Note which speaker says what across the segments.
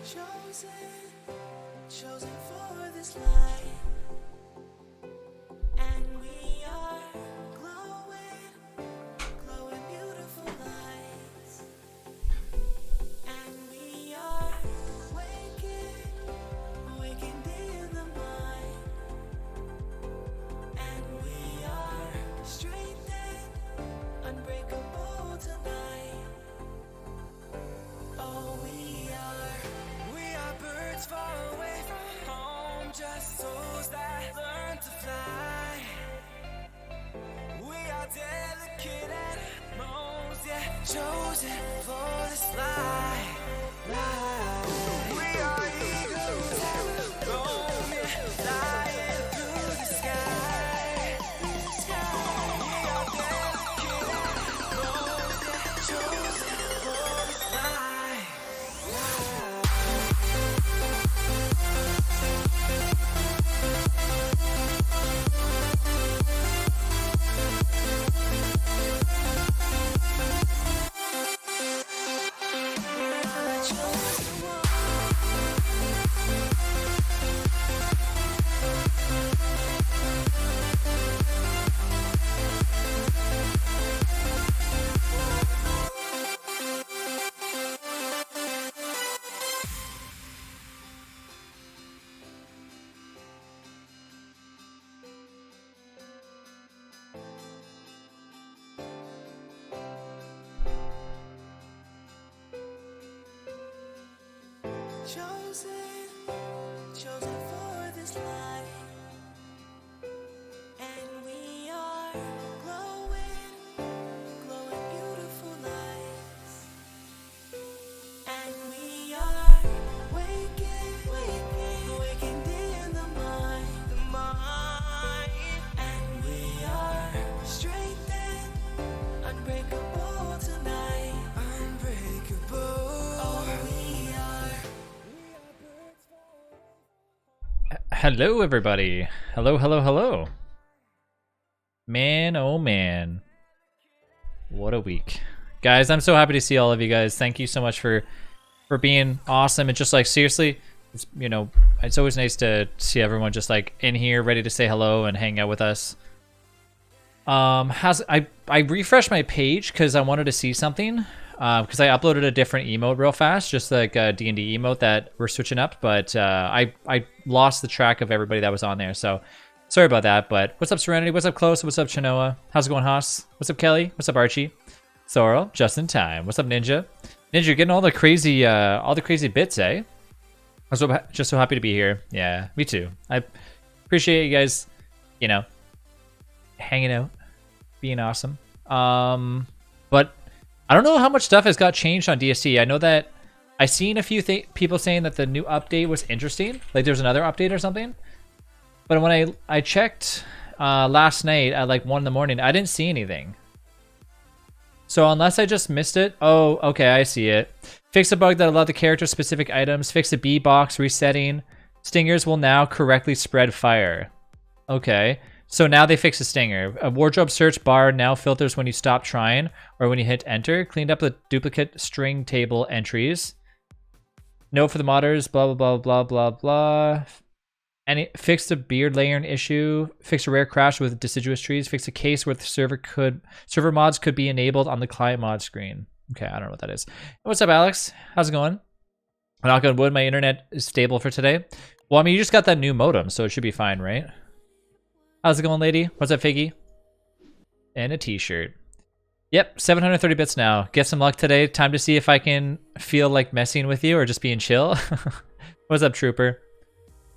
Speaker 1: chosen for this life, and we are glowing beautiful lights, and we are waking in the mind, and we are strengthened, unbreakable tonight. Oh, we are birds far away from home, just souls that learn to fly. We are delicate animals, yeah, chosen for this life. We are eagles that will roam, yeah, flying through the sky. We are delicate animals, yeah, chosen for this life. Chosen for this life, and we are glowing beautiful lights, and we are waking in the mind, and we are strengthened, unbreakable tonight, unbreakable. Oh, we are.
Speaker 2: Hello, everybody. Hello. Man, oh man. What a week. Guys, I'm so happy to see all of you guys. Thank you so much for being awesome. And just like, seriously, it's, you know, it's always nice to see everyone just like in here ready to say hello and hang out with us. I refreshed my page because I wanted to see something. Because I uploaded a different emote real fast, just like a D&D emote that we're switching up, but I lost the track of everybody that was on there, so sorry about that. But what's up, Serenity? What's up, Close? What's up, Chinoa? How's it going, Haas? What's up, Kelly? What's up, Archie? Sorrel, just in time. What's up, Ninja? Ninja, you're getting all the crazy bits, eh? I'm just so happy to be here. Yeah, me too. I appreciate you guys, you know, hanging out, being awesome. But I don't know how much stuff has got changed on DSC. I know that I've seen a few people saying that the new update was interesting. Like there's another update or something. But when I checked last night at like 1 in the morning, I didn't see anything. So unless I just missed it. Oh, okay, I see it. Fix a bug that allowed the character-specific items. Fix the B box resetting. Stingers will now correctly spread fire. Okay. So now they fixed the stinger. A wardrobe search bar now filters when you stop trying or when you hit enter. Cleaned up the duplicate string table entries. Note for the modders, blah, blah, blah, blah, blah, blah. And it fixed a beard layering issue. Fixed a rare crash with deciduous trees. Fixed a case where the server mods could be enabled on the client mod screen. Okay, I don't know what that is. What's up, Alex? How's it going? Knock on wood, my internet is stable for today. Well, I mean, you just got that new modem, so it should be fine, right? How's it going, lady? What's up, Figgy? And a t-shirt. Yep, 730 bits now. Get some luck today. Time to see if I can feel like messing with you or just being chill. What's up, Trooper?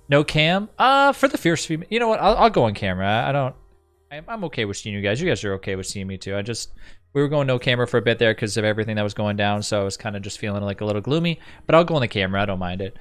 Speaker 2: No cam? For the first few... You know what? I'll go on camera. I'm okay with seeing you guys. You guys are okay with seeing me, too. We were going no camera for a bit there because of everything that was going down, so I was kind of just feeling like a little gloomy. But I'll go on the camera. I don't mind it.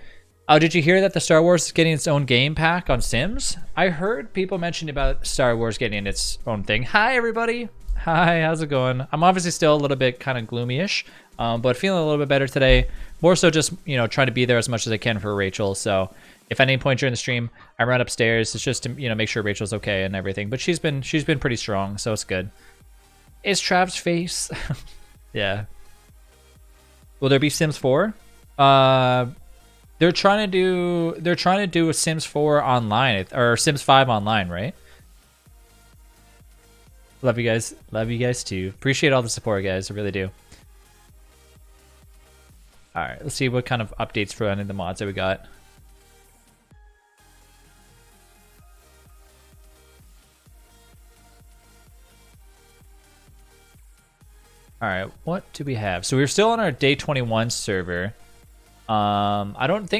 Speaker 2: Oh, did you hear that the Star Wars is getting its own game pack on Sims? I heard people mention about Star Wars getting its own thing. Hi, everybody. Hi, how's it going? I'm obviously still a little bit kind of gloomy-ish, but feeling a little bit better today. More so just, you know, trying to be there as much as I can for Rachel. So if at any point during the stream I run upstairs, it's just to, you know, make sure Rachel's okay and everything. But she's been pretty strong, so it's good. Is Trav's face? Yeah. Will there be Sims 4? They're trying to do a Sims 4 online or Sims 5 online, right? Love you guys. Love you guys too. Appreciate all the support, guys. I really do. All right, let's see what kind of updates for any of the mods that we got. All right, what do we have? So we're still on our day 21 server. I don't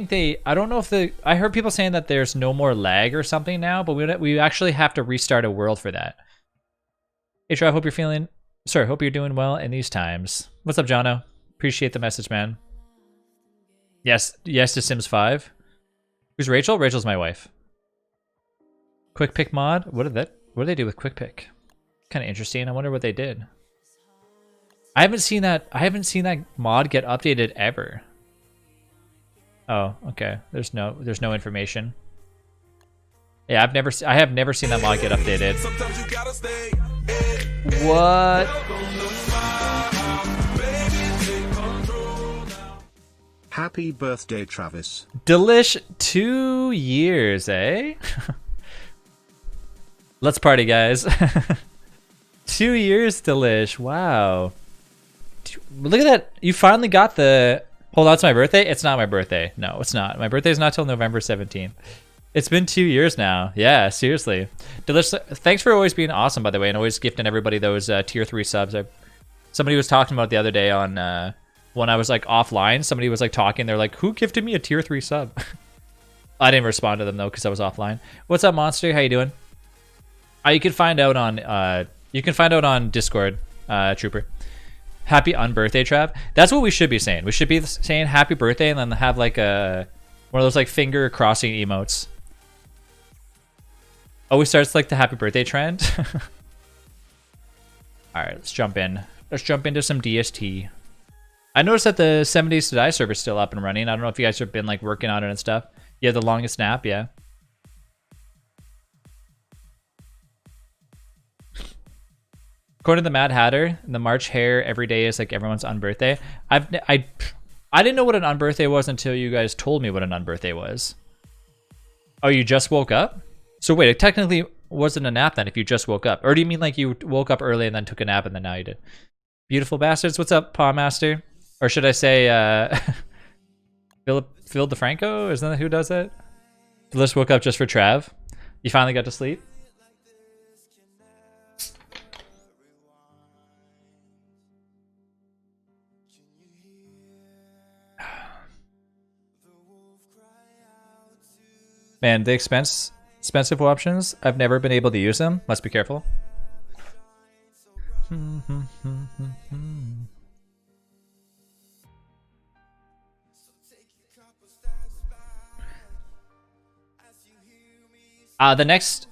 Speaker 2: know if I heard people saying that there's no more lag or something now, but we actually have to restart a world for that. Hey, Trav, hope you're doing well in these times. What's up, Jono? Appreciate the message, man. Yes to Sims 5. Who's Rachel? Rachel's my wife. Quick pick mod. What did they do with quick pick? Kind of interesting. I wonder what they did. I haven't seen that mod get updated ever. Oh, okay. There's no information. Yeah, I have never seen that mod get updated. What?
Speaker 3: Happy birthday, Travis.
Speaker 2: Delish 2 years, eh? Let's party, guys. 2 years, Delish. Wow. Look at that. You finally got the... Hold on, it's my birthday? It's not my birthday. No, it's not. My birthday's not till November 17th. It's been 2 years now. Yeah, seriously. Delish, thanks for always being awesome, by the way, and always gifting everybody those tier 3 subs. Somebody was talking about it the other day on... when I was like offline, somebody was like talking. They're like, "Who gifted me a tier 3 sub?" I didn't respond to them though because I was offline. What's up, Monster? How you doing? You can find out on Discord, Trooper. Happy unbirthday, Trav. That's what we should be saying. We should be saying happy birthday and then have like one of those like finger crossing emotes. Always starts like the happy birthday trend. All right, let's jump in. Let's jump into some DST. I noticed that the 7 Days to Die server is still up and running. I don't know if you guys have been like working on it and stuff. Yeah, the longest nap, yeah. According to the Mad Hatter, the March hare every day is like everyone's unbirthday. I didn't know what an unbirthday was until you guys told me what an unbirthday was. Oh, you just woke up? So wait, it technically wasn't a nap then if you just woke up. Or do you mean like you woke up early and then took a nap and then now you did? Beautiful bastards. What's up, Paw Master? Or should I say, Phil DeFranco? Isn't that who does that? Let's woke up just for Trav. You finally got to sleep? Man, the expensive options, I've never been able to use them. Must be careful. The next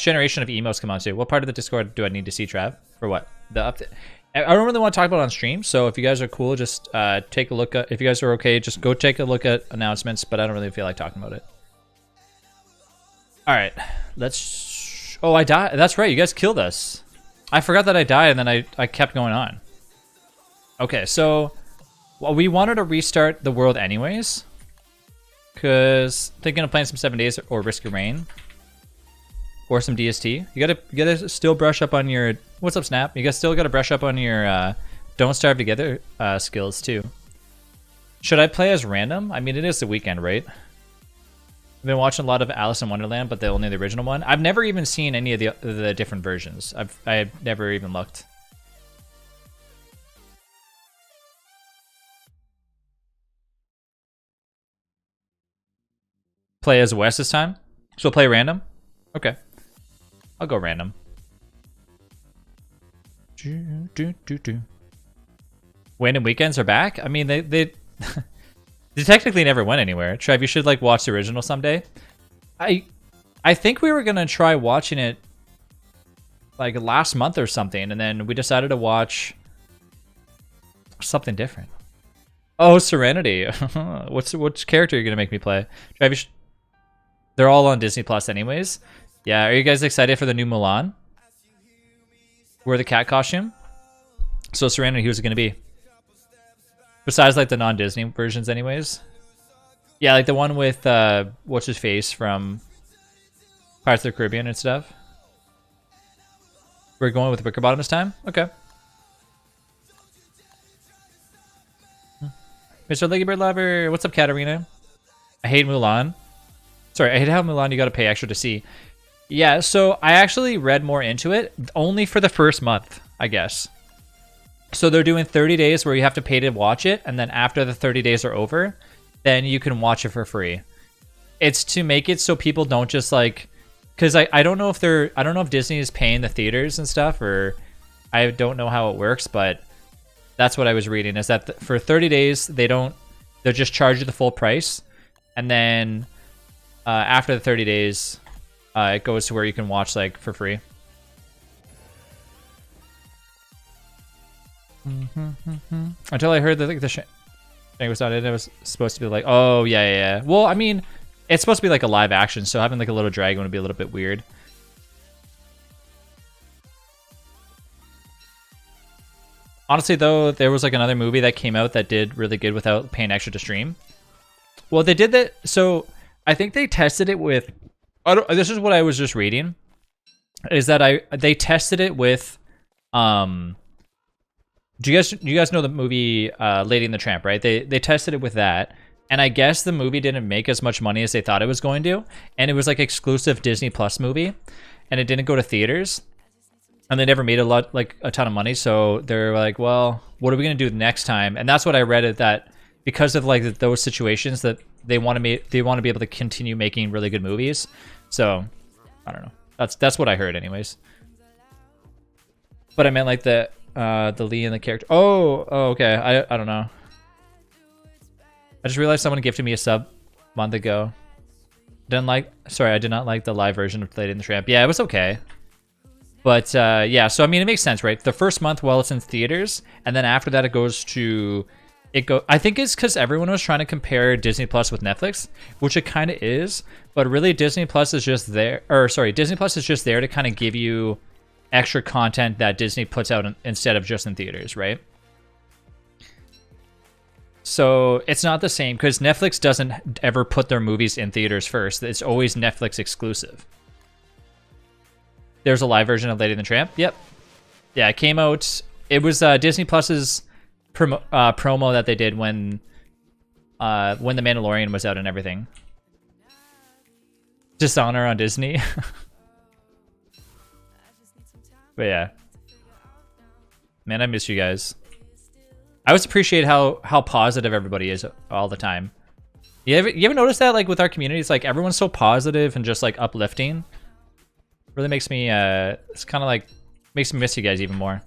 Speaker 2: generation of emotes come on too. What part of the Discord do I need to see, Trav? For what? The update? I don't really want to talk about it on stream, so if you guys are cool, just take a look at, if you guys are okay, just go take a look at announcements, but I don't really feel like talking about it. All right, let's... Oh, I died. That's right, you guys killed us. I forgot that I died, and then I kept going on. Okay, so... Well, we wanted to restart the world anyways, because thinking of playing some 7 Days or Risk of Rain. Or some DST. You gotta still brush up on your... What's up, Snap? You guys still gotta brush up on your Don't Starve Together skills, too. Should I play as random? I mean, it is the weekend, right? I've been watching a lot of Alice in Wonderland, but only the original one. I've never even seen any of the different versions. I've never even looked. Play as Wes this time? So play random? Okay. I'll go random. Win and Weekends are back? I mean, they technically never went anywhere. Trev, you should like watch the original someday. I think we were gonna try watching it like last month or something, and then we decided to watch something different. Oh, Serenity. Which character are you gonna make me play? Trev, they're all on Disney Plus anyways. Yeah, are you guys excited for the new Mulan? Wear the cat costume? So Serenity, who's it gonna be? Besides like the non-Disney versions anyways. Yeah, like the one with what's his face from Pirates of the Caribbean and stuff. We're going with Wicker Bottom this time? Okay. Mr. Leggy Bird Lover, what's up, Katarina? I hate Mulan. Sorry, I hate how Mulan you gotta pay extra to see. Yeah, so I actually read more into it, only for the first month, I guess. So they're doing 30 days where you have to pay to watch it, and then after the 30 days are over, then you can watch it for free. It's to make it so people don't just like, because I don't know if Disney is paying the theaters and stuff, or I don't know how it works, but that's what I was reading, is that for 30 days, they'll just charge you the full price, and then after the 30 days, it goes to where you can watch like for free. Until I heard that like, the thing was not in, it was supposed to be like, oh yeah. Well, I mean, it's supposed to be like a live action, so having like a little dragon would be a little bit weird. Honestly, though, there was like another movie that came out that did really good without paying extra to stream. Well, they did that. So I think they tested it with. This is what I was just reading. Is that they tested it with. Do you guys know the movie Lady and the Tramp, right? They tested it with that, and I guess the movie didn't make as much money as they thought it was going to, and it was like exclusive Disney Plus movie, and it didn't go to theaters. And they never made a ton of money, so they're like, well, what are we gonna do next time? And that's what I read, it that because of like those situations that they want to be able to continue making really good movies. So I don't know. That's what I heard, anyways. But I meant like the Lee and the character. Oh, okay. I don't know. I just realized someone gifted me a sub a month ago. I did not like the live version of Lady and the Tramp. Yeah, it was okay. But yeah, so I mean, it makes sense, right? The first month while it's in theaters, and then after that it goes to, I think it's because everyone was trying to compare Disney Plus with Netflix, which it kind of is, but really Disney Plus is just there, Disney Plus is just there to kind of give you extra content that Disney puts out instead of just in theaters, right? So it's not the same, because Netflix doesn't ever put their movies in theaters first. It's always Netflix exclusive. There's a live version of Lady and the Tramp. Yep. Yeah, it came out. It was Disney Plus's promo that they did when The Mandalorian was out and everything. Dishonor on Disney. But yeah. Man, I miss you guys. I always appreciate how positive everybody is all the time. You ever notice that, like, with our community, it's like everyone's so positive and just like uplifting. Really makes me it's kind of like makes me miss you guys even more.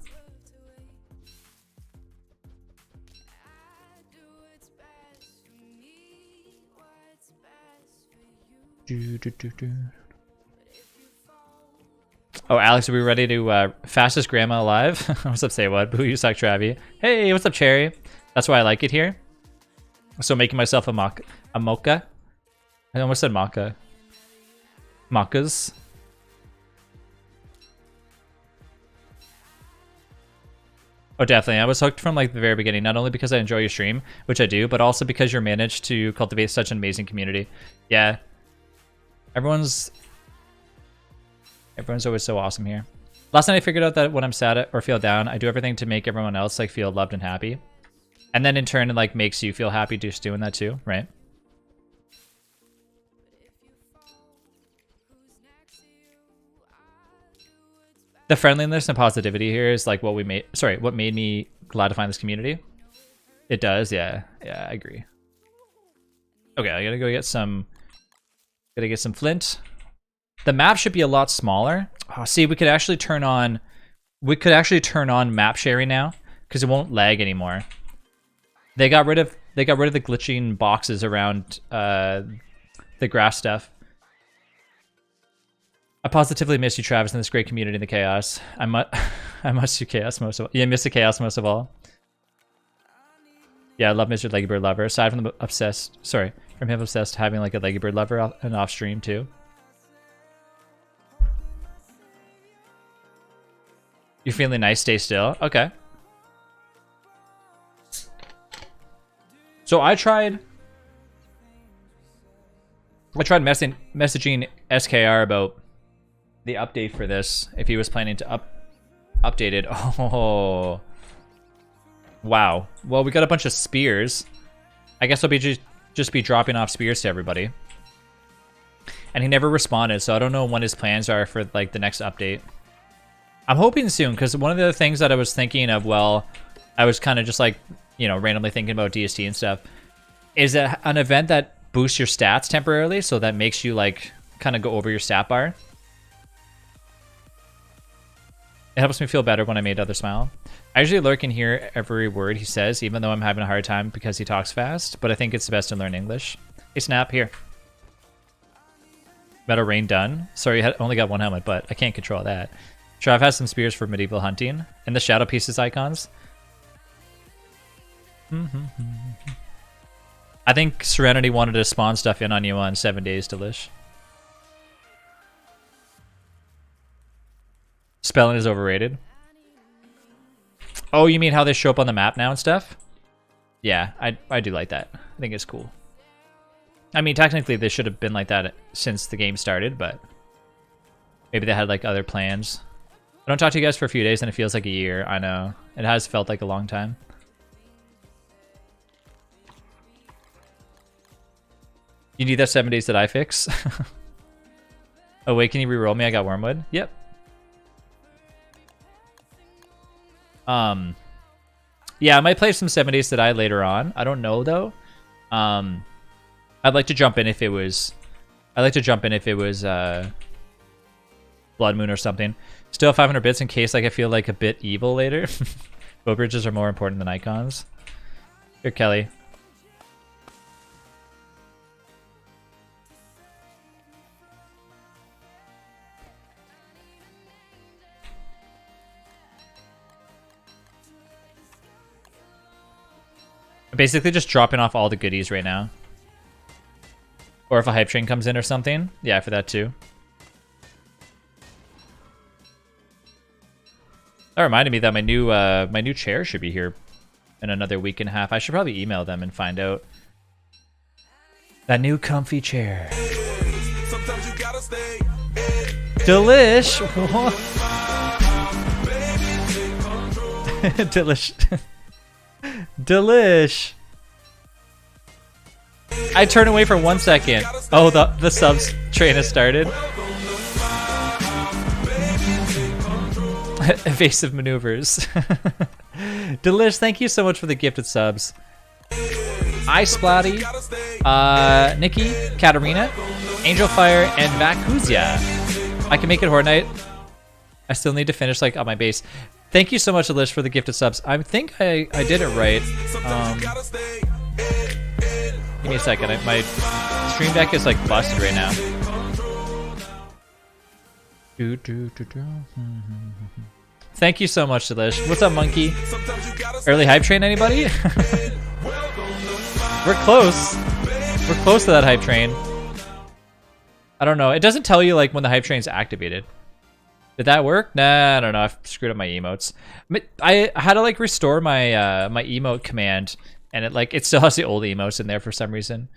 Speaker 2: Oh, Alex, are we ready to fastest grandma alive? What's up, say what? Boo, you suck, Travi. Hey, what's up, Cherry? That's why I like it here. So making myself a mocha. I almost said maca. Macas. Oh, definitely. I was hooked from like the very beginning, not only because I enjoy your stream, which I do, but also because you're managed to cultivate such an amazing community. Yeah. Everyone's always so awesome here. Last night I figured out that when I'm sad or feel down, I do everything to make everyone else like feel loved and happy. And then in turn, it like makes you feel happy just doing that too, right? The friendliness and positivity here is like what made me glad to find this community. It does, yeah. Yeah, I agree. Okay, I gotta go get some flint. The map should be a lot smaller. Oh, see, we could actually turn on map sharing now, because it won't lag anymore. They got rid of the glitching boxes around the grass stuff. I positively miss you, Travis, in this great community in the chaos. I must do chaos most of all. Yeah, miss the chaos most of all. Yeah, I love Mr. Leggy Bird Lover. Aside from from him obsessed having like a Leggy Bird Lover and off stream too. You're feeling nice, stay still. Okay. So I tried I tried messaging SKR about the update for this, if he was planning to update it. Oh, wow. Well, we got a bunch of spears. I guess I'll be just be dropping off spears to everybody. And he never responded, so I don't know when his plans are for like the next update. I'm hoping soon, because one of the things that I was thinking of, well, I was kind of just like, you know, randomly thinking about DST and stuff, is that an event that boosts your stats temporarily, so that makes you like kind of go over your stat bar. It helps me feel better when I made others smile. I usually lurk and hear every word he says, even though I'm having a hard time because he talks fast, but I think it's best to learn English. Hey, Snap, here. Metal Rain done. Sorry, I only got one helmet, but I can't control that. Trav has some spears for medieval hunting. And the Shadow Pieces icons. I think Serenity wanted to spawn stuff in on you on 7 days, Delish. Spelling is overrated. Oh, you mean how they show up on the map now and stuff? Yeah, I do like that. I think it's cool. I mean, technically they should have been like that since the game started, but maybe they had like other plans. I don't talk to you guys for a few days and it feels like a year. I know. It has felt like a long time. You need that 7 days that I fix? Oh wait, can you reroll me? I got Wormwood. Yep. Yeah, I might play some 7 days that I later on. I don't know though. I'd like to jump in if it was Blood Moon or something. Still 500 bits in case like I feel like a bit evil later. Bow bridges are more important than icons. Here, Kelly. I'm basically just dropping off all the goodies right now. Or if a hype train comes in or something. Yeah, for that too. That reminded me that my new chair should be here in another week and a half. I should probably email them and find out. That new comfy chair. Delish! Delish. Delish! I turn away for 1 second. Oh, the subs train has started. Evasive maneuvers. Delish, thank you so much for the gifted subs. I Splatty, Nikki, Katarina, Angel Fire, and Vakuzia. I can make it Horde Night. I still need to finish like on my base. Thank you so much, Delish, for the gifted subs. I think I did it right. Give me a second. My stream deck is like busted right now. Thank you so much, Delish. What's up, Monkey? Early hype train, anybody? We're close. We're close to that hype train. I don't know. It doesn't tell you like when the hype train's activated. Did that work? Nah, I don't know. I screwed up my emotes. I had to like restore my my emote command, and it still has the old emotes in there for some reason.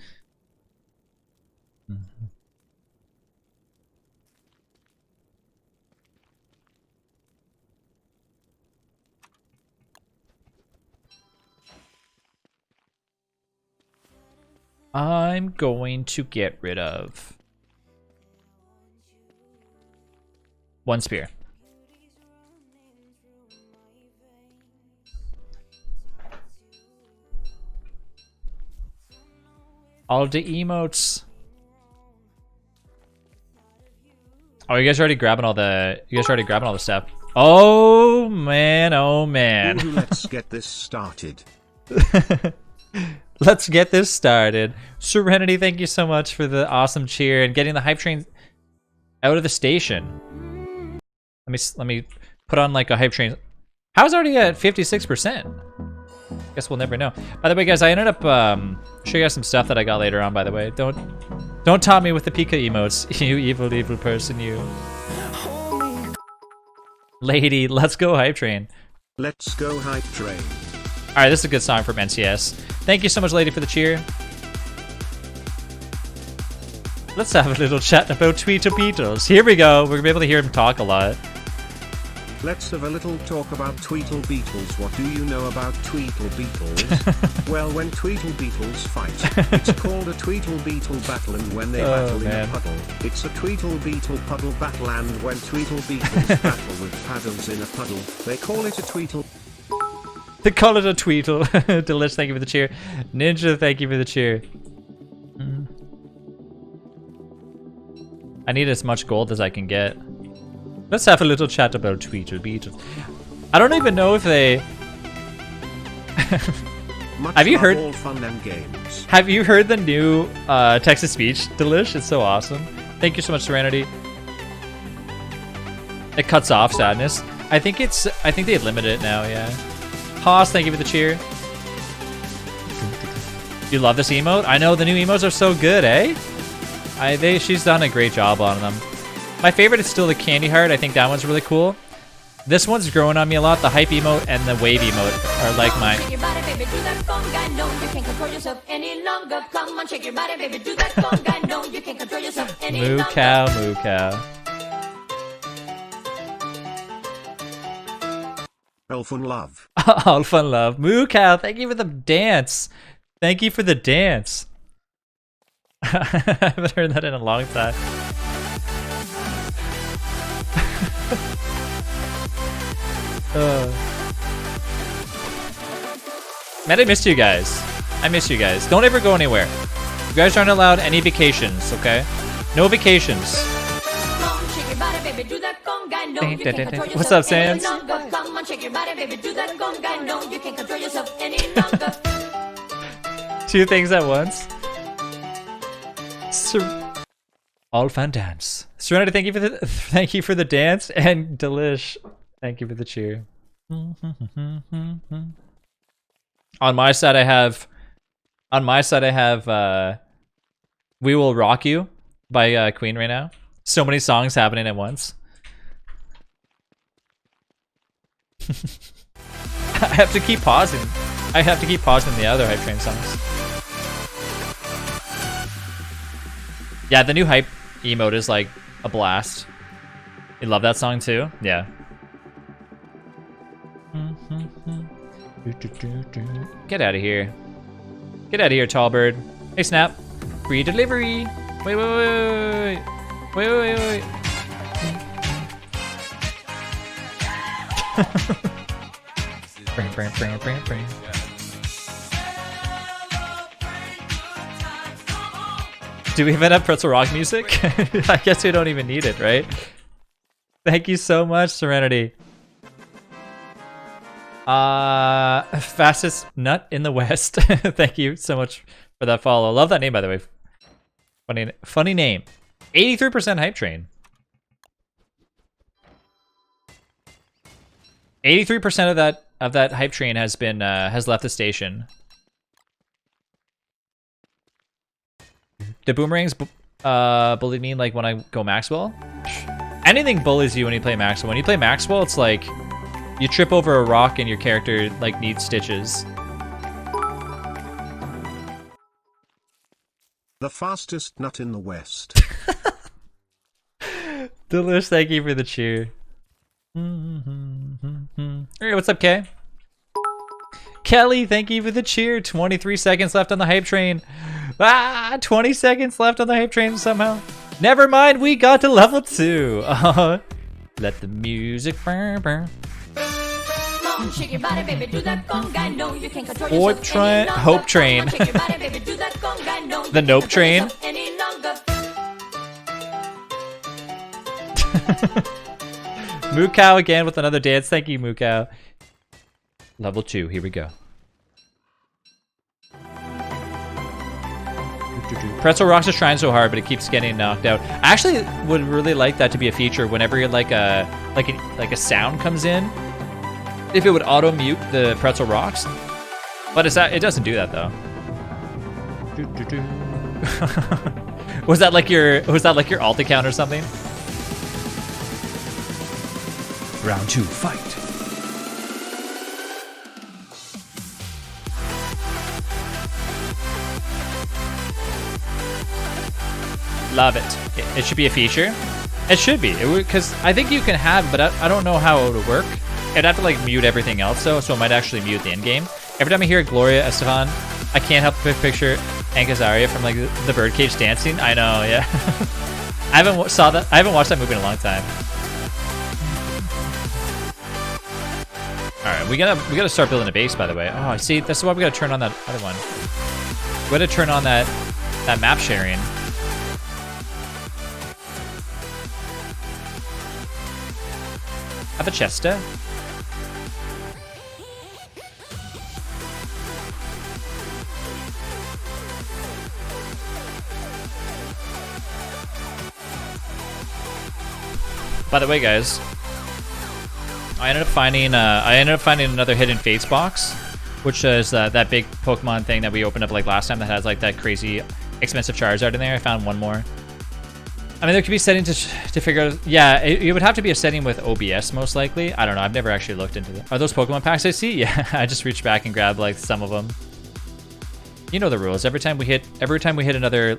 Speaker 2: I'm going to get rid of 1 spear. All the emotes. Oh, you guys are already grabbing all the stuff. Oh man, oh man.
Speaker 3: Ooh, let's get this started.
Speaker 2: Let's get this started. Serenity, thank you so much for the awesome cheer and getting the hype train out of the station. Let me put on like a hype train. How's it already at 56%? Guess we'll never know. By the way, guys, I ended up show you guys some stuff that I got later on. By the way, don't taunt me with the Pika emotes, you evil person, you. Lady, let's go hype train.
Speaker 3: Let's go hype train.
Speaker 2: All right, this is a good song from NCS. Thank you so much, Lady, for the cheer. Let's have a little chat about Tweetle Beetles. Here we go. We're gonna be able to hear him talk a lot.
Speaker 3: Let's have a little talk about Tweetle Beetles. What do you know about Tweetle Beetles? Well, when Tweetle Beetles fight, it's called a Tweetle Beetle battle, and when they battle in a puddle, it's a Tweetle Beetle puddle battle, and when Tweetle Beetles battle with paddles in a puddle, they call it a Tweetle.
Speaker 2: They call it a Tweetle. Delish, thank you for the cheer. Ninja, thank you for the cheer. I need as much gold as I can get. Let's have a little chat about Tweetle Beetles. I don't even know if they... Have you heard...
Speaker 3: AllFunNGamez.
Speaker 2: Have you heard the new text-to speech, Delish? It's so awesome. Thank you so much, Serenity. It cuts off sadness. I think they limited it now, yeah. Haas, thank you for the cheer. You love this emote? I know the new emotes are so good, eh? She's done a great job on them. My favorite is still the candy heart. I think that one's really cool. This one's growing on me a lot. The hype emote and the wave emote are like mine. Moo cow, moo cow.
Speaker 3: AllFun love.
Speaker 2: AllFun love. Moo cow, thank you for the dance. Thank you for the dance. I haven't heard that in a long time. Man, I missed you guys. I miss you guys. Don't ever go anywhere. You guys aren't allowed any vacations, okay? No vacations. What's up, Sans? Two things at once. AllFun dance. Serenity, thank you for the dance, and Delish, thank you for the cheer. On my side, I have "We Will Rock You" by Queen right now. So many songs happening at once. I have to keep pausing. I have to keep pausing the other Hype Train songs. Yeah, the new hype emote is like a blast. You love that song too? Yeah. Get out of here. Get out of here, Tallbird. Hey, Snap. Free delivery. Wait, wait, wait, wait, wait, wait, wait, wait. Do we even have Pretzel Rock music? I guess we don't even need it, right? Thank you so much, Serenity. Fastest nut in the West. Thank you so much for that follow. Love that name, by the way. Funny name. 83% hype train. 83% of that hype train has been has left the station. The boomerangs bully me like when I go Maxwell. Anything bullies you when you play Maxwell. When you play Maxwell, it's like you trip over a rock and your character like needs stitches.
Speaker 3: The fastest nut in the West.
Speaker 2: Delish, thank you for the cheer. Hey, what's up, Kay? Kelly, thank you for the cheer. 23 seconds left on the hype train. 20 seconds left on the hype train somehow. Never mind, we got to level 2. Let the music burn, burn. Hope train. Hope train. The Nope train. Moo Cow again with another dance. Thank you, Moo Cow. Level 2, here we go. Pretzel Rocks is trying so hard, but it keeps getting knocked out. I actually would really like that to be a feature whenever you're like a sound comes in. If it would auto mute the Pretzel Rocks, but it doesn't do that though. Was that like your alt account or something? Round 2, fight. Love it. It should be a feature. It should be, because I think you can have, but I don't know how it would work. I'd have to like mute everything else though, so it might actually mute the in-game. Every time I hear Gloria Estefan, I can't help but picture Ankazaria from like the birdcage dancing. I know, yeah. I haven't watched that movie in a long time. All right, we gotta start building a base, by the way. Oh, I see. That's why we gotta turn on that other one. We gotta turn on that map sharing. Have a Chesta. By the way, guys, I ended up finding another Hidden Fates box, which is that big Pokemon thing that we opened up like last time that has like that crazy expensive Charizard in there. I found one more. I mean, there could be settings to figure out. Yeah, it would have to be a setting with OBS most likely. I don't know. I've never actually looked into them. Are those Pokemon packs I see? Yeah, I just reached back and grabbed like some of them. You know the rules. Every time we hit another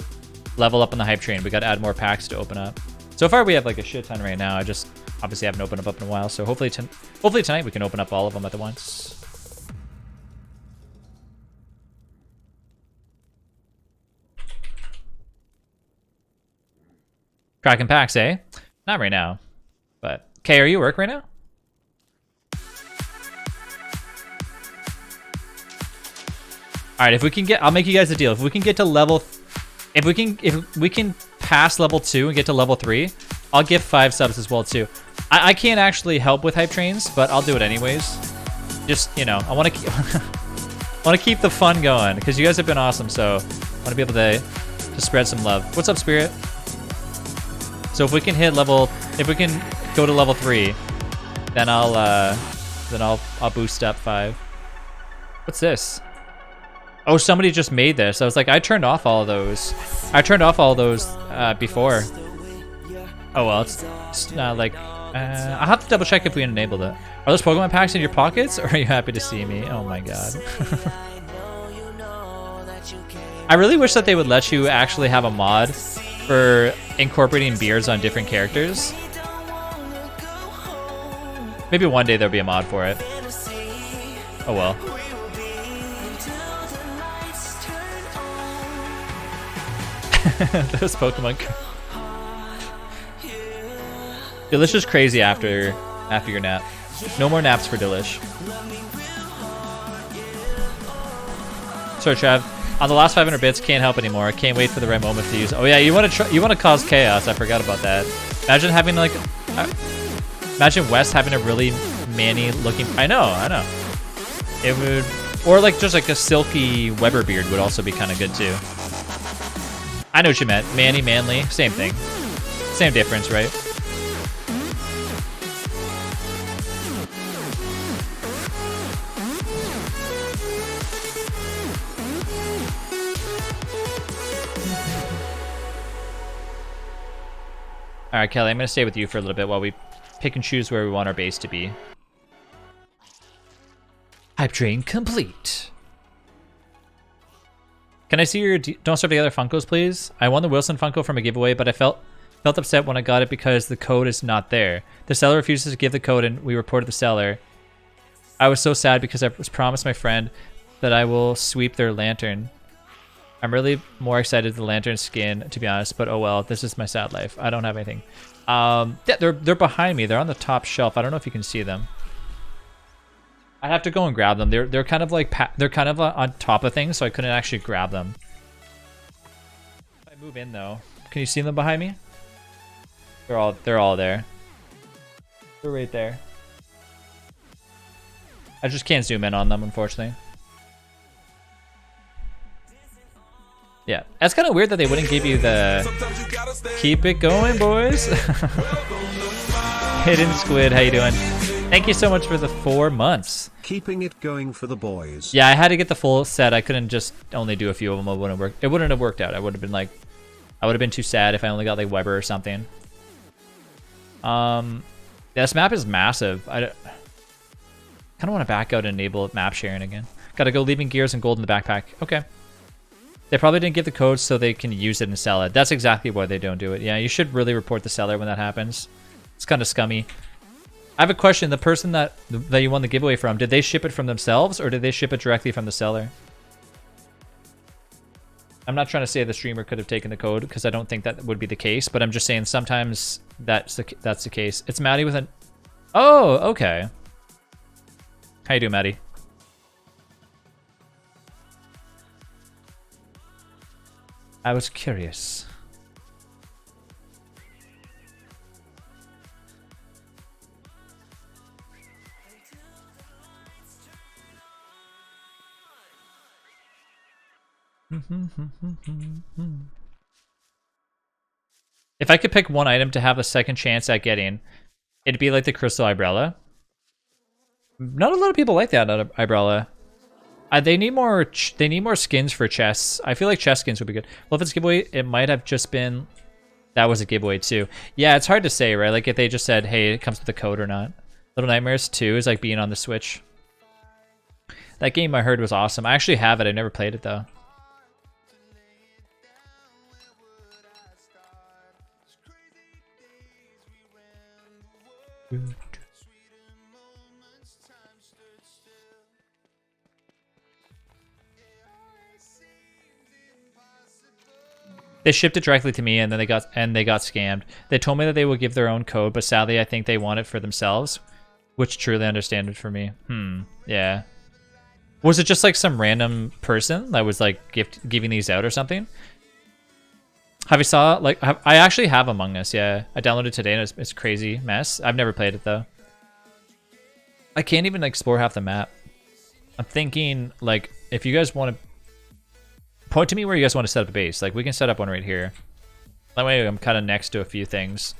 Speaker 2: level up on the hype train, we got to add more packs to open up. So far, we have like a shit ton right now. I just obviously haven't opened them up in a while. So hopefully tonight we can open up all of them at the once. Cracking packs, eh? Not right now. But Kay, are you at work right now? All right, if we can get, I'll make you guys a deal. If we can get to level, if we can pass level 2 and get to level 3, I'll give 5 subs as well too. I can't actually help with hype trains, but I'll do it anyways. Just, you know, I want to keep the fun going because you guys have been awesome. So I want to be able to spread some love. What's up, Spirit? So if we can go to level 3, then I'll boost up 5. What's this? Oh, somebody just made this. I was like, I turned off all of those. Before. Oh well, it's not like. I'll have to double check if we enabled it. Are those Pokemon packs in your pockets, or are you happy to see me? Oh my god. I really wish that they would let you actually have a mod for incorporating beards on different characters. Maybe one day there'll be a mod for it. Oh well. Those Pokemon. Delish is crazy after your nap. No more naps for Delish. Sorry, Trav. On the last 500 bits, can't help anymore. I can't wait for the right moment to use. Oh yeah, you want to cause chaos. I forgot about that. Imagine having like, imagine Wes having a really Manny looking. I know. It would, or like just like a silky Weber beard would also be kind of good too. I know what you meant. Manny, manly, same thing. Same difference, right? All right, Kelly, I'm going to stay with you for a little bit while we pick and choose where we want our base to be. Hype train complete. Can I see your Don't Starve Together Funkos, please? I won the Wilson Funko from a giveaway, but I felt upset when I got it because the code is not there. The seller refuses to give the code, and we reported the seller. I was so sad because I was promised my friend that I will sweep their lantern. I'm really more excited the lantern skin, to be honest, but oh well, this is my sad life. I don't have anything. Yeah, they're behind me. They're on the top shelf. I don't know if you can see them. I have to go and grab them. They're kind of like on top of things, so I couldn't actually grab them. If I move in though, can you see them behind me? They're all there. They're right there. I just can't zoom in on them, unfortunately. Yeah, that's kind of weird that they wouldn't give you the keep it going, boys. Hidden Squid, how you doing? Thank you so much for the 4 months.
Speaker 3: Keeping it going for the boys.
Speaker 2: Yeah, I had to get the full set. I couldn't just only do a few of them. It wouldn't have worked out. I would have been too sad if I only got like Weber or something. This map is massive. I kind of want to back out and enable map sharing again. Gotta go, leaving gears and gold in the backpack. Okay. They probably didn't get the code so they can use it and sell it. That's exactly why they don't do it. Yeah, you should really report the seller when that happens. It's kind of scummy. I have a question. The person that you won the giveaway from, did they ship it from themselves or did they ship it directly from the seller? I'm not trying to say the streamer could have taken the code because I don't think that would be the case, but I'm just saying sometimes that's the case. It's Maddie with an... Oh, okay. How you doing, Maddie? I was curious. If I could pick one item to have a second chance at getting, it'd be like the crystal umbrella. Not a lot of people like that umbrella. They need more skins for chests. I feel like chest skins would be good. Well, if it's a giveaway, it might have just been that was a giveaway too. Yeah, it's hard to say, right? Like if they just said, "Hey, it comes with a code" or not. Little Nightmares 2 is like being on the Switch. That game I heard was awesome. I actually have it. I never played it though. They shipped it directly to me, and then they got scammed. They told me that they would give their own code, but sadly, I think they want it for themselves, which truly understand it for me. Yeah. Was it just like some random person that was like giving these out or something? Have you saw like I actually have Among Us? Yeah, I downloaded it today, and it's a crazy mess. I've never played it though. I can't even explore half the map. I'm thinking like if you guys want to. Point to me where you guys want to set up a base. Like, we can set up one right here. That way I'm kind of next to a few things.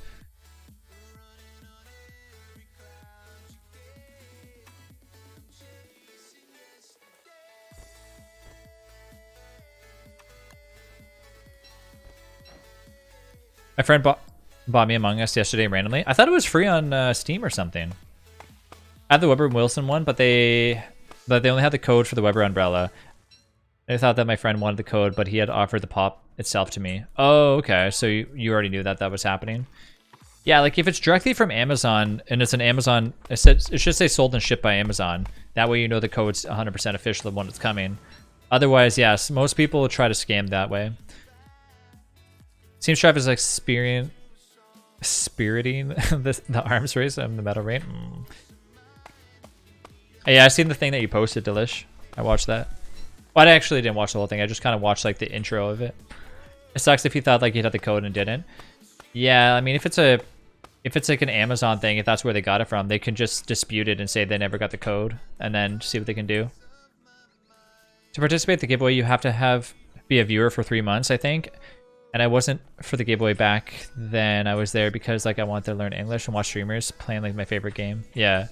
Speaker 2: My friend bought me Among Us yesterday randomly. I thought it was free on Steam or something. I had the Weber Wilson one, but they only had the code for the Weber umbrella. I thought that my friend wanted the code, but he had offered the pop itself to me. Oh, okay. So you already knew that was happening. Yeah, like if it's directly from Amazon and it's an Amazon, it should say sold and shipped by Amazon. That way you know the code's 100% official, the one that's coming. Otherwise, yes, most people will try to scam that way. Seems Strive is like spiriting the arms race and the metal rain. Yeah, I seen the thing that you posted, Delish. I watched that. Well, I actually didn't watch the whole thing. I just kind of watched like the intro of it. It sucks if you thought like you'd have the code and didn't. Yeah, I mean if it's like an Amazon thing, if that's where they got it from, they can just dispute it and say they never got the code and then see what they can do. To participate in the giveaway, you have to be a viewer for 3 months, I think. And I wasn't for the giveaway back then. I was there because like I wanted to learn English and watch streamers playing like my favorite game. Yeah.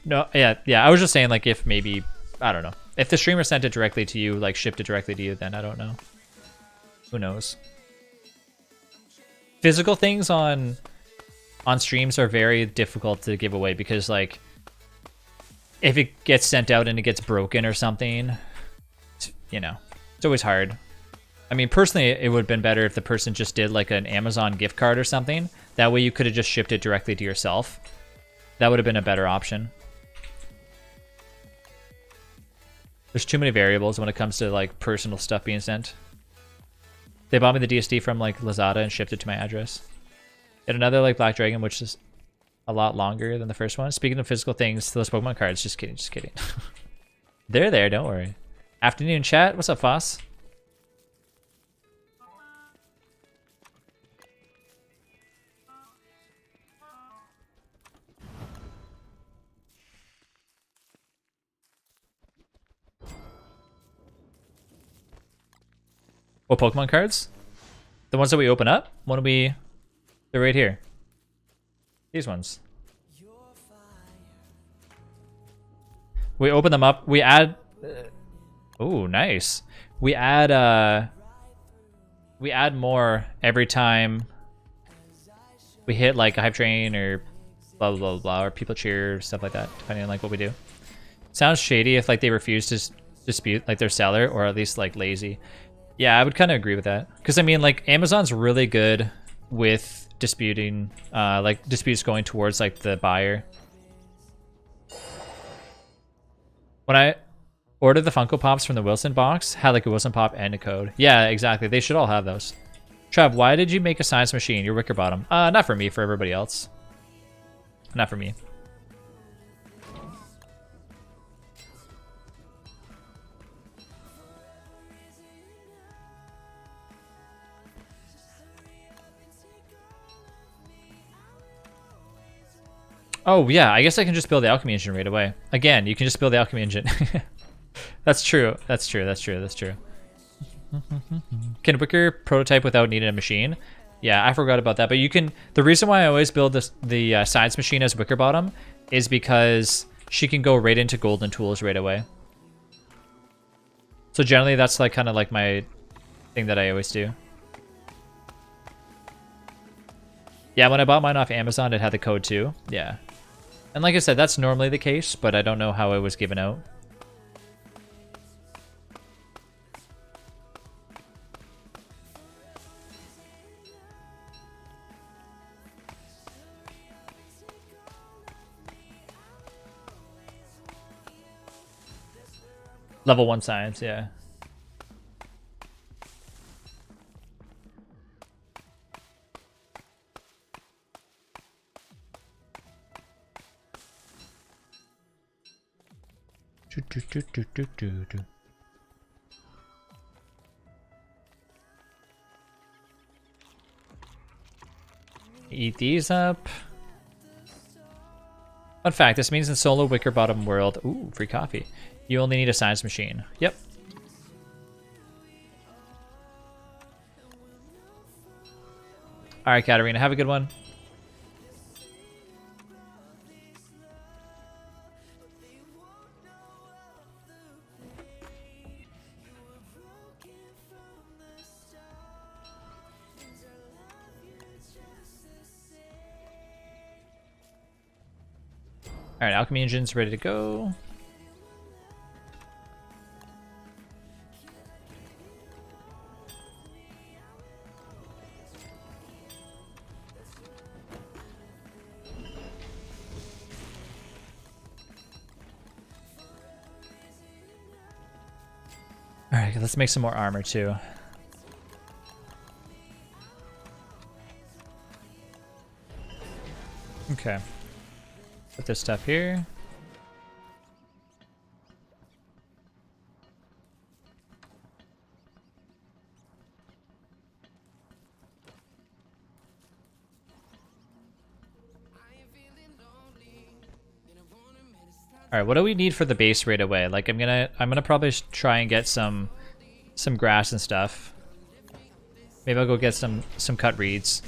Speaker 2: No, yeah. I was just saying like if maybe, I don't know. If the streamer sent it directly to you, like shipped it directly to you, then I don't know. Who knows? Physical things on streams are very difficult to give away because like if it gets sent out and it gets broken or something, you know, it's always hard. I mean, personally, it would have been better if the person just did like an Amazon gift card or something. That way you could have just shipped it directly to yourself. That would have been a better option. There's too many variables when it comes to like personal stuff being sent. They bought me the DSD from like Lazada and shipped it to my address. And another like Black Dragon, which is a lot longer than the first one. Speaking of physical things, those Pokemon cards, just kidding. They're there, don't worry. Afternoon chat, what's up, Foss? What Pokemon cards? The ones that we open up? They're right here. These ones. We open them up. We add. Oh, nice. We add more every time we hit like a hype train or blah blah blah blah or people cheer, stuff like that, depending on like what we do. Sounds shady if like they refuse to dispute like their seller or at least like lazy. Yeah, I would kind of agree with that. Because, I mean, like, Amazon's really good with disputing, like, disputes going towards, like, the buyer. When I ordered the Funko Pops from the Wilson box, had, like, a Wilson Pop and a code. Yeah, exactly. They should all have those. Trav, why did you make a science machine? Your wicker bottom. Not for me, for everybody else. Not for me. Oh, yeah, I guess I can just build the alchemy engine right away. Again, you can just build the alchemy engine. That's true. That's true. That's true. That's true. Can Wicker prototype without needing a machine? Yeah, I forgot about that. But you can. The reason why I always build the science machine as Wicker bottom is because she can go right into golden tools right away. So generally, that's like kind of like my thing that I always do. Yeah, when I bought mine off Amazon, it had the code too. Yeah. And like I said, that's normally the case, but I don't know how it was given out. Level 1 science, yeah. Eat these up. Fun fact, this means in solo wicker bottom world, ooh, free coffee, you only need a science machine. Yep. All right, Katarina, have a good one. All right, alchemy engine's ready to go. All right, let's make some more armor too. Okay. Put this stuff here. All right, what do we need for the base right away? Like I'm gonna probably try and get some grass and stuff. Maybe I'll go get some cut reeds.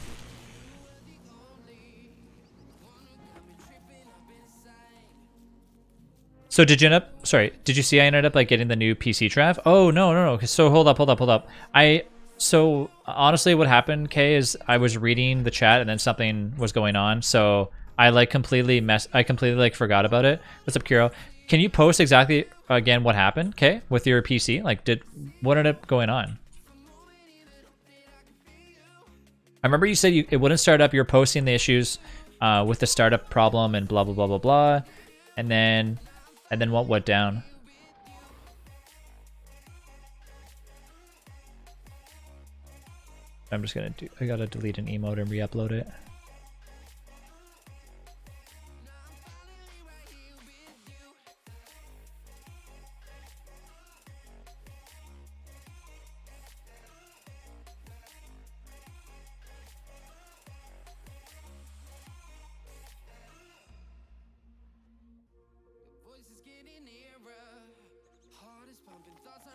Speaker 2: So did you end up, sorry, did you see I ended up like getting the new PC Trav? Oh, no. So hold up. So honestly what happened, Kay, is I was reading the chat and then something was going on. So I completely like forgot about it. What's up, Kiro? Can you post exactly again what happened, Kay, with your PC? Like what ended up going on? I remember you said it wouldn't start up. You're posting the issues with the startup problem and blah, blah, blah, blah, blah. And then what went down? I'm just gonna I gotta delete an emote and re-upload it.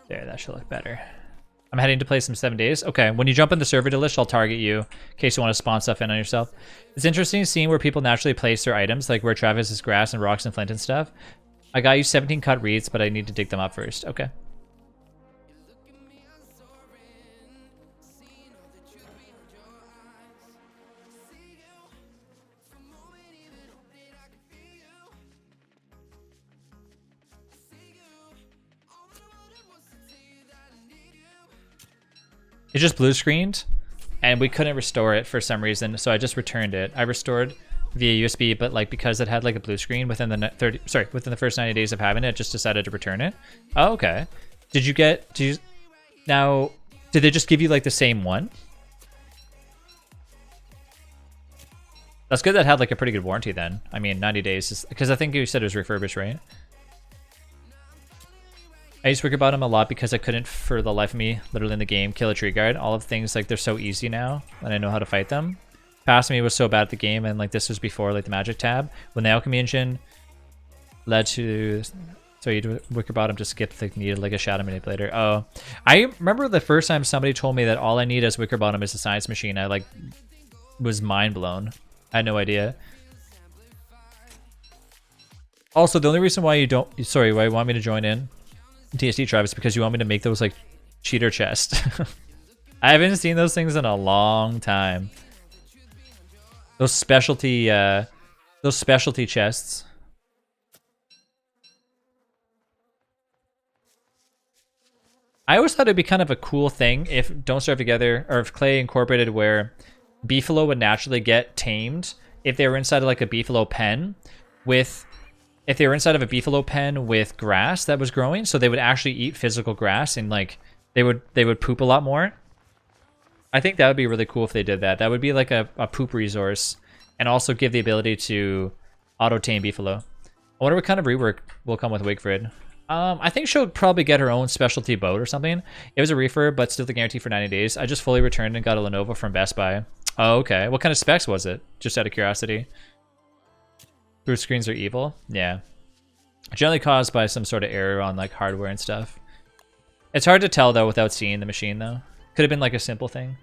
Speaker 2: There, that should look better. I'm heading to play some 7 days. Okay, when you jump in the server list, I'll target you in case you want to spawn stuff in on yourself. It's interesting seeing where people naturally place their items, like where Travis is grass and rocks and flint and stuff. I got you 17 cut reeds, but I need to dig them up first. Okay. It just blue screened, and we couldn't restore it for some reason, so I just returned it. I restored via USB, but like because it had like a blue screen within the within the first 90 days of having it, just decided to return it. Oh, okay. Did they just give you like the same one? That's good that had like a pretty good warranty then. I mean, 90 days, because I think you said it was refurbished, right? I used Wicker Bottom a lot because I couldn't, for the life of me, literally in the game, kill a tree guard. All of things, like, they're so easy now, and I know how to fight them. Past me was so bad at the game, and like this was before like the magic tab. When the alchemy engine led to... So you do Wicker Bottom to skip the needed like a shadow manipulator. Oh, I remember the first time somebody told me that all I need as Wicker Bottom is a science machine. I like was mind blown. I had no idea. Also, the only reason why you why you want me to join in TSD tribe is because you want me to make those like cheater chests. I haven't seen those things in a long time. Those specialty chests. I always thought it'd be kind of a cool thing if Don't Starve Together, or if Clay incorporated where beefalo would naturally get tamed if they were inside of like a beefalo pen with grass that was growing, so they would actually eat physical grass and like they would poop a lot more. I think that would be really cool if they did that. That would be like a poop resource and also give the ability to auto tame beefalo. I wonder what kind of rework will come with Wigfrid. I think she'll probably get her own specialty boat or something. It was a refurb, but still the guarantee for 90 days. I just fully returned and got a Lenovo from Best Buy. Oh, okay. What kind of specs was it? Just out of curiosity. Blue screens are evil? Yeah. Generally caused by some sort of error on like hardware and stuff. It's hard to tell though without seeing the machine though. Could have been like a simple thing.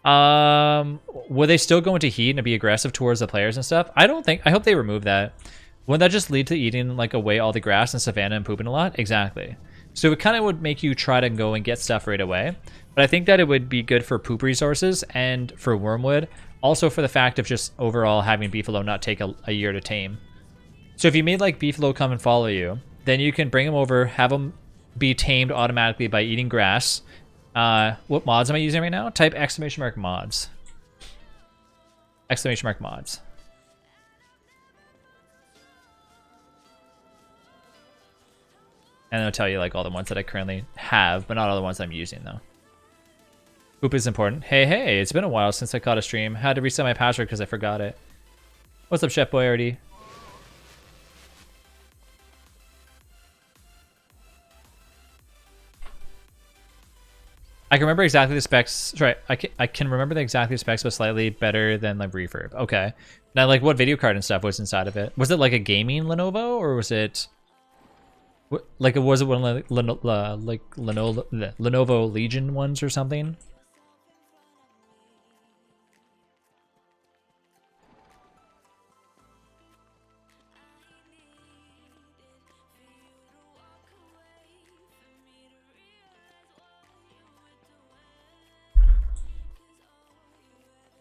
Speaker 2: Were they still going to heat and be aggressive towards the players and stuff? I don't think. I hope they remove that. Wouldn't that just lead to eating like away all the grass in Savannah and pooping a lot? Exactly. So it kind of would make you try to go and get stuff right away. But I think that it would be good for poop resources and for wormwood. Also for the fact of just overall having beefalo not take a year to tame. So if you made like beefalo come and follow you, then you can bring them over, have them be tamed automatically by eating grass. What mods am I using right now? Type !mods. !mods. And it'll tell you like all the ones that I currently have, but not all the ones I'm using though. Poop is important. Hey, it's been a while since I caught a stream. Had to reset my password because I forgot it. What's up, Chef Boyardee? I can remember exactly the specs. Sorry, I can remember the exactly specs, but slightly better than like refurb. Okay. Now, like, what video card and stuff was inside of it? Was it like a gaming Lenovo, or was it like was it one of like Lenovo Legion ones or something?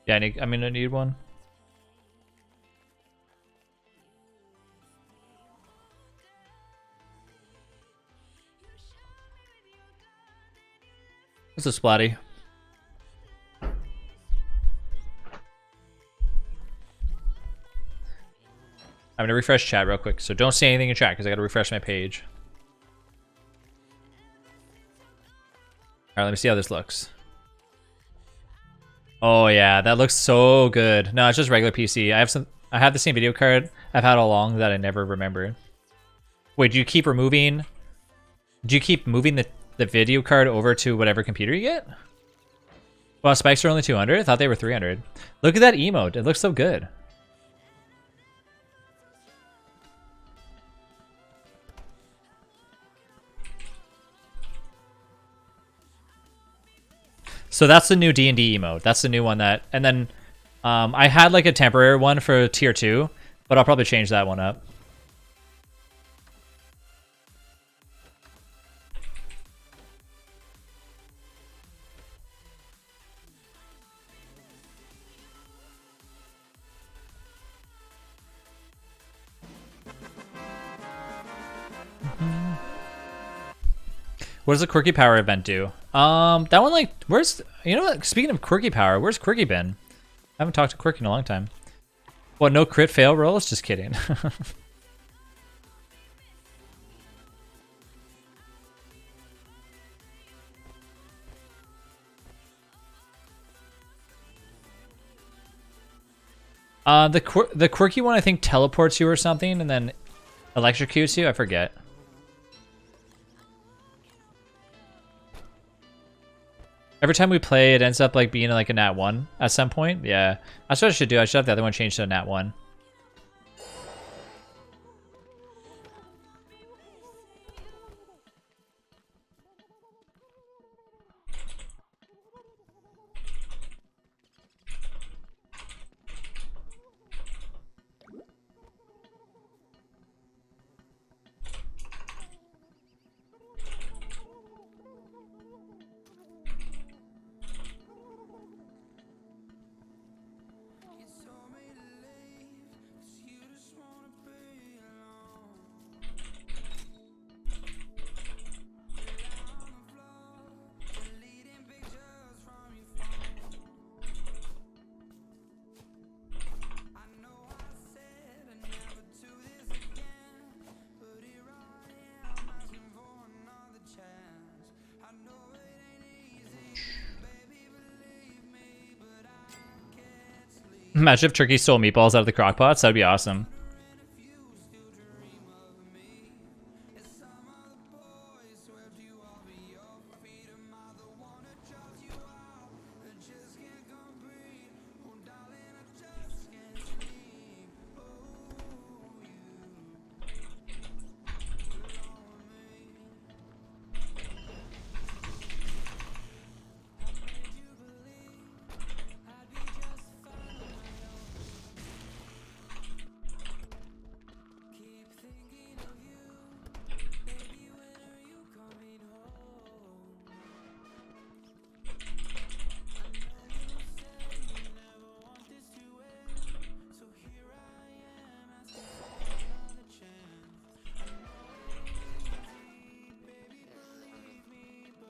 Speaker 2: Yeah, I need one. What's a splatty? I'm gonna refresh chat real quick, so don't say anything in chat because I gotta refresh my page. Alright, let me see how this looks. Oh yeah, that looks so good. No, it's just regular PC. I have the same video card I've had all along that I never remember. Wait, do you keep moving the video card over to whatever computer you get? Well, spikes are only 200? I thought they were 300. Look at that emote. It looks so good. So that's the new D&D emote. That's the new one that... And then I had like a temporary one for tier 2, but I'll probably change that one up. What does the Quirky Power event do? That one, like, where's, you know what, speaking of Quirky Power, where's Quirky been? I haven't talked to Quirky in a long time. What, no crit fail rolls? Just kidding. The Quirky one, I think, teleports you or something and then electrocutes you. I forget. Every time we play, it ends up like being like a nat 1 at some point. Yeah, that's what I should do. I should have the other one changed to a nat 1. Imagine if Turkey stole meatballs out of the crock pots. That'd be awesome.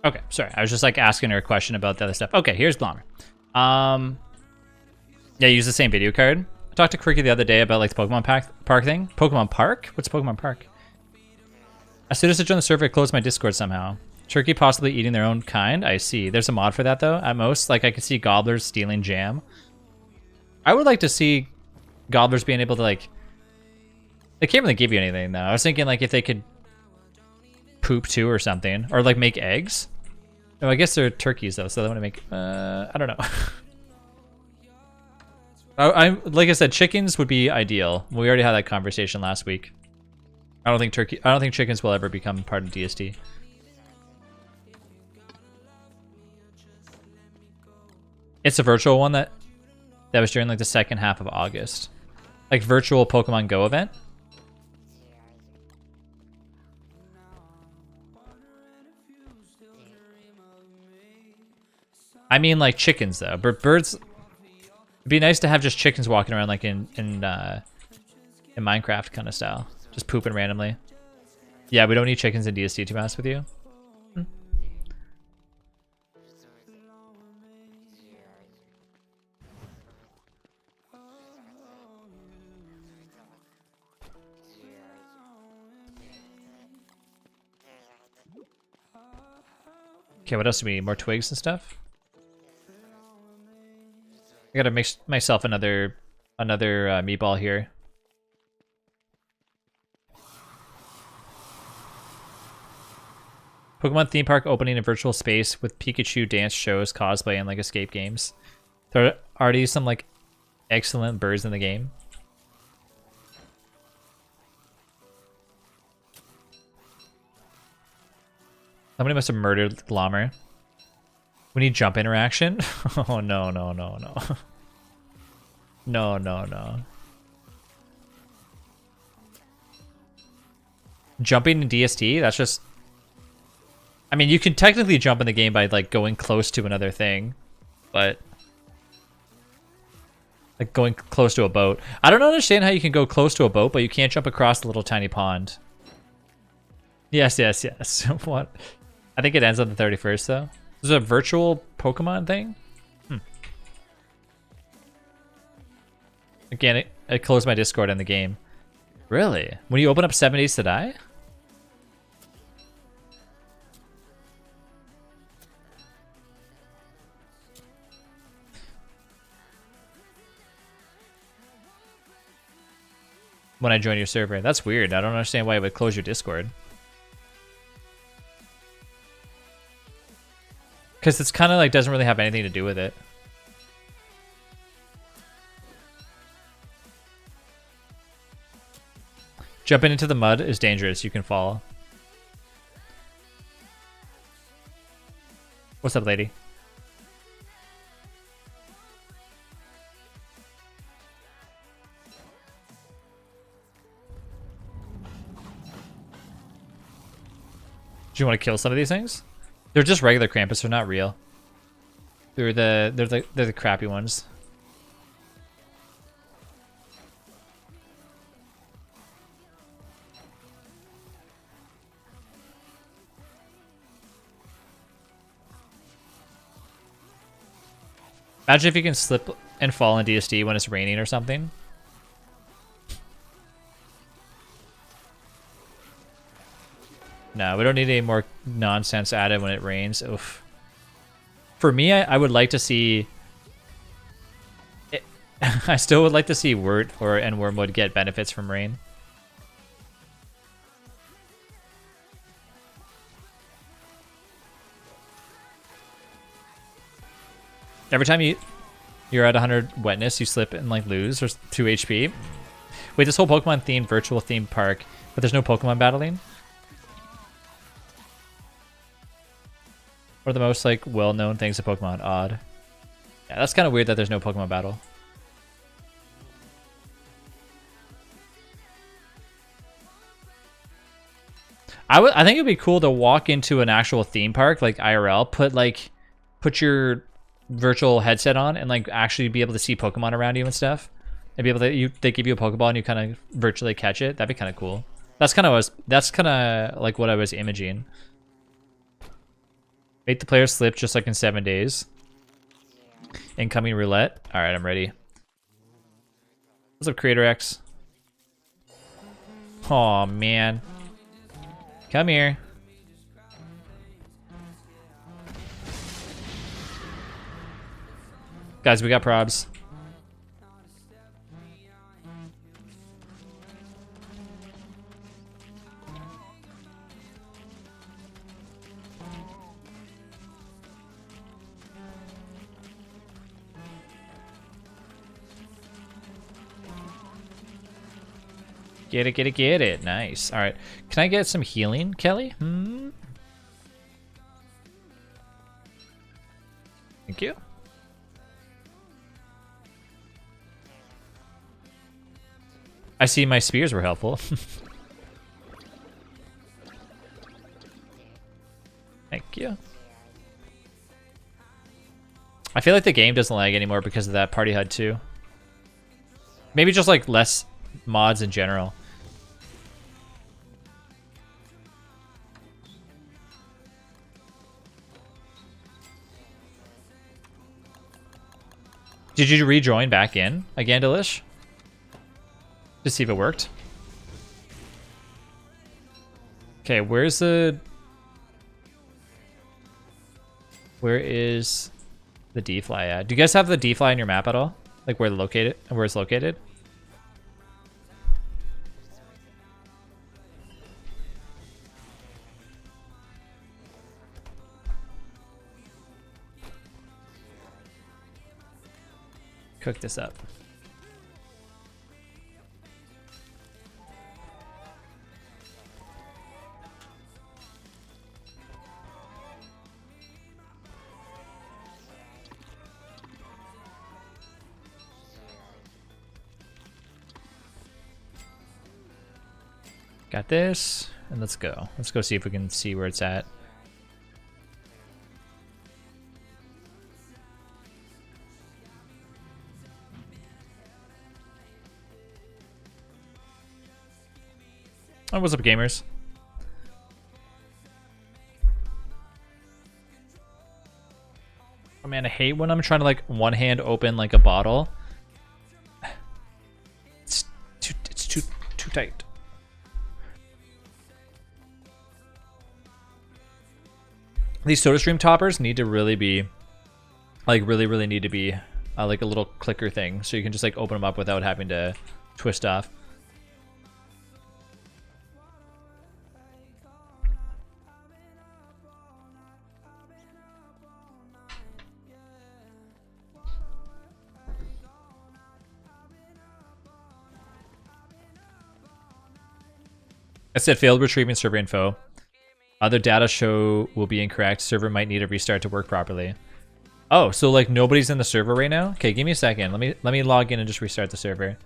Speaker 2: Okay, sorry. I was just like asking her a question about the other stuff. Okay, here's Blommer. Yeah, use the same video card. I talked to Quirky the other day about like the Pokemon Park thing. Pokemon Park? What's Pokemon Park? As soon as I joined the server, I closed my Discord somehow. Turkey possibly eating their own kind? I see. There's a mod for that though, at most. Like I could see gobblers stealing jam. I would like to see gobblers being able to like... They can't really give you anything though. I was thinking like if they could poop too or something. Or like make eggs. Oh, I guess they're turkeys though, so they want to make... I don't know. Like I said, chickens would be ideal. We already had that conversation last week. I don't think chickens will ever become part of DST. It's a virtual one that was during like the second half of August. Like virtual Pokemon Go event. I mean like chickens though. Birds, it'd be nice to have just chickens walking around like in Minecraft kind of style. Just pooping randomly. Yeah, we don't need chickens in DST to be honest with you. Okay, what else do we need? More twigs and stuff? I gotta make myself another meatball here. Pokemon theme park opening a virtual space with Pikachu dance shows, cosplay, and like escape games. There are already some like excellent birds in the game. Somebody must have murdered Glommer. We need jump interaction? Oh, no, no, no, no. No, no, no. Jumping in DST? That's just... I mean, you can technically jump in the game by, like, going close to another thing. But... like, going close to a boat. I don't understand how you can go close to a boat, but you can't jump across the little tiny pond. Yes, yes, yes. What? I think it ends on the 31st though. There's a virtual Pokemon thing. Again, it closed my Discord in the game. Really? When you open up 7 Days to Die? When I join your server. That's weird. I don't understand why it would close your Discord. Because it's kind of like doesn't really have anything to do with it. Jumping into the mud is dangerous. You can fall. What's up, lady? Do you want to kill some of these things? They're just regular Krampus. They're not real. They're the crappy ones. Imagine if you can slip and fall in DSD when it's raining or something. No, we don't need any more nonsense added when it rains. Oof. For me, I would like to see... I still would like to see Wort and Wormwood get benefits from rain. Every time you're at 100 wetness, you slip and like lose or 2 HP. Wait, this whole Pokemon themed virtual theme park, but there's no Pokemon battling? What are the most like well-known things of Pokemon? Odd. Yeah, that's kind of weird that there's no Pokemon battle. I think it'd be cool to walk into an actual theme park like IRL, put your virtual headset on and like actually be able to see Pokemon around you and stuff, and be able to they give you a Pokeball and you kind of virtually catch it. That'd be kind of cool. That's kind of like what I was imaging. Make the player slip just like in 7 days. Incoming roulette. All right, I'm ready. What's up, Creator X? Oh man, come here. Guys, we got probs. Get it, get it, get it. Nice. All right. Can I get some healing, Kelly? Thank you. I see my spears were helpful. Thank you. I feel like the game doesn't lag anymore because of that Party HUD too. Maybe just like less mods in general. Did you rejoin back in again, Delish? To see if it worked. Okay, where is the D-Fly at? Do you guys have the D-Fly in your map at all? Like where it's located? Cook this up. Got this, and let's go. Let's go see if we can see where it's at. Oh, what's up, gamers? man, I hate when I'm trying to like one hand open like a bottle. It's too tight. These SodaStream toppers need to really be, like really need to be like a little clicker thing, so you can just like open them up without having to twist off. I said failed retrieving server info. Other data show will be incorrect. Server might need a restart to work properly. Oh, so like nobody's in the server right now? Okay, give me a second. Let me log in and just restart the server.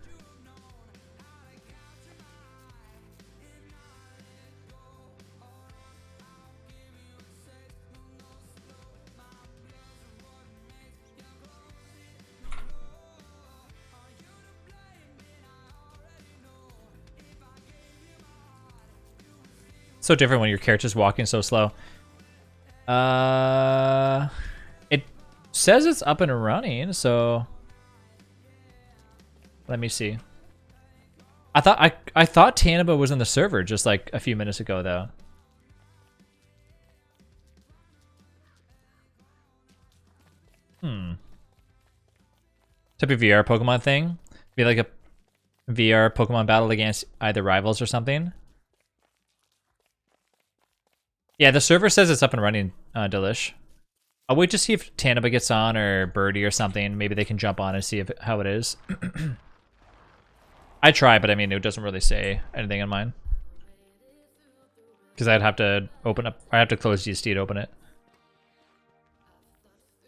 Speaker 2: So different when your character's walking so slow. It says it's up and running, so let me see. I thought Tanaba was in the server just like a few minutes ago though. Type of VR Pokemon thing? Be like a VR Pokemon battle against either rivals or something? Yeah, the server says it's up and running, Delish. I'll wait to see if Tanaba gets on or Birdie or something. Maybe they can jump on and see how it is. I try, but I mean, it doesn't really say anything on mine. Because I'd have to open up, I have to close GST to open it.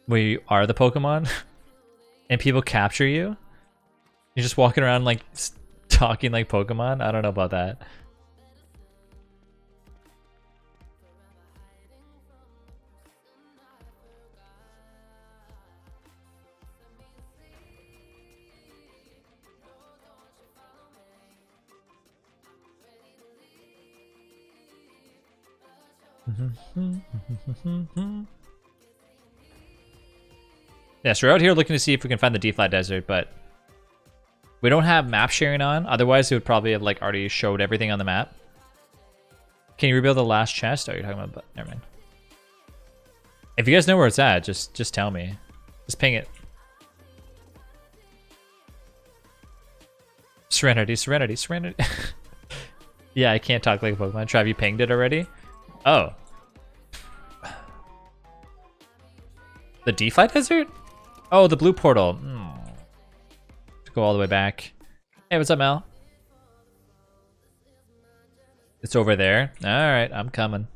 Speaker 2: We are the Pokemon? And people capture you? You're just walking around like talking like Pokemon? I don't know about that. Yeah, so we're out here looking to see if we can find the D-Flat Desert, but we don't have map sharing on. Otherwise, it would probably have like already showed everything on the map. Can you rebuild the last chest? Oh, you're talking about... Never mind. If you guys know where it's at, just tell me. Just ping it. Serenity, Serenity, Serenity. Yeah, I can't talk like a Pokemon. Trav, you pinged it already? Oh. The D-Flat Desert? Oh, the blue portal. Go all the way back. Hey, what's up, Mel? It's over there. All right, I'm coming.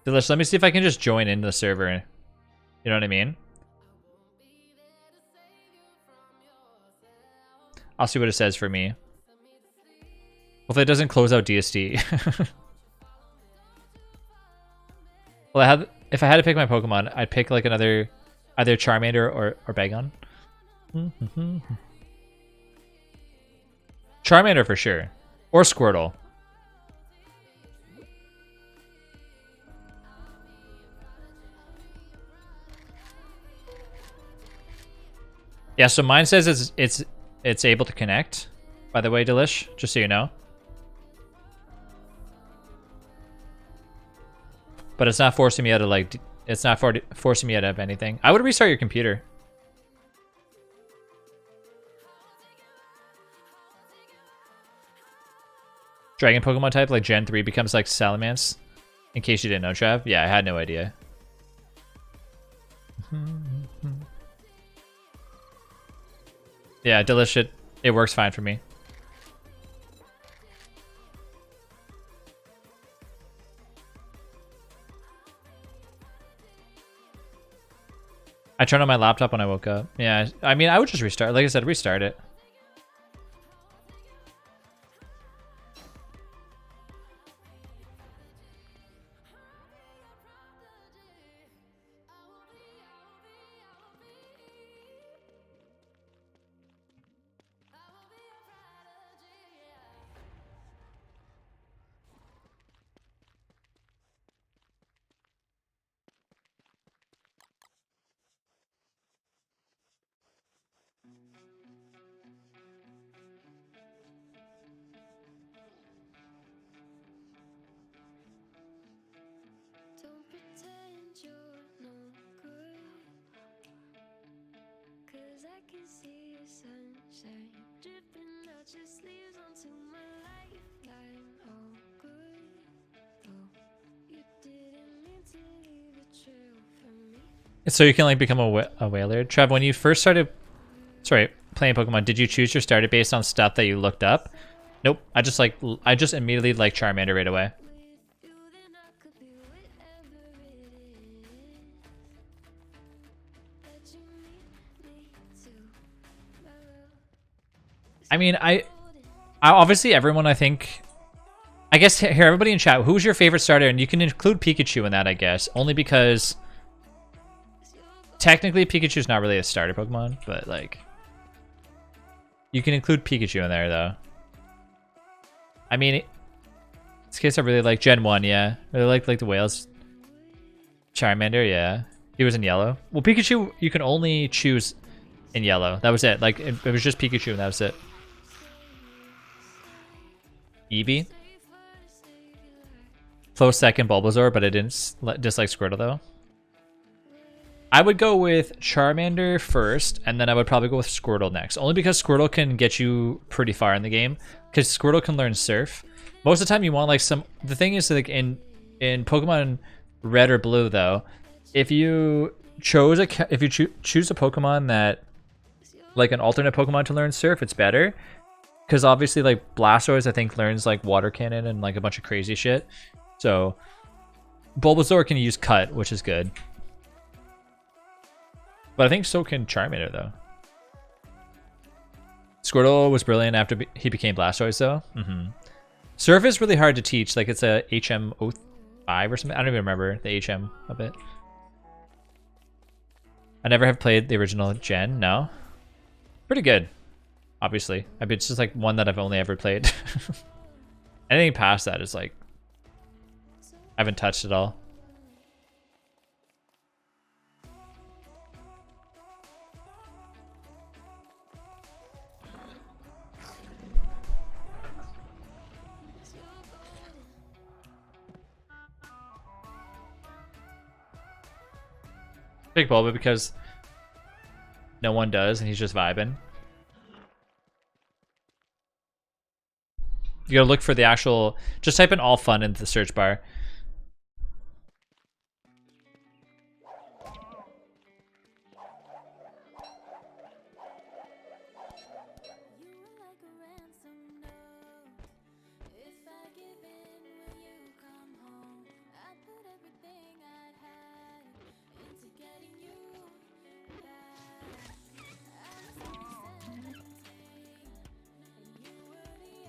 Speaker 2: Delish, let me see if I can just join into the server. You know what I mean? I'll see what it says for me. Hopefully it doesn't close out DSD. Well, if I had to pick my Pokemon, I'd pick like another, either Charmander or Bagon. Charmander for sure. Or Squirtle. Yeah, so mine says it's able to connect. By the way, Delish, just so you know. But it's not forcing me out of like, it's not forcing me out of anything. I would restart your computer. Dragon Pokemon type, like Gen 3 becomes like Salamence. In case you didn't know, Trav. Yeah, I had no idea. Yeah, Delish, it works fine for me. I turned on my laptop when I woke up. Yeah, I mean, I would just restart. Like I said, restart it. So you can like become a whaler. Trev, when you first started, playing Pokemon, did you choose your starter based on stuff that you looked up? Nope. I just immediately liked Charmander right away. I mean, I obviously everyone, I think, I guess here, everybody in chat, who's your favorite starter? And you can include Pikachu in that, I guess, only because technically Pikachu's not really a starter Pokemon, but like, you can include Pikachu in there though. I mean, in this case I really like Gen 1, yeah. I really like the whales. Charmander, yeah. He was in yellow. Well, Pikachu, you can only choose in yellow. That was it. Like, it was just Pikachu and that was it. Eevee. Close second Bulbasaur, but I didn't dislike Squirtle though. I would go with Charmander first, and then I would probably go with Squirtle next. Only because Squirtle can get you pretty far in the game. Because Squirtle can learn Surf. Most of the time you want like some... The thing is like in Pokemon Red or Blue though, if you choose a Pokemon that... Like an alternate Pokemon to learn Surf, it's better. Because obviously like Blastoise I think learns like Water Cannon and like a bunch of crazy shit. So Bulbasaur can use Cut, which is good. But I think so can Charmander, though. Squirtle was brilliant after he became Blastoise, though. Surf is really hard to teach. Like, it's a HM05 or something. I don't even remember the HM of it. I never have played the original gen, no. Pretty good, obviously. I mean, it's just, like, one that I've only ever played. Anything past that is, like... I haven't touched it all. Big Bulba because no one does and he's just vibing. You gotta look for the actual... Just type in all fun into the search bar.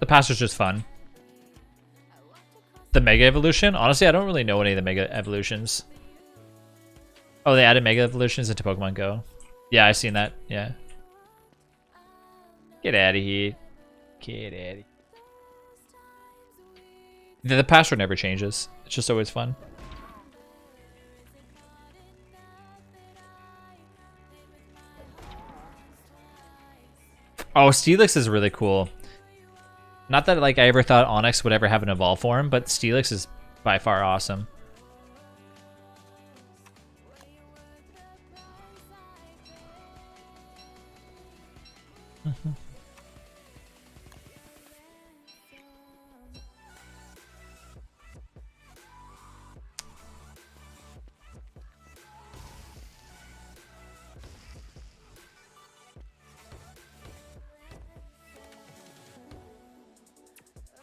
Speaker 2: The past was just fun. The Mega Evolution? Honestly, I don't really know any of the Mega Evolutions. Oh, they added Mega Evolutions into Pokemon Go. Yeah, I've seen that. Yeah. Get out of here. Get out of here. The password never changes. It's just always fun. Oh, Steelix is really cool. Not that like I ever thought Onix would ever have an evolve form, but Steelix is by far awesome.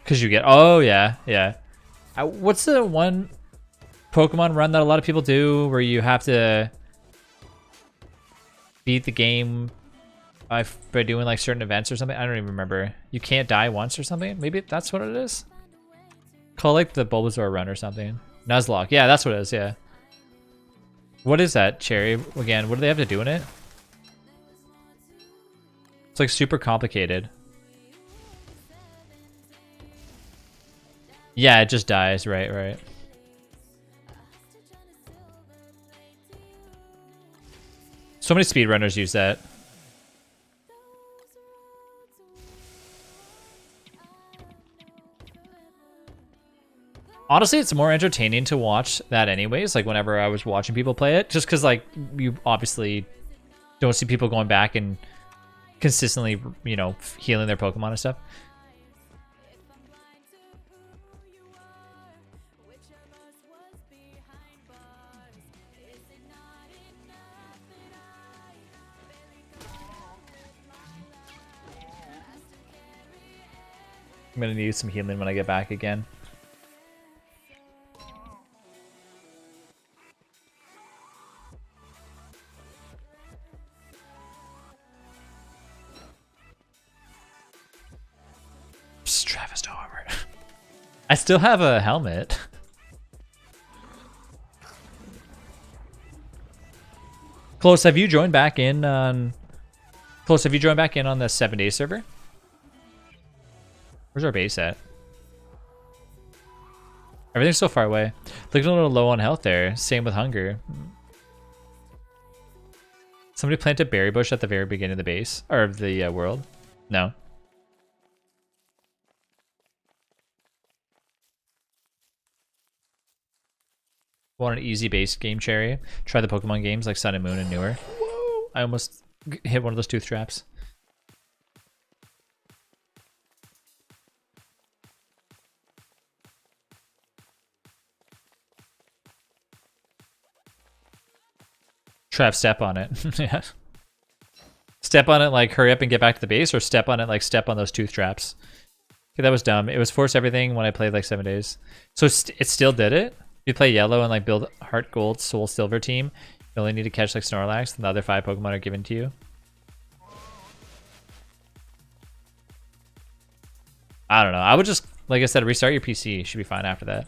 Speaker 2: Because you get... Oh, yeah, yeah. What's the one Pokemon run that a lot of people do where you have to beat the game by doing like certain events or something? I don't even remember. You can't die once or something? Maybe that's what it is? Call like the Bulbasaur run or something. Nuzlocke. Yeah, that's what it is, yeah. What is that, Cherry? Again, what do they have to do in it? It's like super complicated. Yeah, it just dies. Right, right. So many speedrunners use that. Honestly, it's more entertaining to watch that anyways, like whenever I was watching people play it. Just because, like, you obviously don't see people going back and... consistently, you know, healing their Pokemon and stuff. I'm gonna need some healing when I get back again. Psst, Travis, don't worry. I still have a helmet. Close, have you joined back in on... Close, have you joined back in on the 7-day server? Where's our base at? Everything's so far away. Looking a little low on health there. Same with hunger. Somebody planted berry bush at the very beginning of the base or of the world. No. Want an easy base game, Cherry? Try the Pokemon games like Sun and Moon and newer. Whoa! I almost hit one of those tooth traps. Trav, step on it. Yeah. Step on it like hurry up and get back to the base, or step on it like step on those tooth traps. Okay, that was dumb. It was force everything when I played like 7 days. So it still did it? You play yellow and like build heart gold soul silver team. You only need to catch like Snorlax and the other 5 Pokemon are given to you. I don't know. I would just, like I said, restart your PC. You should be fine after that.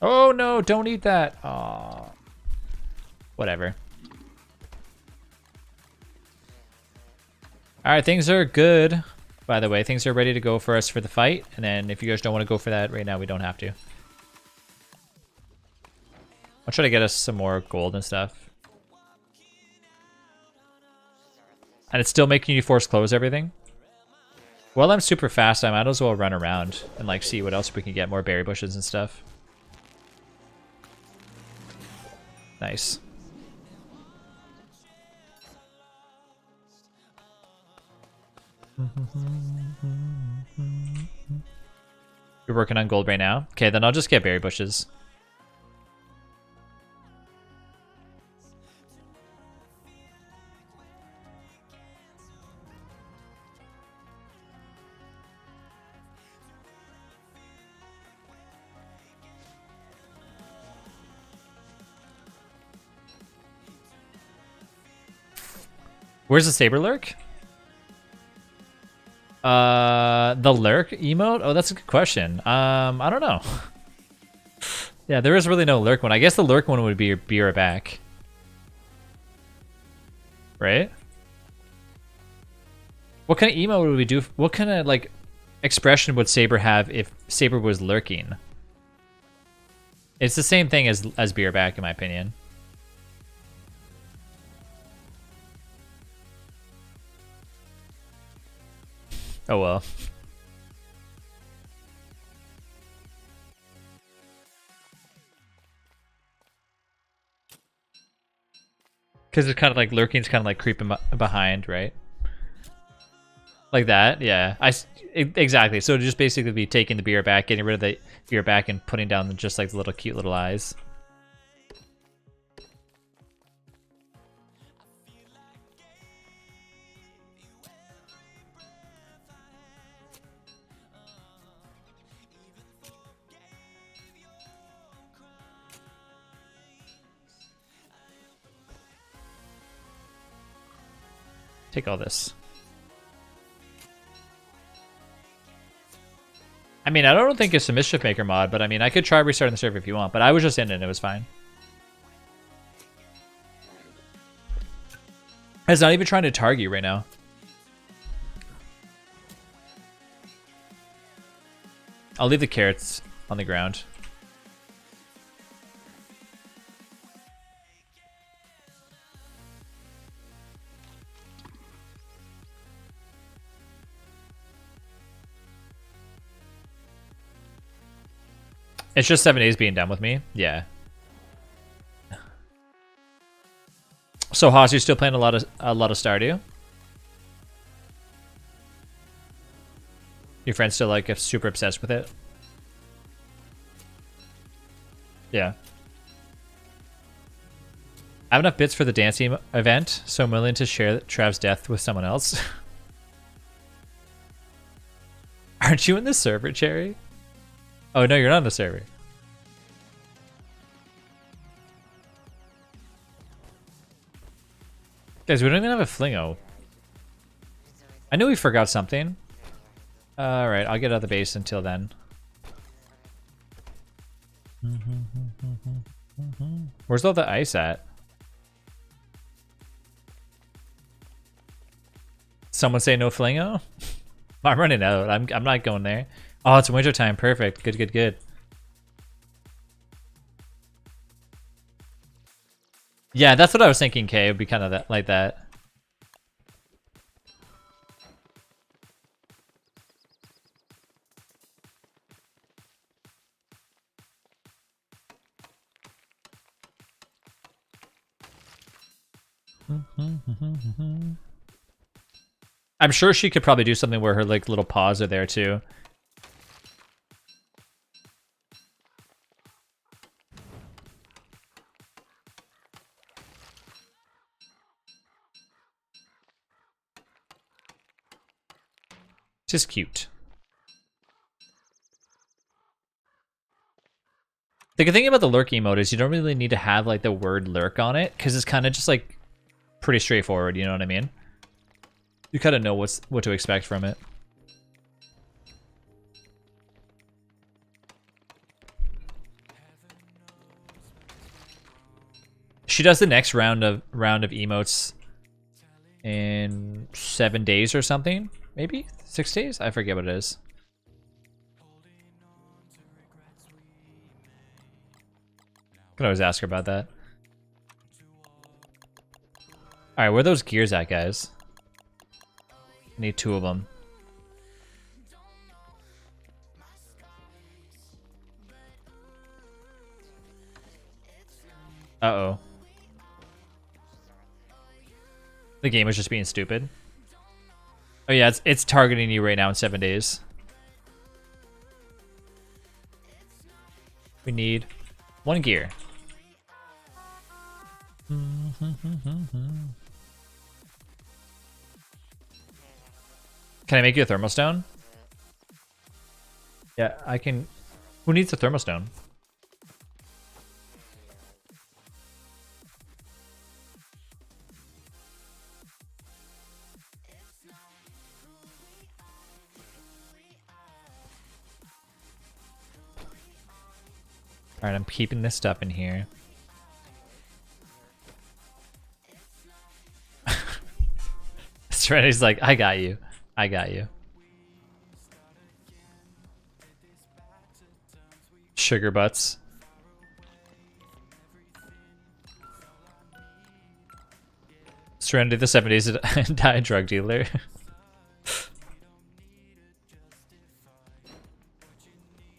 Speaker 2: Oh no, don't eat that. Aw. Whatever. Alright, things are good. By the way, things are ready to go for us for the fight. And then if you guys don't want to go for that right now, we don't have to. I'll try to get us some more gold and stuff. And it's still making you force close everything. Well, I'm super fast. I might as well run around and like see what else we can get. More berry bushes and stuff. Nice. You're working on gold right now? Okay, then I'll just get berry bushes. Where's the Saber Lurk? The Lurk emote? Oh, that's a good question. I don't know. Yeah, there is really no Lurk one. I guess the Lurk one would be right back. Right? What kind of emote would we do? What kind of, like, expression would Saber have if Saber was lurking? It's the same thing as Beer Back, in my opinion. Oh well. Because it's kind of like lurking's kind of like creeping behind, right? Like that, yeah. Exactly. So it'd just basically be taking the beer back, getting rid of the beer back, and putting down just like the little cute little eyes. Take all this. I mean, I don't think it's a Mischief Maker mod, but I mean, I could try restarting the server if you want, but I was just in it and it was fine. It's not even trying to target you right now. I'll leave the carrots on the ground. It's just 7 days being done with me. Yeah. So Haas, you're still playing a lot of Stardew? Your friend's still like super obsessed with it? Yeah. I have enough bits for the dancing event, so I'm willing to share Trav's death with someone else. Aren't you in the server, Cherry? Oh no, you're not in the server. Guys, we don't even have a flingo. I knew we forgot something. Alright, I'll get out of the base until then. Where's all the ice at? Someone say no flingo? I'm running out. I'm not going there. Oh, it's winter time. Perfect. Good, good, good. Yeah, that's what I was thinking, Kay. It would be kind of that, like that. I'm sure she could probably do something where her like little paws are there too. Just cute. The good thing about the lurk emote is you don't really need to have like the word lurk on it, because it's kind of just like pretty straightforward, you know what I mean? You kind of know what to expect from it. She does the next round of emotes in 7 days or something, maybe 6 days. I forget what it is. Can always ask her about that. All right, where are those gears at, guys? I need 2 of them. Uh-oh. The game is just being stupid. Oh yeah, it's targeting you right now in 7 days. We need 1 gear. Can I make you a thermostone? Yeah, I can. Who needs a thermostone? Alright, I'm keeping this stuff in here. Serenity's like, I got you. I got you. Sugar butts. Serenity the 70s die drug dealer.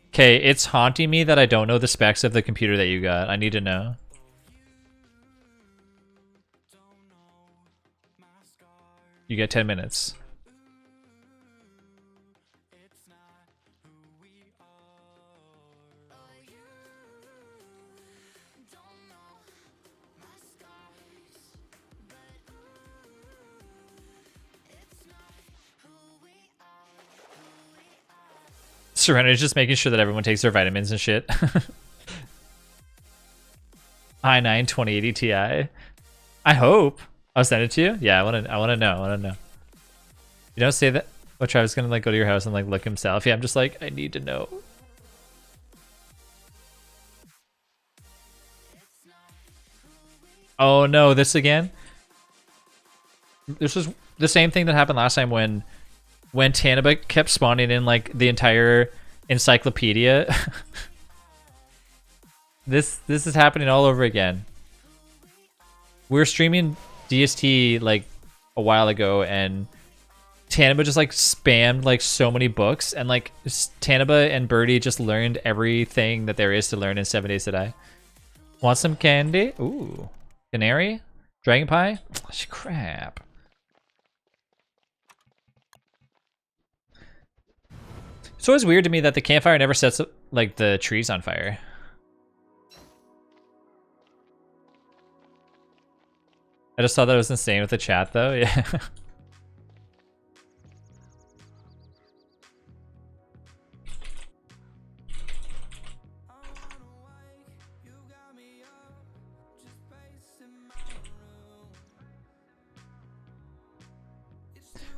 Speaker 2: Okay, it's haunting me that I don't know the specs of the computer that you got. I need to know. You get 10 minutes. Serenity's just making sure that everyone takes their vitamins and shit. i9 2080 Ti. I hope. I'll send it to you. Yeah, I wanna know. You don't say that. Oh, Travis gonna like go to your house and like look himself. Yeah, I'm just like, I need to know. Oh no, this again? This was the same thing that happened last time when Tanaba kept spawning in like the entire encyclopedia. This is happening all over again. We were streaming DST like a while ago, and Tanaba just like spammed like so many books, and like Tanaba and Birdie just learned everything that there is to learn in 7 days to die. Want some candy? Ooh, canary. Dragon Pie? Crap. It's always weird to me that the campfire never sets like the trees on fire. I just thought that was insane with the chat though. Yeah.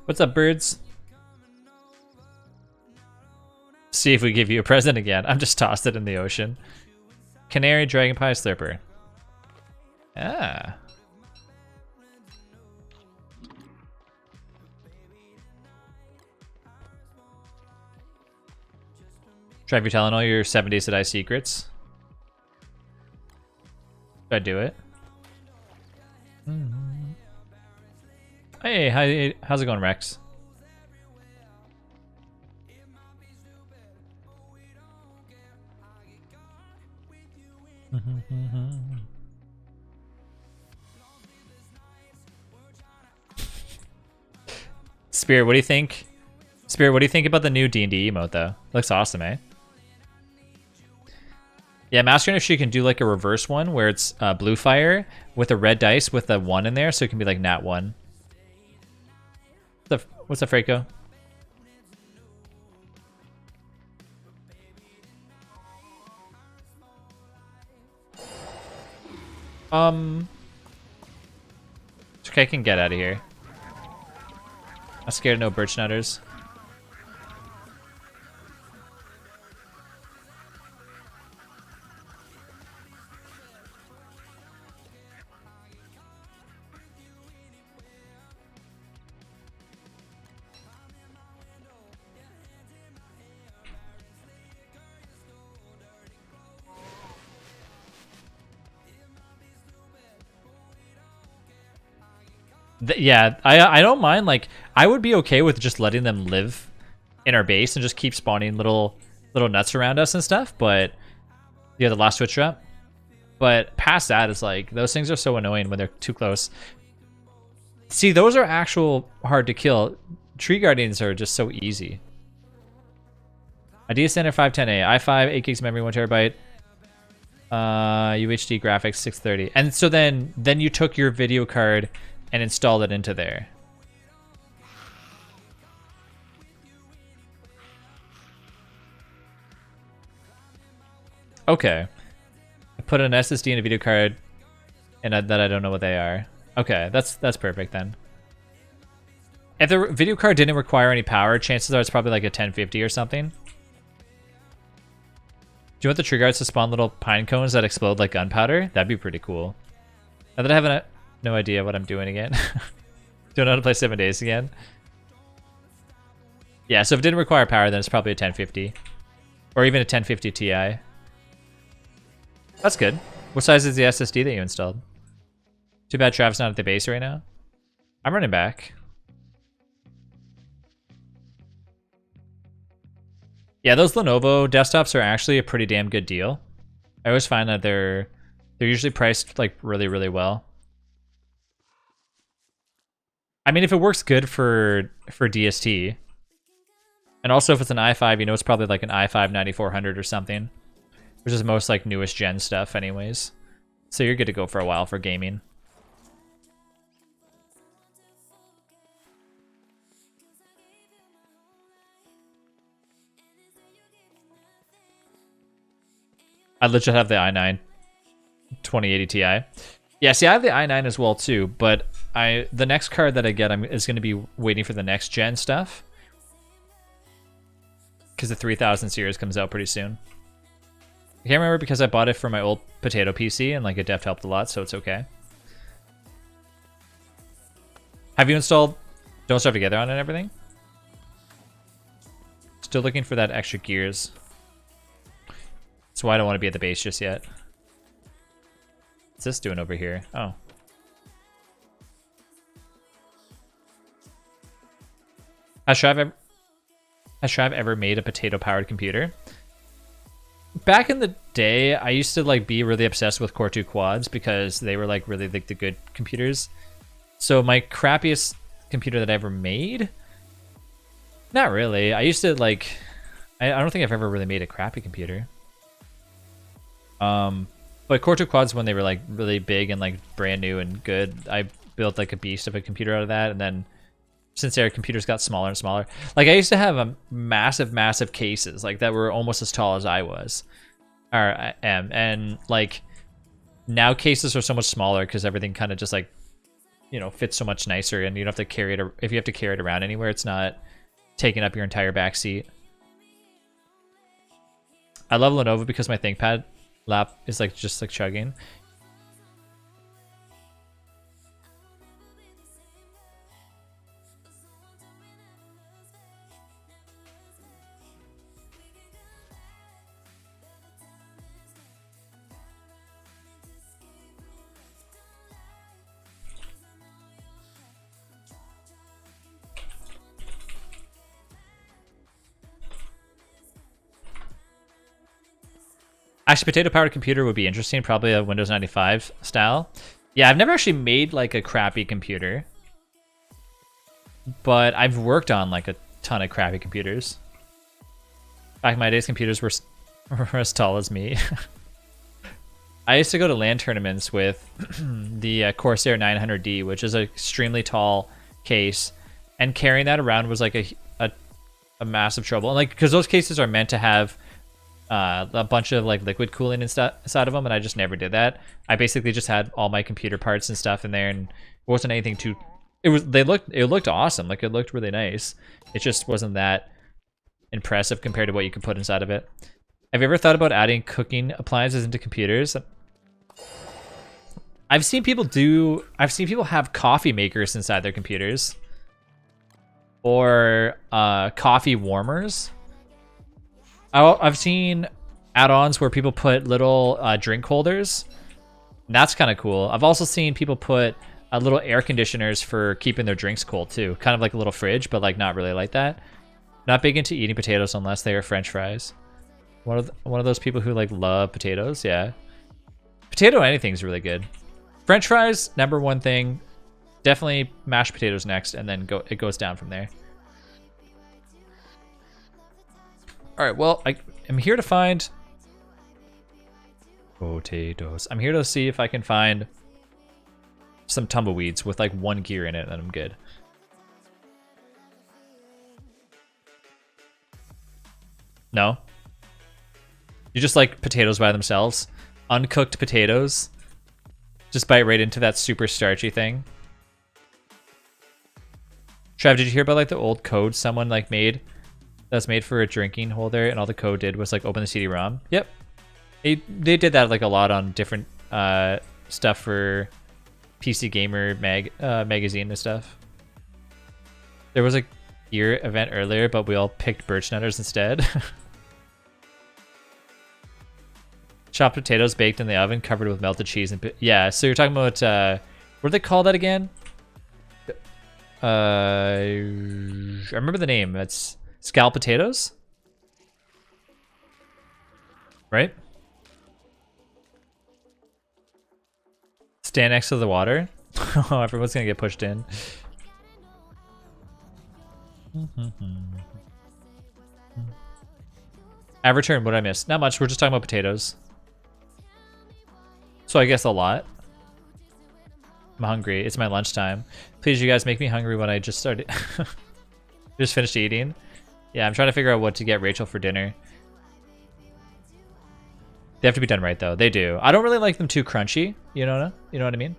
Speaker 2: What's up, birds? See if we give you a present again. I'm just tossed it in the ocean. Canary, dragon pie, slurper. Ah. Try you telling all your 7 days to die secrets. Should I do it? Hey, how's it going, Rex? Spirit, what do you think? Spirit, what do you think about the new D&D emote though? Looks awesome, eh? Yeah, I'm asking if she can do like a reverse one where it's blue fire with a red dice with a 1 in there, so it can be like nat 1. What's up, Freako? It's okay, I can get out of here. I'm scared of no birch nutters. Yeah, I don't mind. Like, I would be okay with just letting them live in our base and just keep spawning little nuts around us and stuff. But yeah, the last switch drop. But past that, it's like those things are so annoying when they're too close. See, those are actual hard to kill. Tree guardians are just so easy. Idea Center 510A, i5, 8 gigs memory, 1 terabyte. UHD graphics 630. And so then you took your video card and installed it into there. Okay. I put an SSD in a video card and that I don't know what they are. Okay, that's perfect then. If the video card didn't require any power, chances are it's probably like a 1050 or something. Do you want the tree guards to spawn little pine cones that explode like gunpowder? That'd be pretty cool. Now that I have no idea what I'm doing again. Don't know how to play 7 days again. Yeah, so if it didn't require power, then it's probably a 1050. Or even a 1050 Ti. That's good. What size is the SSD that you installed? Too bad Trav's not at the base right now. I'm running back. Yeah, those Lenovo desktops are actually a pretty damn good deal. I always find that they're usually priced like really, really well. I mean, if it works good for DST, and also if it's an i5, you know it's probably like an i5 9400 or something, which is most like newest gen stuff anyways. So you're good to go for a while for gaming. I legit have the i9 2080 Ti. Yeah, see, I have the i9 as well too, but the next card that I get is going to be waiting for the next gen stuff, because the 3000 series comes out pretty soon. I can't remember because I bought it for my old potato PC and like it def helped a lot, so it's okay. Have you installed Don't Starve Together on and everything? Still looking for that extra gears. That's why I don't want to be at the base just yet. What's this doing over here? Oh. Has Trav ever made a potato-powered computer? back in the day, I used to like be really obsessed with Core 2 quads because they were like really like the good computers. So my crappiest computer that I ever made, not really. I used to like, I don't think I've ever really made a crappy computer. But Core 2 quads, when they were like really big and like brand new and good, I built like a beast of a computer out of that. And then since their computers got smaller and smaller, like I used to have a massive cases like that were almost as tall as I was, or I am, and like now cases are so much smaller because everything kind of just like, you know, fits so much nicer, and you don't have to carry it. If you have to carry it around anywhere, it's not taking up your entire back seat. I love Lenovo because my ThinkPad lap is like just like chugging. Actually, potato-powered computer would be interesting. Probably a Windows 95 style. Yeah, I've never actually made like a crappy computer, but I've worked on like a ton of crappy computers. Back in my days, computers were as tall as me. I used to go to LAN tournaments with the Corsair 900D, which is an extremely tall case, and carrying that around was like a massive trouble. And like, because those cases are meant to have a bunch of like liquid cooling and stuff inside of them, and I just never did that. I basically just had all my computer parts and stuff in there, and it wasn't anything too. It looked awesome, like it looked really nice. It just wasn't that impressive compared to what you could put inside of it. Have you ever thought about adding cooking appliances into computers? I've seen people have coffee makers inside their computers, or coffee warmers. I've seen add-ons where people put little drink holders. That's kind of cool. I've also seen people put little air conditioners for keeping their drinks cold too. Kind of like a little fridge, but like not really like that. Not big into eating potatoes unless they are French fries. One of those people who like love potatoes. Yeah, potato anything is really good. French fries, number one thing. Definitely mashed potatoes next, and then it goes down from there. All right, well, I'm here to find potatoes. I'm here to see if I can find some tumbleweeds with like one gear in it, and then I'm good. No? You just like potatoes by themselves? Uncooked potatoes? Just bite right into that super starchy thing? Trav, did you hear about like the old code someone like made? That's made for a drinking holder, and all the code did was like open the CD-ROM. Yep, they did that like a lot on different stuff for PC Gamer magazine and stuff. There was a gear event earlier, but we all picked birch nutters instead. Chopped potatoes baked in the oven, covered with melted cheese and yeah. So you're talking about what do they call that again? I remember the name. It's scalloped potatoes, right? Stand next to the water. Oh, everyone's gonna get pushed in. Average turn, what did I miss? Not much, we're just talking about potatoes. So I guess a lot. I'm hungry, it's my lunchtime. Please, you guys make me hungry when I just started. Just finished eating. Yeah, I'm trying to figure out what to get Rachel for dinner. They have to be done right though. They do. I don't really like them too crunchy. You know what I mean?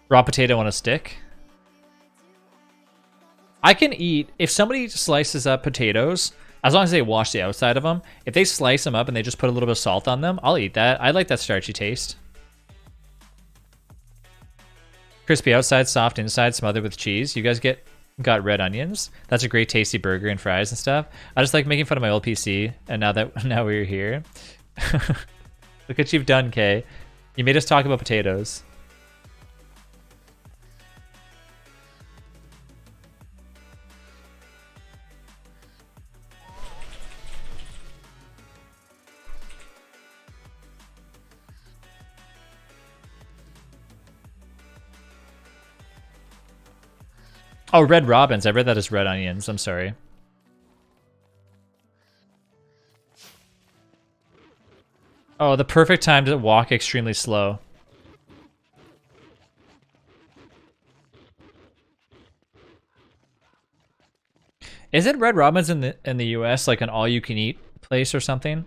Speaker 2: Raw potato on a stick. I can eat, if somebody slices up potatoes, as long as they wash the outside of them, if they slice them up and they just put a little bit of salt on them, I'll eat that. I like that starchy taste. Crispy outside, soft inside, smothered with cheese. You guys get got red onions. That's a great tasty burger and fries and stuff. I just like making fun of my old PC, and now we're here. Look what you've done, Kay. You made us talk about potatoes. Oh, red robins. I read that as red onions. I'm sorry. Oh, the perfect time to walk extremely slow. Isn't Red Robin's in the US like an all-you-can-eat place or something?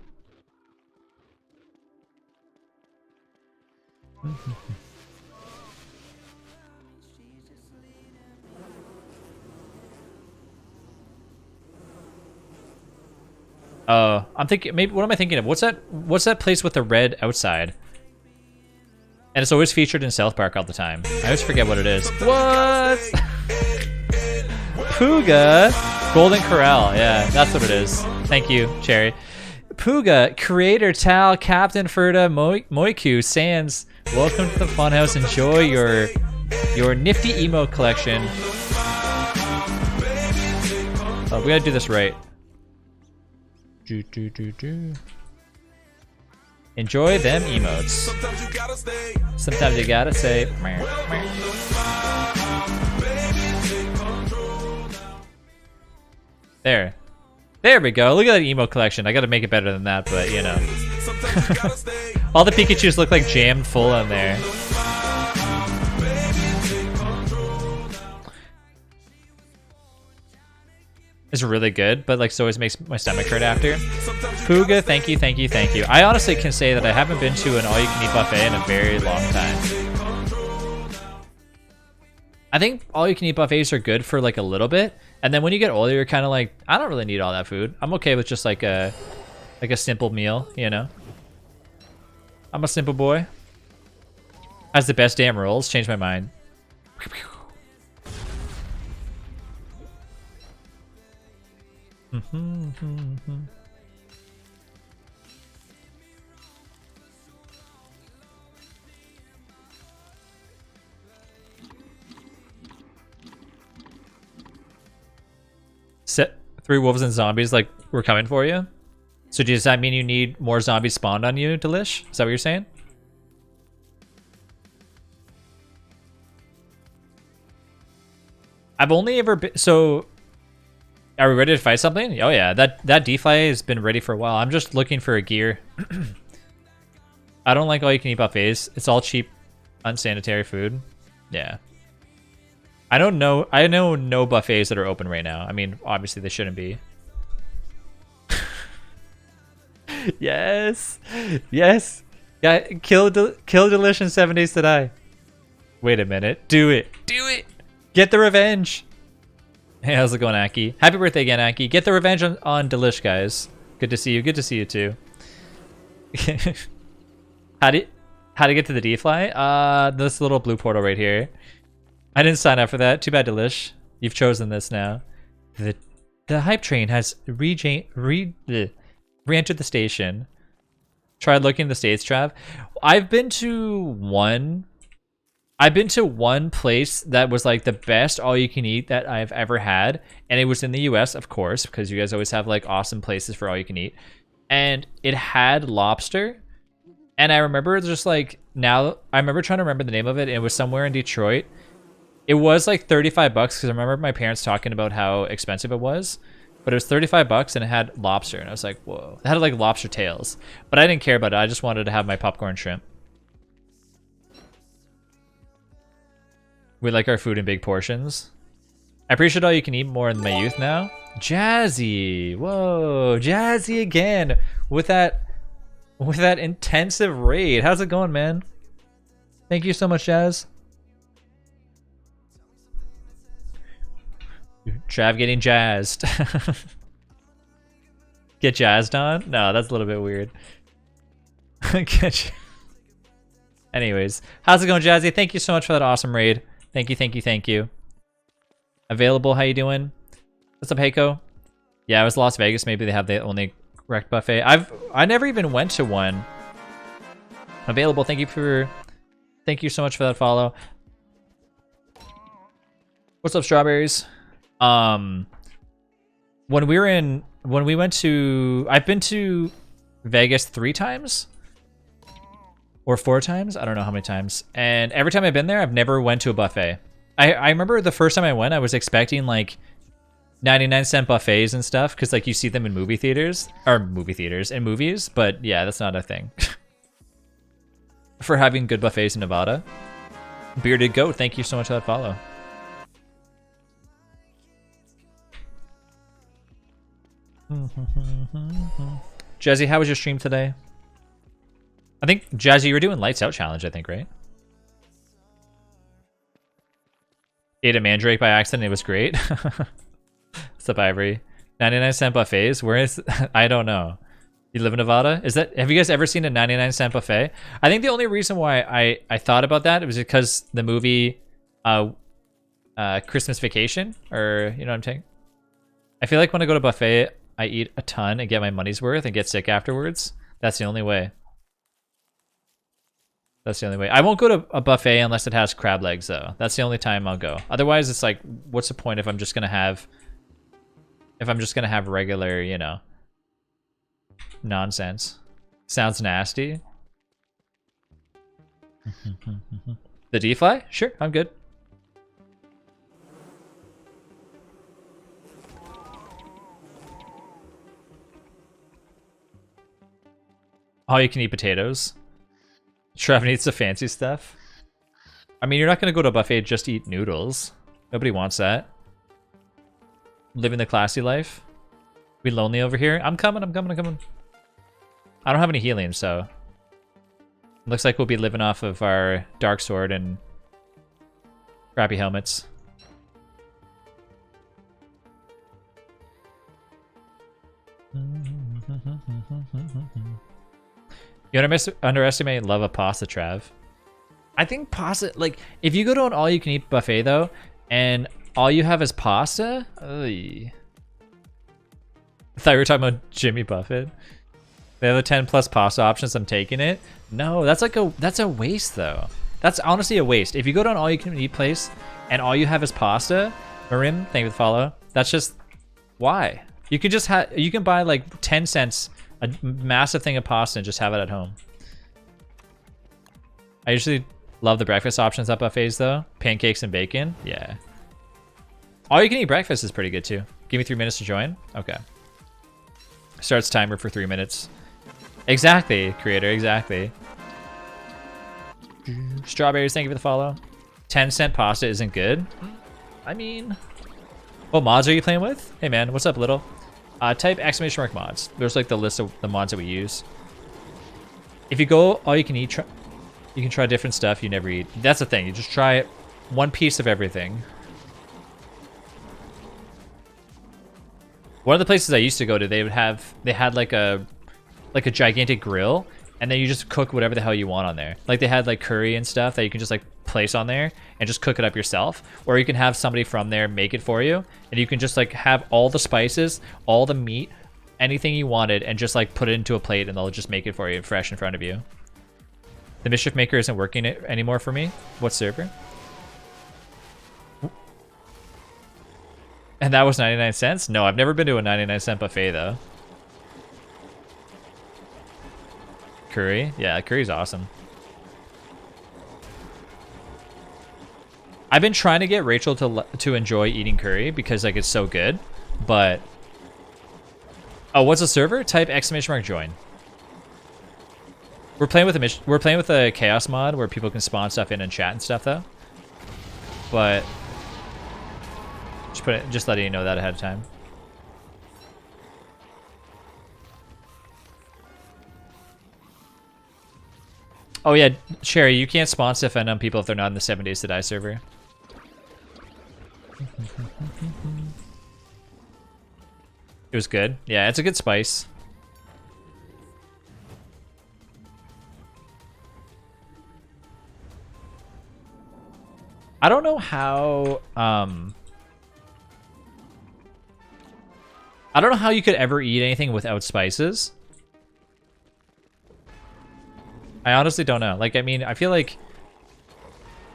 Speaker 2: Oh, I'm thinking maybe. What am I thinking of? What's that place with the red outside? And it's always featured in South Park all the time. I always forget what it is. What? Puga, Golden Corral. Yeah, that's what it is. Thank you, Cherry. Puga, creator Tal, Captain Ferda, Moiku, Sans. Welcome to the Funhouse. Enjoy your nifty emote collection. Oh, we gotta do this right. Enjoy them emotes. Sometimes you gotta say. There we go. Look at that emote collection. I gotta make it better than that, but you know. All the Pikachus look like jammed full on there. It's really good, but like, so always makes my stomach hurt after. Puga, thank you, thank you, thank you. I honestly can say that I haven't been to an all-you-can-eat buffet in a very long time. I think all-you-can-eat buffets are good for like a little bit, and then when you get older, you're kind of like, I don't really need all that food. I'm okay with just like a simple meal, you know? I'm a simple boy. Has the best damn rolls. Changed my mind. Set 3 wolves and zombies like we're coming for you. So does that mean you need more zombies spawned on you, Delish? Is that what you're saying? I've only ever been so. Are we ready to fight something? Oh yeah, that D-Fly has been ready for a while. I'm just looking for a gear. I don't like all you can eat buffets. It's all cheap, unsanitary food. Yeah. I know no buffets that are open right now. I mean, obviously they shouldn't be. Yes. Yes. Yeah, kill Delish in 7 days to die. Wait a minute. Do it. Do it. Get the revenge. Hey, how's it going, Aki? Happy birthday again, Aki. Get the revenge on Delish, guys. Good to see you. Good to see you too. How to get to the D-Fly? This little blue portal right here. I didn't sign up for that. Too bad, Delish. You've chosen this now. The hype train has re-entered the station. Tried looking at the States, Trav. I've been to one place that was like the best all-you-can-eat that I've ever had, and it was in the US, of course, because you guys always have like awesome places for all-you-can-eat. And it had lobster, and I remember just like I remember trying to remember the name of it. And it was somewhere in Detroit. It was like $35 because I remember my parents talking about how expensive it was. But it was $35 and it had lobster, and I was like, whoa. It had like lobster tails, but I didn't care about it. I just wanted to have my popcorn shrimp. We like our food in big portions. I appreciate all you can eat more in my youth now. Jazzy, whoa, Jazzy again with that intensive raid. How's it going, man? Thank you so much, Jazz. Trav getting jazzed. Get jazzed on? No, that's a little bit weird. Anyways, how's it going, Jazzy? Thank you so much for that awesome raid. Thank you, thank you, thank you. Available, how you doing? What's up, Heiko? Yeah, it was Las Vegas. Maybe they have the only correct buffet. I never even went to one. Available. Thank you so much for that follow. What's up, strawberries? When we went to, I've been to Vegas 3 times or 4 times. I don't know how many times. And every time I've been there, I've never went to a buffet. I remember the first time I went, I was expecting like 99-cent buffets and stuff, because like you see them in movie theaters in movies, but yeah, that's not a thing. For having good buffets in Nevada. Bearded Goat, thank you so much for that follow. Jazzy, how was your stream today? I think, Jazzy, you were doing Lights Out Challenge, I think, right? Ate a mandrake by accident, it was great. What's up, Ivory? 99-cent buffets? Where is... I don't know. You live in Nevada? Have you guys ever seen a 99-cent buffet? I think the only reason why I thought about that was because the movie Christmas Vacation, or you know what I'm saying? I feel like when I go to buffet, I eat a ton and get my money's worth and get sick afterwards. That's the only way. That's the only way. I won't go to a buffet unless it has crab legs, though. That's the only time I'll go. Otherwise, it's like, what's the point if I'm just gonna have regular, you know, nonsense. Sounds nasty. The D-fly? Sure, I'm good. All you can eat potatoes. Trevin eats the fancy stuff. I mean, you're not gonna go to a buffet and just eat noodles. Nobody wants that. Living the classy life. We lonely over here? I'm coming. I don't have any healing, so... Looks like we'll be living off of our Dark Sword and crappy helmets. You underestimate love of pasta, Trav. I think pasta, like, if you go to an all-you-can-eat buffet, though, and all you have is pasta? Ugh. I thought you were talking about Jimmy Buffett. They have the 10 plus pasta options, I'm taking it. No, that's a waste, though. That's honestly a waste. If you go to an all-you-can-eat place, and all you have is pasta, Marim, thank you for the follow, that's just, why? You can buy like 10 cents a massive thing of pasta and just have it at home. I usually love the breakfast options at buffets, though. Pancakes and bacon, yeah. All you can eat breakfast is pretty good, too. Give me 3 minutes to join? Okay. Starts timer for 3 minutes. Exactly, creator, exactly. Strawberries, thank you for the follow. 10-cent pasta isn't good. I mean, what mods are you playing with? Hey man, what's up, little? Type !_ mods. There's like the list of the mods that we use. If you go all you can eat, you can try different stuff you never eat. That's the thing. You just try one piece of everything. One of the places I used to go to, they had like a gigantic grill, and then you just cook whatever the hell you want on there. Like they had like curry and stuff that you can just like place on there and just cook it up yourself, or you can have somebody from there make it for you, and you can just like have all the spices, all the meat, anything you wanted, and just like put it into a plate, and they'll just make it for you fresh in front of you. The Mischief Maker isn't working anymore for me. What server? And that was 99 cents? No, I've never been to a 99-cent buffet, though. Curry? Yeah, curry's awesome. I've been trying to get Rachel to enjoy eating curry because, like, it's so good, but... Oh, what's a server? Type ! join. We're playing with a chaos mod where people can spawn stuff in and chat and stuff, though. But... Just letting you know that ahead of time. Oh yeah, Sherry, you can't spawn stuff in on people if they're not in the 7 Days to Die server. It was good. Yeah, it's a good spice. I don't know how I don't know how you could ever eat anything without spices. I honestly don't know. Like, I mean, I feel like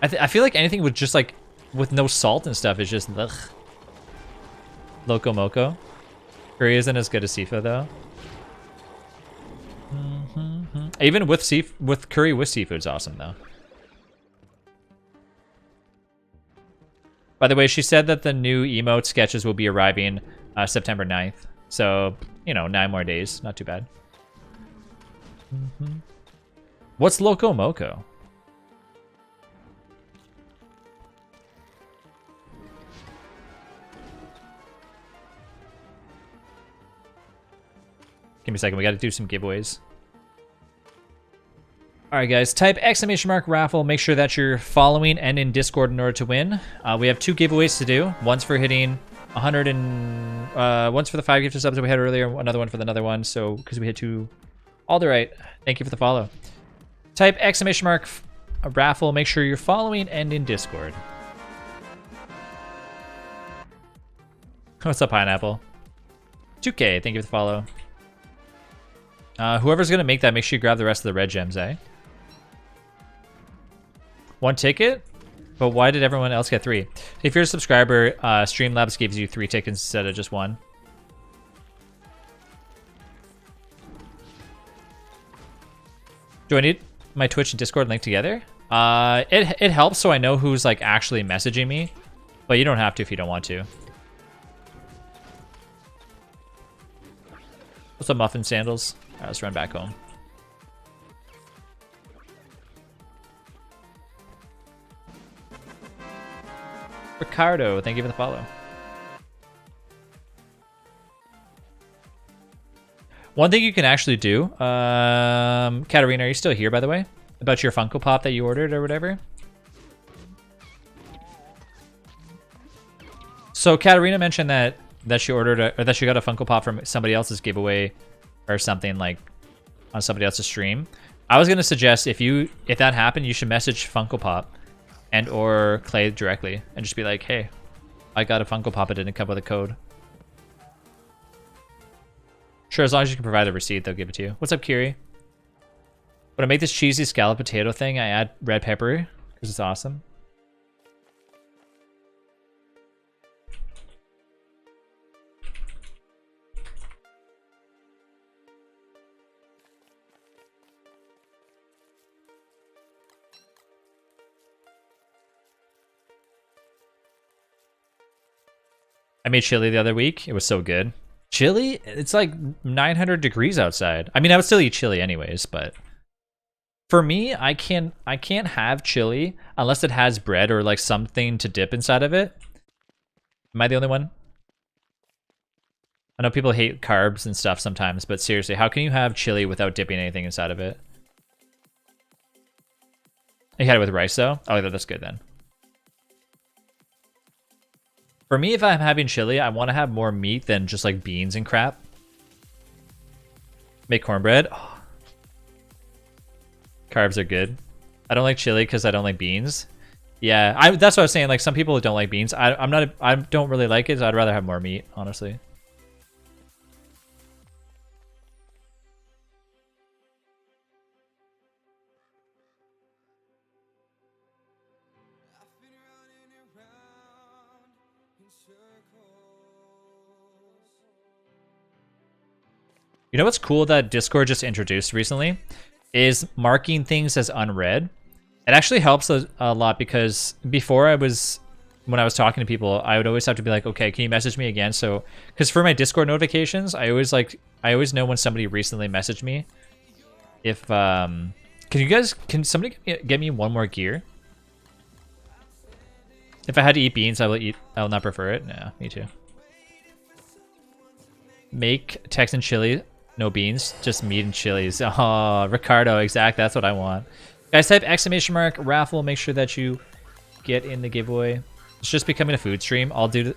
Speaker 2: I feel like anything with just like with no salt and stuff is just ugh. Loco Moco. Curry isn't as good as seafood though. Even with curry with seafood's awesome though. By the way, she said that the new emote sketches will be arriving September 9th. So, you know, 9 more days. Not too bad. What's Loco Moco? Give me a second. We got to do some giveaways. All right, guys. Type !raffle. Make sure that you're following and in Discord in order to win. We have 2 giveaways to do. One's for hitting 100 and one's for the 5 gifted subs that we had earlier. Another one for the another one. So because we hit 2, all the right. Thank you for the follow. Type !raffle. Make sure you're following and in Discord. What's up, Pineapple? 2K. Thank you for the follow. Whoever's gonna make that, make sure you grab the rest of the red gems, eh? 1 ticket? But why did everyone else get 3? If you're a subscriber, Streamlabs gives you 3 tickets instead of just 1. Do I need my Twitch and Discord linked together? It helps so I know who's like actually messaging me, but you don't have to if you don't want to. What's up, Muffin Sandals? All right, let's run back home. Ricardo, thank you for the follow. One thing you can actually do, Katarina, are you still here, by the way? About your Funko Pop that you ordered or whatever? So Katarina mentioned that she ordered or that she got a Funko Pop from somebody else's giveaway or something, like on somebody else's stream. I was gonna suggest if that happened, you should message Funko Pop and or Clay directly and just be like, hey, I got a Funko Pop, it didn't come with a code. Sure, as long as you can provide the receipt, they'll give it to you. What's up, Kiri? When I make this cheesy scallop potato thing, I add red pepper because it's awesome. I made chili the other week. It was so good. Chili? It's like 900 degrees outside. I mean, I would still eat chili anyways, but for me, I can't have chili unless it has bread or like something to dip inside of it. Am I the only one? I know people hate carbs and stuff sometimes, but seriously, how can you have chili without dipping anything inside of it? You had it with rice though? Oh, that's good then. For me, if I'm having chili, I want to have more meat than just like beans and crap. Make cornbread. Oh. Carbs are good. I don't like chili because I don't like beans. Yeah, that's what I was saying. Like some people don't like beans. I don't really like it. So I'd rather have more meat, honestly. You know what's cool that Discord just introduced recently is marking things as unread. It actually helps a lot because before when I was talking to people, I would always have to be like, okay, can you message me again? So, because for my Discord notifications, I always know when somebody recently messaged me. If can somebody get me 1 more gear? If I had to eat beans, I will not prefer it. No, me too. Make Texan chili. No beans, just meat and chilies. Oh, Ricardo, exact. That's what I want. Guys, type !raffle. Make sure that you get in the giveaway. It's just becoming a food stream. I'll do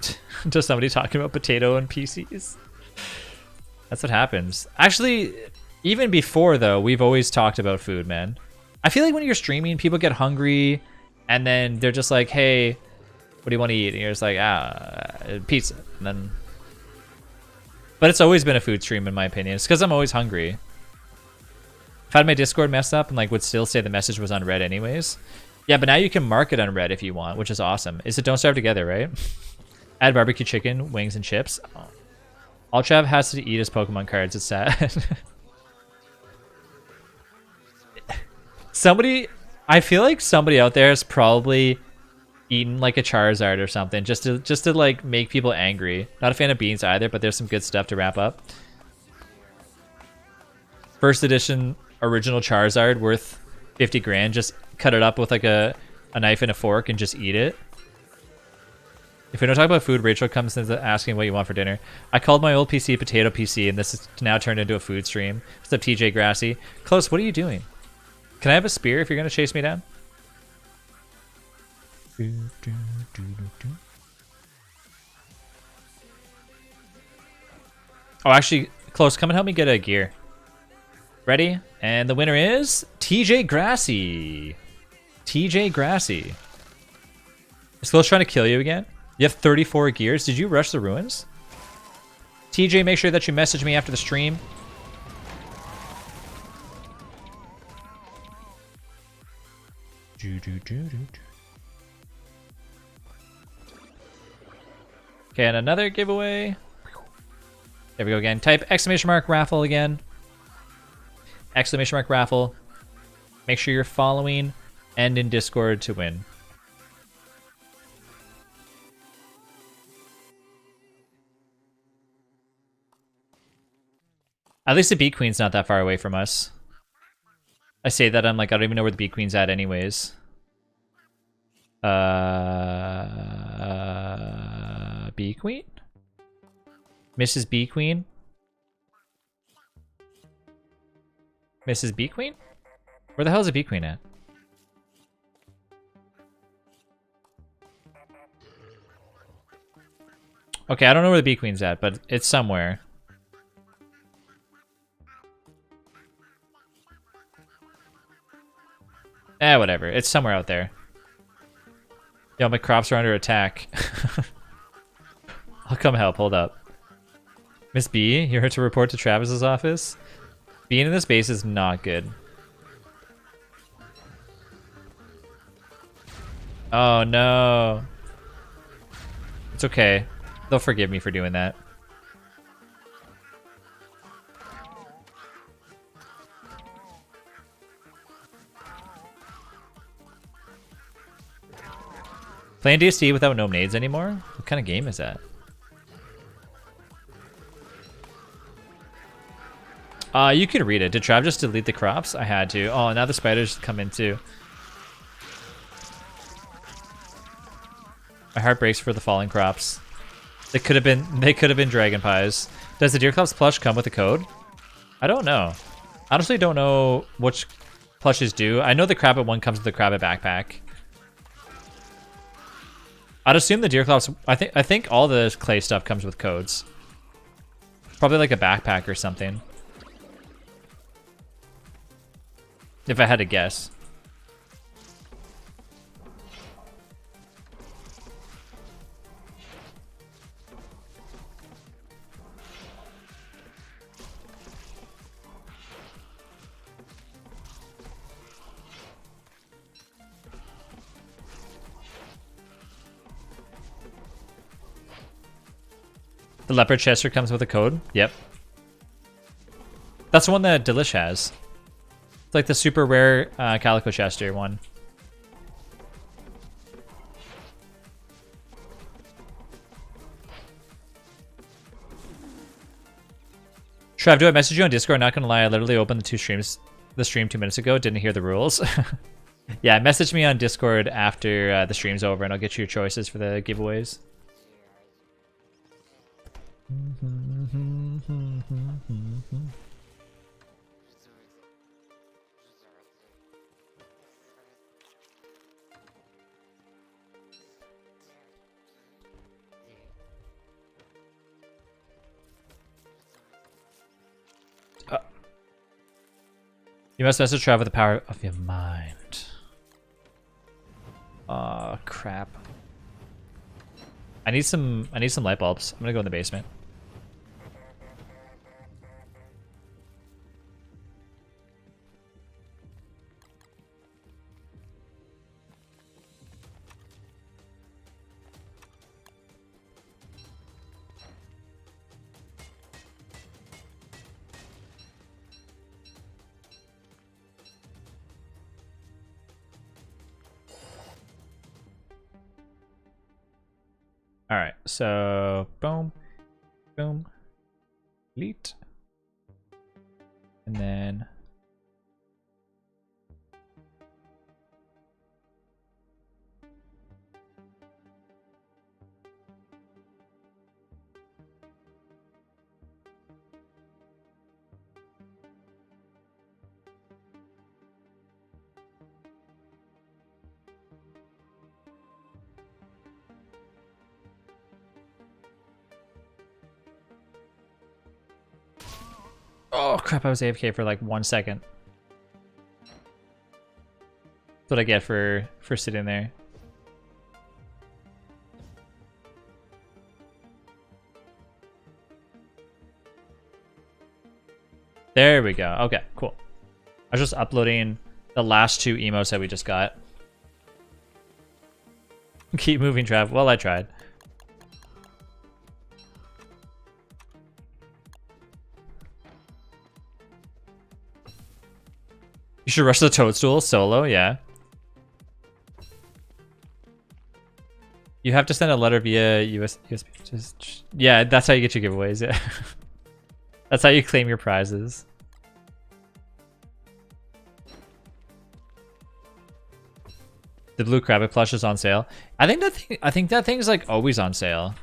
Speaker 2: to somebody talking about potato and PCs. That's what happens. Actually, even before though, we've always talked about food, man. I feel like when you're streaming, people get hungry, and then they're just like, "Hey, what do you want to eat?" And you're just like, "Ah, pizza." And then But it's always been a food stream in my opinion. It's because I'm always hungry. If I had my Discord messed up and like would still say the message was unread anyways. Yeah, but now you can mark it unread if you want, which is awesome. Is it Don't Starve Together, right? Add barbecue chicken, wings, and chips. Oh. All Trav has to eat his Pokemon cards. It's sad. I feel like somebody out there has probably eaten like a Charizard or something just to like make people angry. Not a fan of beans either, but there's some good stuff to wrap up. First edition original Charizard worth 50 grand. Just cut it up with like a knife and a fork and just eat it. If we don't talk about food, Rachel comes in asking what you want for dinner. I called my old PC Potato PC, and this is now turned into a food stream. What's up, TJ Grassy? Close, what are you doing? Can I have a spear if you're going to chase me down? Oh, actually, Close, come and help me get a gear. Ready? And the winner is TJ Grassy. TJ Grassy. Is Close trying to kill you again? You have 34 gears. Did you rush the ruins? TJ, make sure that you message me after the stream. Okay, and another giveaway. There we go again. Type exclamation mark raffle again. Exclamation mark raffle. Make sure you're following and in Discord to win. At least the Bee Queen's not that far away from us. I say that, I'm like, I don't even know where the Bee Queen's at anyways. Bee Queen? Mrs. Bee Queen? Mrs. Bee Queen? Where the hell is the Bee Queen at? Okay, I don't know where the Bee Queen's at, but it's somewhere. Whatever. It's somewhere out there. Yo, my crops are under attack. I'll come help. Hold up. Miss B, you're here to report to Travis's office? Being in this base is not good. Oh, no. It's okay. They'll forgive me for doing that. Playing DST without no nades anymore? What kind of game is that? You can read it. Did Trav just delete the crops? I had to. Oh, now the spiders come in too. My heart breaks for the falling crops. They could have been dragon pies. Does the Deerclops plush come with a code? I don't know. Honestly, don't know which plushes do. I know the Crabbit one comes with the Crabbit backpack. I'd assume the Deerclops. I think all the clay stuff comes with codes. Probably like a backpack or something. If I had to guess. The leopard chester comes with a code. Yep. That's the one that Delish has. It's like the super rare calico chester one. Trav, do I message you on Discord? Not gonna lie, I literally opened the stream 2 minutes ago. Didn't hear the rules. Yeah, message me on Discord after the stream's over, and I'll get you your choices for the giveaways. You must message Trav with the power of your mind. Oh crap. I need some light bulbs. I'm gonna go in the basement. All right, so boom, boom, delete, and then oh crap, I was AFK for like 1 second. That's what I get for sitting there. There we go. Okay, cool. I was just uploading the last 2 emotes that we just got. Keep moving, Trav. Well, I tried. You should rush the toadstool solo, yeah. You have to send a letter via USB. Yeah, that's how you get your giveaways, yeah. That's how you claim your prizes. The blue Krabbit plush is on sale. I think that thing's like always on sale.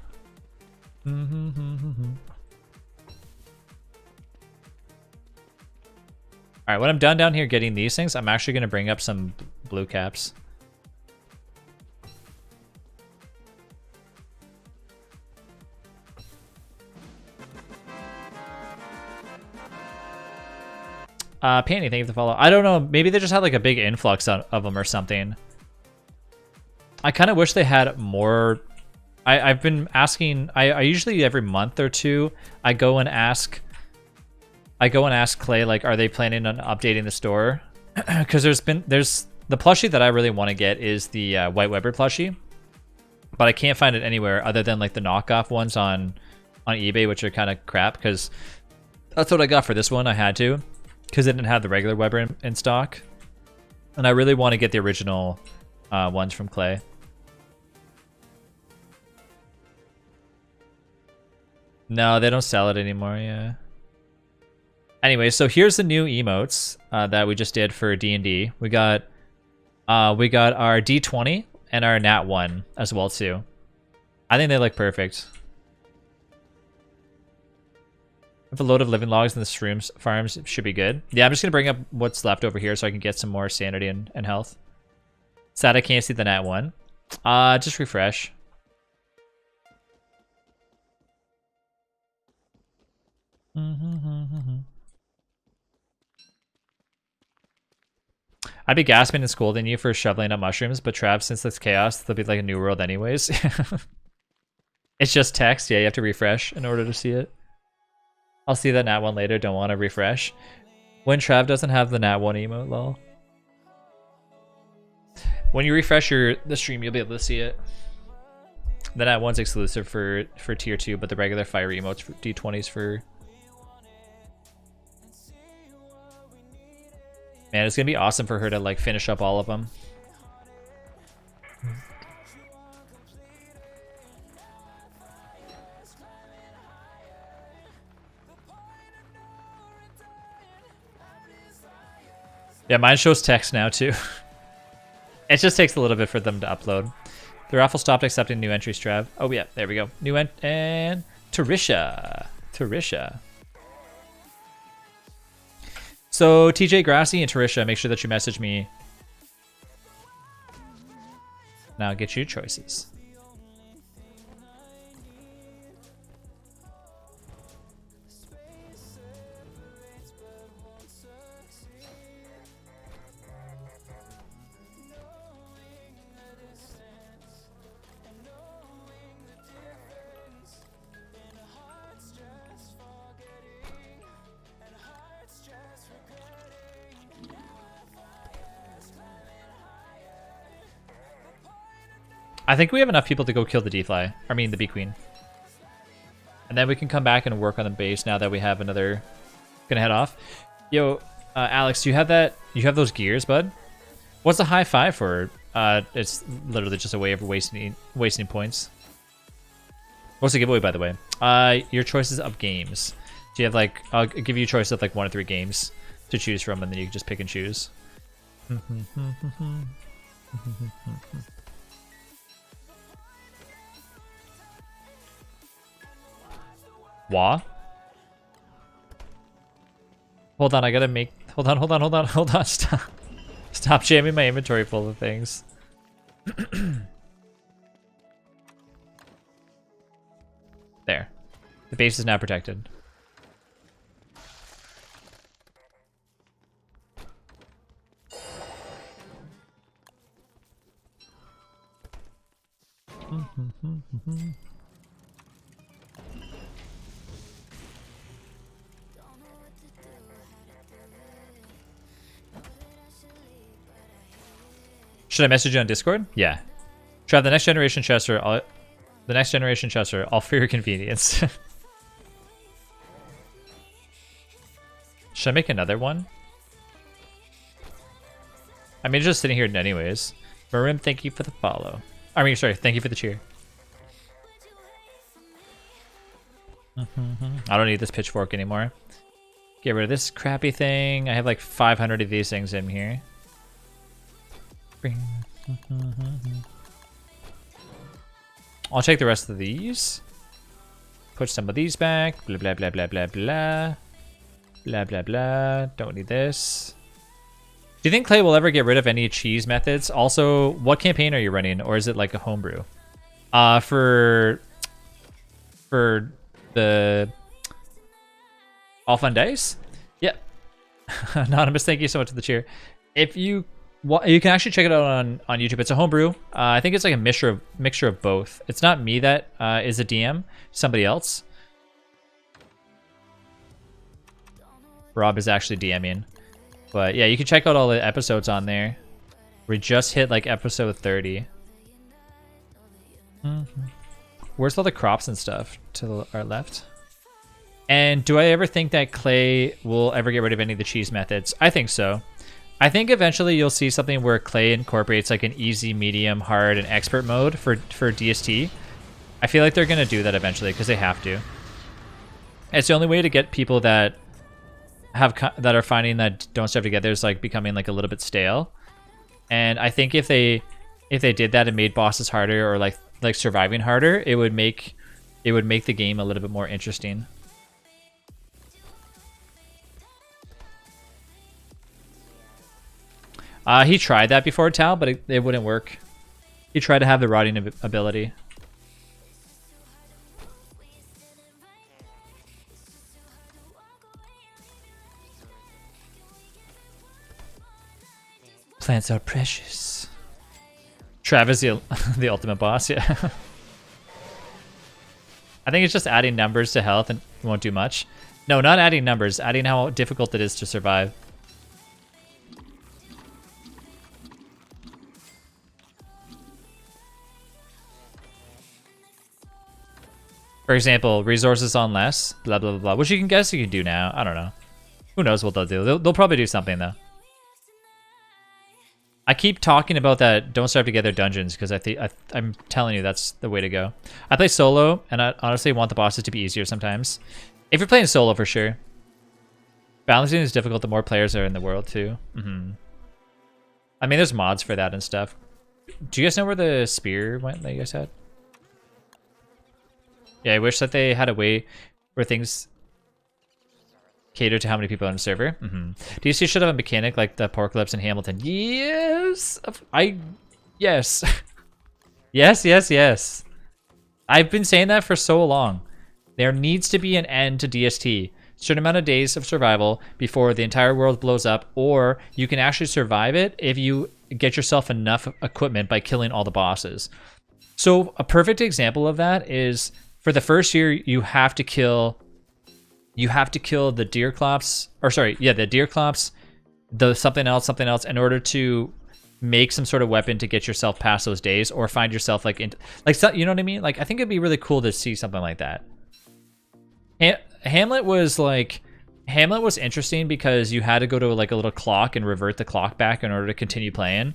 Speaker 2: Alright, when I'm done down here getting these things, I'm actually going to bring up some blue caps. Panty, thank you for the follow. I don't know, maybe they just had like a big influx of them or something. I kind of wish they had more. I've been asking, I usually every month or two, I go and ask Clay, like, are they planning on updating the store? Because there's the plushie that I really want to get is the White Weber plushie, but I can't find it anywhere other than like the knockoff ones on eBay, which are kind of crap. Because that's what I got for this one. I had to, because it didn't have the regular Weber in stock, and I really want to get the original ones from Clay. No, they don't sell it anymore. Yeah. Anyway, so here's the new emotes that we just did for D&D. We got our D20 and our Nat 1 as well too. I think they look perfect. If a load of living logs in the shrooms farms should be good. Yeah, I'm just gonna bring up what's left over here so I can get some more sanity and health. Sad I can't see the Nat 1. Just refresh. I'd be gasping and scolding you for shoveling up mushrooms, but Trav, since it's chaos, there'll be like a new world anyways. It's just text. Yeah, you have to refresh in order to see it. I'll see that Nat 1 later. Don't want to refresh. When Trav doesn't have the Nat 1 emote, lol. When you refresh the stream, you'll be able to see it. The Nat 1's exclusive for tier 2, but the regular fire emotes for D20s for... Man, it's gonna be awesome for her to like finish up all of them. Yeah, mine shows text now too. It just takes a little bit for them to upload. The raffle stopped accepting new entries, Trav. Oh yeah, there we go. New and Tarisha. So TJ Grassy and Tarisha, make sure that you message me. Now get your choices. I think we have enough people to go kill the D-Fly. I mean, the Bee Queen. And then we can come back and work on the base now that we have another... Gonna head off. Yo, Alex, do you have that? You have those gears, bud? What's the high five for? It's literally just a way of wasting points. What's the giveaway, by the way? Your choices of games. Do you have like, I'll give you a choice of like 1 or 3 games to choose from, and then you can just pick and choose. Wah? Hold on, I gotta make, hold on, stop jamming my inventory full of things. There. The base is now protected. Should I message you on Discord? Yeah. Try the next generation Chester. The next generation Chester, all for your convenience. Should I make another one? I mean, just sitting here anyways. Marim, thank you for the follow. I mean, sorry, thank you for the cheer. I don't need this pitchfork anymore. Get rid of this crappy thing. I have like 500 of these things in here. I'll take the rest of these. Put some of these back. Blah, blah, blah, blah, blah, blah. Blah, blah, blah. Don't need this. Do you think Clay will ever get rid of any cheese methods? Also, what campaign are you running? Or is it like a homebrew? For the AllFunNGamez? Yeah. Anonymous, thank you so much for the cheer. If you can actually check it out on YouTube. It's a homebrew. I think it's like a mixture of both. It's not me that is a DM. Somebody else. Rob is actually DMing. But yeah, you can check out all the episodes on there. We just hit like episode 30. Where's all the crops and stuff to our left? And do I ever think that Clay will ever get rid of any of the cheese methods? I think so. I think eventually you'll see something where Clay incorporates like an easy, medium, hard, and expert mode for DST. I feel like they're going to do that eventually because they have to. It's the only way to get people that are finding that Don't Starve Together is like becoming like a little bit stale. And I think if they did that and made bosses harder or like surviving harder, it would make the game a little bit more interesting. He tried that before, Tal, but it wouldn't work. He tried to have the rotting ability. Plants are precious. Travis, the ultimate boss, yeah. I think it's just adding numbers to health and it won't do much. No, not adding numbers, adding how difficult it is to survive. For example, resources on less, blah, blah, blah, blah, which you can guess you can do now. I don't know. Who knows what they'll do. They'll probably do something, though. I keep talking about that Don't Starve Together dungeons because I'm telling you that's the way to go. I play solo, and I honestly want the bosses to be easier sometimes. If you're playing solo, for sure. Balancing is difficult the more players are in the world, too. I mean, there's mods for that and stuff. Do you guys know where the spear went that you guys had? Yeah, I wish that they had a way where things cater to how many people on the server. DC should have a mechanic like the Porcalypse in Hamilton. Yes! Yes. Yes. I've been saying that for so long. There needs to be an end to DST. Certain amount of days of survival before the entire world blows up, or you can actually survive it if you get yourself enough equipment by killing all the bosses. So a perfect example of that is for the first year, you have to kill the Deerclops, the Deerclops, the something else in order to make some sort of weapon to get yourself past those days, or find yourself like you know what I mean? Like I think it'd be really cool to see something like that. Hamlet was interesting because you had to go to like a little clock and revert the clock back in order to continue playing.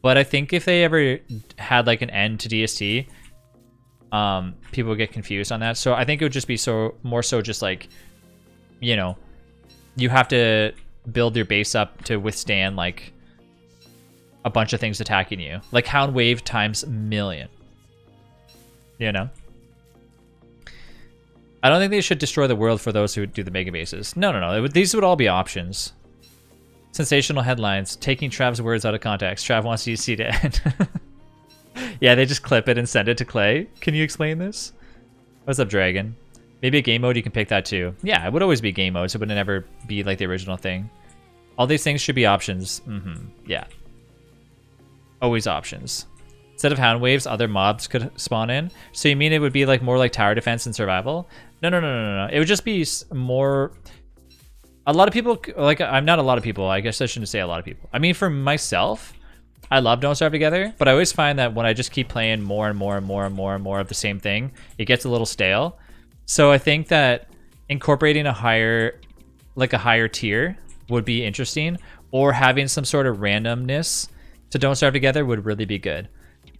Speaker 2: But I think if they ever had like an end to DST, people get confused on that. So I think it would just be more so just like, you know, you have to build your base up to withstand like a bunch of things attacking you, like Hound Wave times a million. You know, I don't think they should destroy the world for those who do the mega bases. No. These would all be options. Sensational headlines: taking Trav's words out of context. Trav wants DC to end. Yeah, they just clip it and send it to Clay. Can you explain this? What's up, Dragon? Maybe a game mode, you can pick that too. Yeah, it would always be game modes. It would never be like the original thing. All these things should be options. Yeah. Always options. Instead of Hound Waves, other mobs could spawn in. So you mean it would be like more like tower defense and survival? No. It would just be more... A lot of people... Like, I'm not a lot of people. I guess I shouldn't say a lot of people. I mean, for myself... I love Don't Starve Together, but I always find that when I just keep playing more and more of the same thing, it gets a little stale. So I think that incorporating a higher tier would be interesting, or having some sort of randomness to Don't Starve Together would really be good.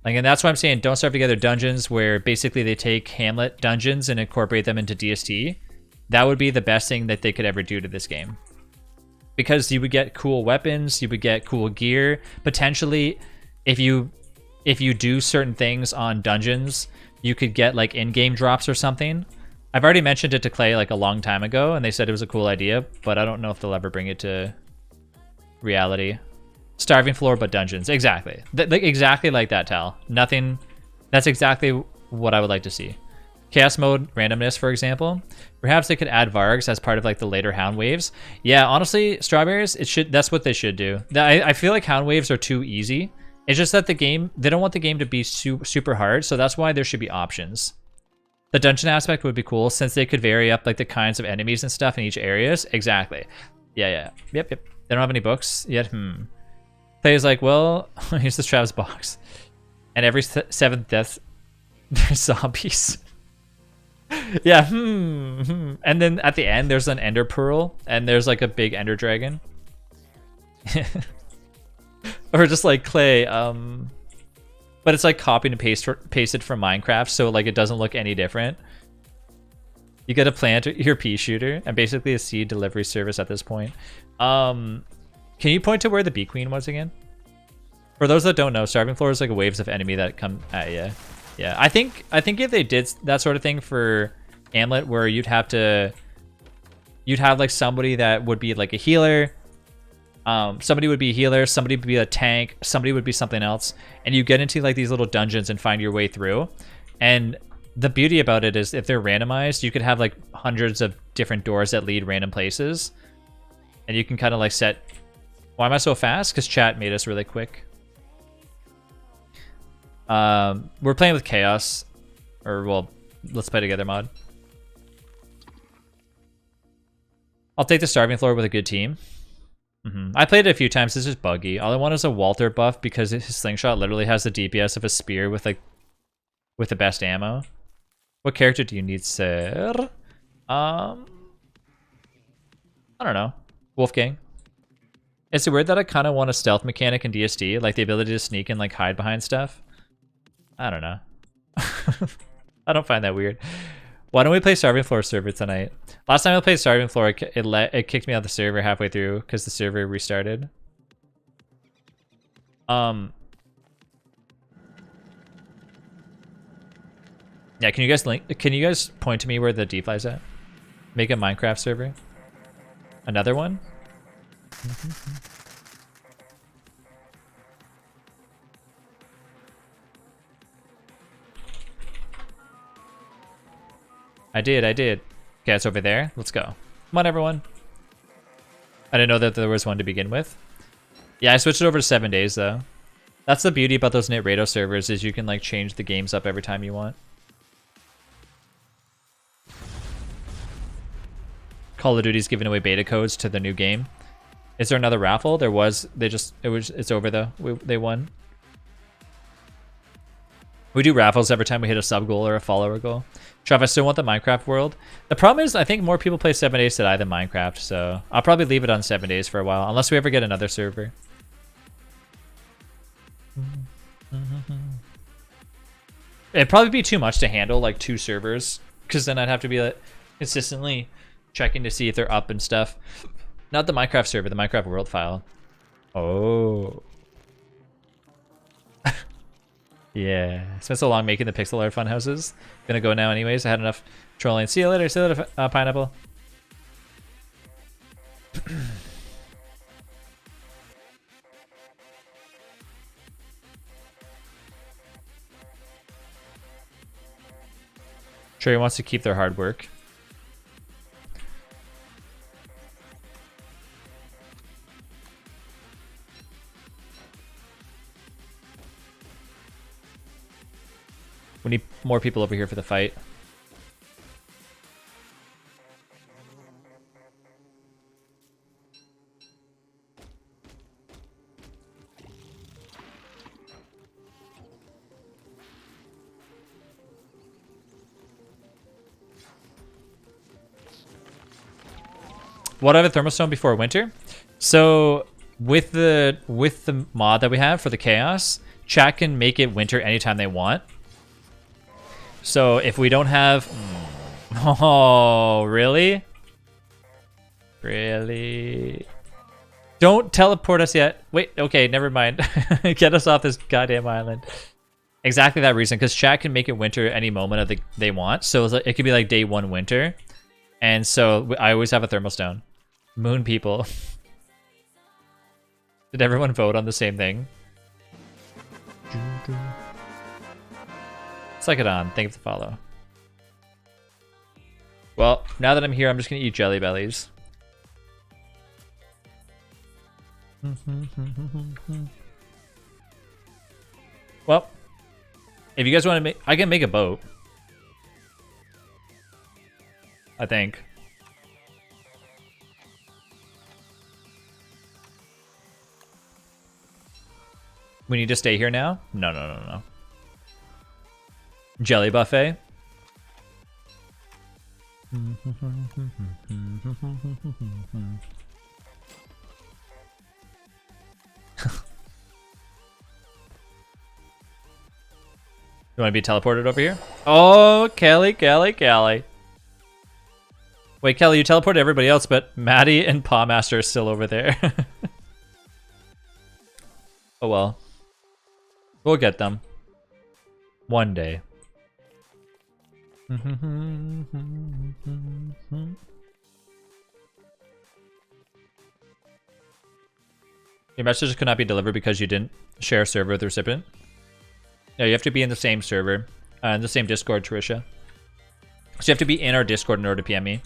Speaker 2: Like, and that's why I'm saying Don't Starve Together dungeons, where basically they take Hamlet dungeons and incorporate them into DST. That would be the best thing that they could ever do to this game. Because you would get cool weapons, you would get cool gear. Potentially, if you do certain things on dungeons, you could get like in-game drops or something. I've already mentioned it to Clay like a long time ago, and they said it was a cool idea, but I don't know if they'll ever bring it to reality. Starving floor, but dungeons. Exactly. Exactly like that, Tal. Nothing. That's exactly what I would like to see. Chaos mode randomness, for example. Perhaps they could add Vargs as part of like the later Hound Waves. Yeah, honestly, Strawberries, that's what they should do. I feel like Hound Waves are too easy. It's just that they don't want the game to be super hard, so that's why there should be options. The dungeon aspect would be cool, since they could vary up like the kinds of enemies and stuff in each areas. Exactly. Yeah. Yep. They don't have any books yet. Play's like, well, here's the Trav's box. And every 7th death, there's zombies. Yeah, And then at the end, there's an ender pearl, and there's like a big ender dragon. Or just like Clay, but it's like copied and pasted from Minecraft, so like it doesn't look any different. You get a plant your pea shooter, and basically a seed delivery service at this point. Can you point to where the bee queen was again? For those that don't know, Starving Floor is like waves of enemy that come at you. Yeah, I think if they did that sort of thing for Hamlet, where you'd have like somebody that would be like a healer, somebody would be a healer, somebody would be a tank, somebody would be something else, and you get into like these little dungeons and find your way through. And the beauty about it is, if they're randomized, you could have like hundreds of different doors that lead random places, and you can kind of like set. Why am I so fast? Because chat made us really quick. We're playing with Chaos, or well, let's play together mod. I'll take the Starving Floor with a good team. I played it a few times. This is buggy. All I want is a Walter buff, because his slingshot literally has the DPS of a spear with the best ammo. What character do you need, sir? I don't know. Wolfgang. Is it weird that I kind of want a stealth mechanic in DSD, like the ability to sneak and like hide behind stuff? I don't know. I don't find that weird. Why don't we play Starving Floor server tonight? Last time I played Starving Floor, it kicked me out of the server halfway through because the server restarted. Yeah, can you guys point to me where the D-Fly's at? Make a Minecraft server. Another one? I did. Okay, it's over there. Let's go. Come on, everyone. I didn't know that there was one to begin with. Yeah, I switched it over to 7 days, though. That's the beauty about those NitRado servers, is you can like change the games up every time you want. Call of Duty's giving away beta codes to the new game. Is there another raffle? There was. It's over though. They won. We do raffles every time we hit a sub goal or a follower goal. Trav, I still want the Minecraft world. The problem is, I think more people play 7 days today than Minecraft, so I'll probably leave it on 7 days for a while, unless we ever get another server. It'd probably be too much to handle, like 2 servers, because then I'd have to be like consistently checking to see if they're up and stuff. Not the Minecraft server, the Minecraft world file. Oh. Yeah. Spent so long making the pixel art fun houses. Gonna go now anyways. I had enough trolling. See you later. See you later, Pineapple. Sure, he wants to keep their hard work. We need more people over here for the fight. What, I have a thermostone before winter? So with the mod that we have for the chaos, chat can make it winter anytime they want. So if we don't have... Oh, really? Really? Don't teleport us yet. Wait, okay, never mind. Get us off this goddamn island. Exactly that reason, because chat can make it winter any moment of they want. So it could be like day 1 winter. And so I always have a thermostone. Moon people. Did everyone vote on the same thing? Let's like it on. Thank you for the follow. Well, now that I'm here, I'm just going to eat jelly bellies. Well, if you guys want to make... I can make a boat. I think. We need to stay here now? No, no, no, no. Jelly buffet? You want to be teleported over here? Oh, Kelly, Kelly, Kelly. Wait, Kelly, you teleported everybody else, but Maddie and Pawmaster are still over there. Oh well. We'll get them. One day. Your messages could not be delivered because you didn't share a server with the recipient. Yeah, you have to be in the same server, in the same Discord, Trisha. So you have to be in our Discord in order to PM me.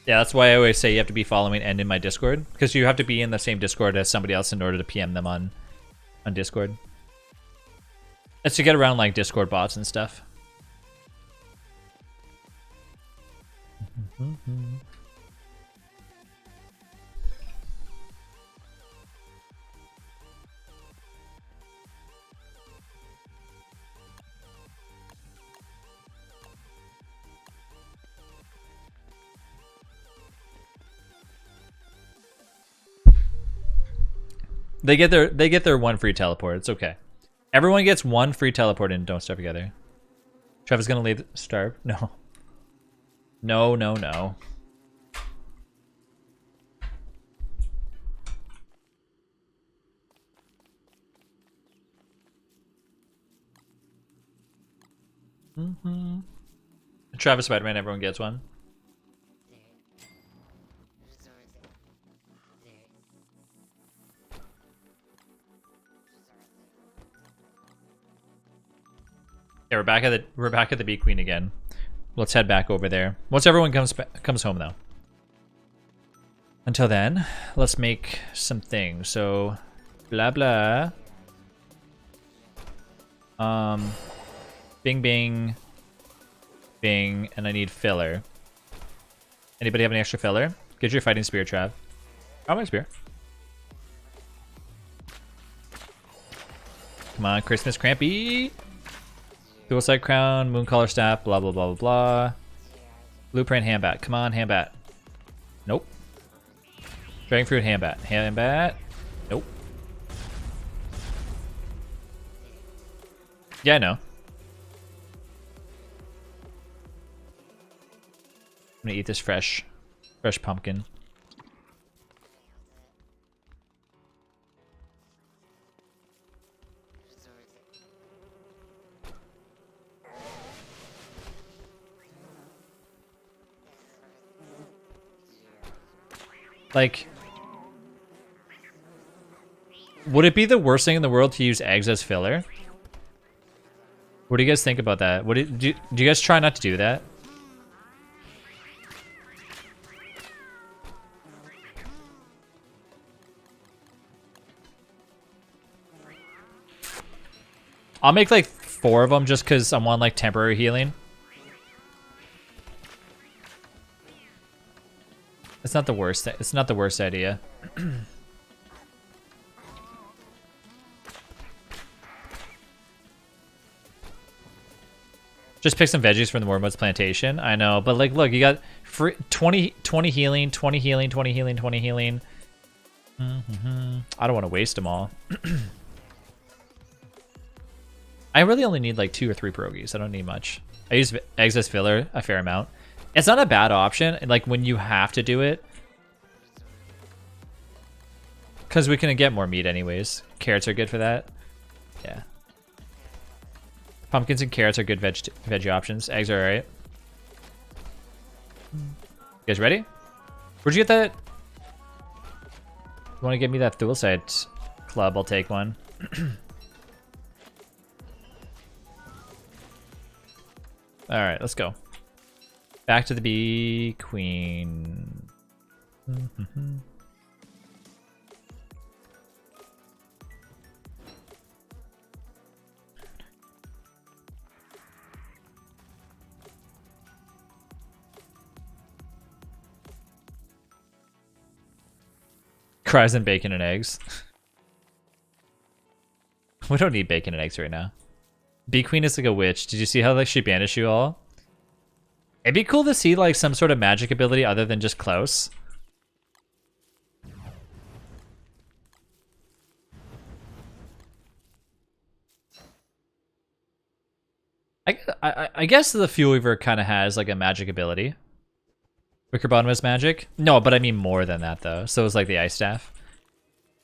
Speaker 2: Yeah, that's why I always say you have to be following and in my Discord, because you have to be in the same Discord as somebody else in order to PM them on Discord. It's to get around like Discord bots and stuff. They get their 1 free teleport. It's okay. Everyone gets 1 free teleport and don't starve together. Trevor's gonna leave starve? No. No, no, no. Travis Spider-Man, everyone gets 1. Yeah, we're back at the Bee Queen again. Let's head back over there. Once everyone comes home though. Until then, let's make some things. So, blah blah. Bing bing, bing, and I need filler. Anybody have any extra filler? Get your fighting spear, Trav. Oh, my spear. Come on, Christmas Crampy. Dual side crown, moon collar staff, blah, blah, blah, blah, blah. Blueprint handbat. Come on, handbat. Nope. Dragon fruit handbat. Handbat. Nope. Yeah, I know. I'm gonna eat this fresh pumpkin. Like, would it be the worst thing in the world to use eggs as filler? What do you guys think about that? Do you guys try not to do that? I'll make like 4 of them just because I'm on like temporary healing. It's not the worst. It's not the worst idea. Just pick some veggies from the Wormwood's plantation. I know, but like, look, you got free 20 healing, 20 healing, 20 healing, 20 healing. I don't want to waste them all. I really only need like 2 or 3 pierogies. I don't need much. I use eggs as filler a fair amount. It's not a bad option, like when you have to do it. Because we can get more meat anyways. Carrots are good for that. Yeah. Pumpkins and carrots are good veggie options. Eggs are alright. You guys ready? Where'd you get that? You want to give me that dual side club? I'll take one. Alright, let's go. Back to the bee queen. Cries and bacon and eggs. We don't need bacon and eggs right now. Bee queen is like a witch. Did you see how like she banished you all? It'd be cool to see like some sort of magic ability other than just Klaus. I guess the Fuel Weaver kind of has like a magic ability. Wicker Bottom is magic? No, but I mean more than that though. So it's like the Ice Staff.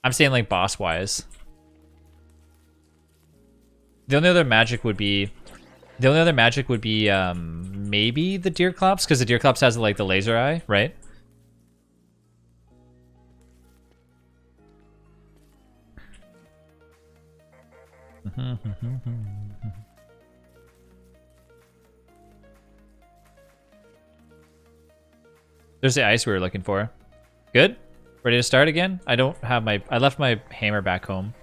Speaker 2: I'm saying like boss wise. The only other magic would be maybe the Deerclops, because the Deerclops has like the laser eye, right? There's the ice we were looking for. Good? Ready to start again? I don't have my... I left my hammer back home.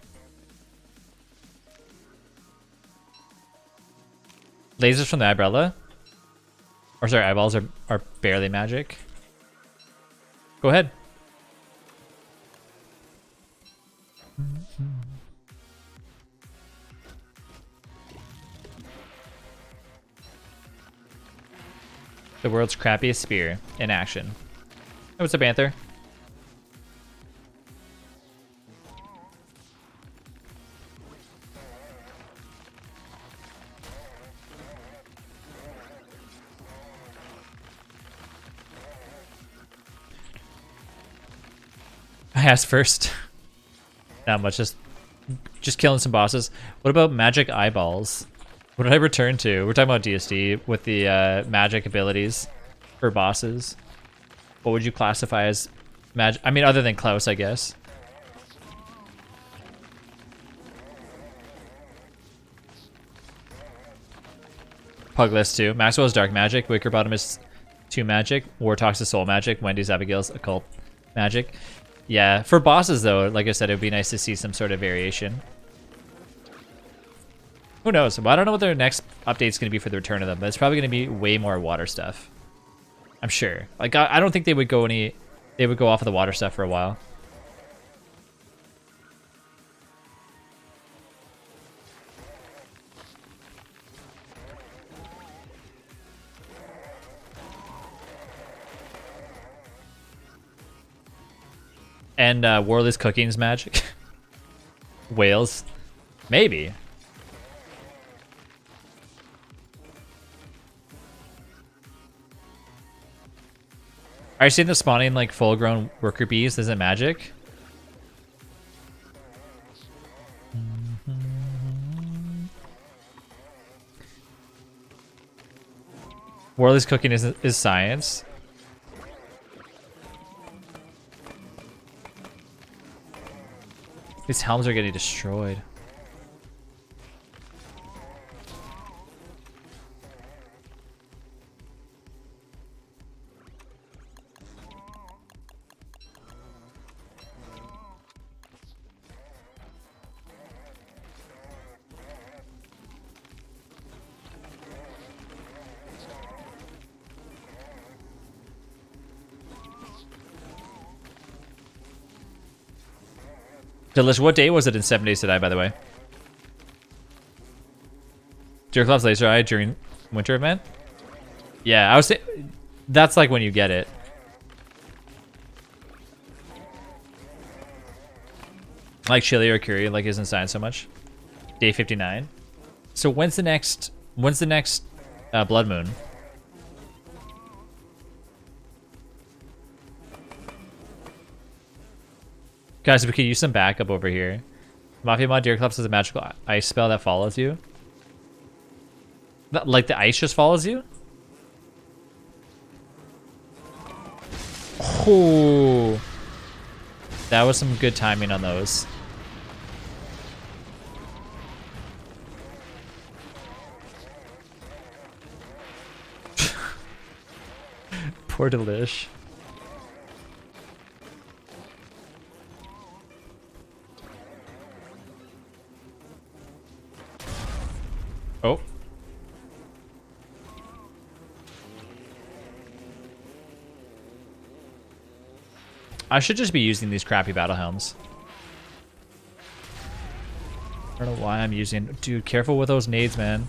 Speaker 2: Lasers from the umbrella? Or sorry, eyeballs are barely magic. Go ahead. The world's crappiest spear in action. Hey, what's up, Panther? I asked first. Not much, just killing some bosses. What about magic eyeballs? What did I return to? We're talking about DSD with the magic abilities for bosses. What would you classify as magic? I mean, other than Klaus, I guess. Pugless 2. Maxwell's dark magic. Wicker Bottom is 2 magic. Wartox is soul magic. Wendy's Abigail's occult magic. Yeah, for bosses though, like I said, it would be nice to see some sort of variation. Who knows? Well, I don't know what their next update's going to be for the return of them, but it's probably going to be way more water stuff. I'm sure. Like, I don't think they would go off of the water stuff for a while. And Warley's Cooking's magic. Whales. Maybe. Are you seeing the spawning like full-grown worker bees? Is it magic? Warley's Cooking is science. These helms are getting destroyed. Delish, what day was it in 7 Days to Die, by the way? Jerkloff's Laser Eye during winter event? Yeah, I was saying, that's like when you get it. Like Chili or Curie, like isn't signed so much. Day 59. So when's the next Blood Moon? Guys, we could use some backup over here. Mafia Mod Deerclops is a magical ice spell that follows you. Like the ice just follows you? Oh, that was some good timing on those. Poor Delish. Oh. I should just be using these crappy battle helms. I don't know why I'm using... Dude, careful with those nades, man.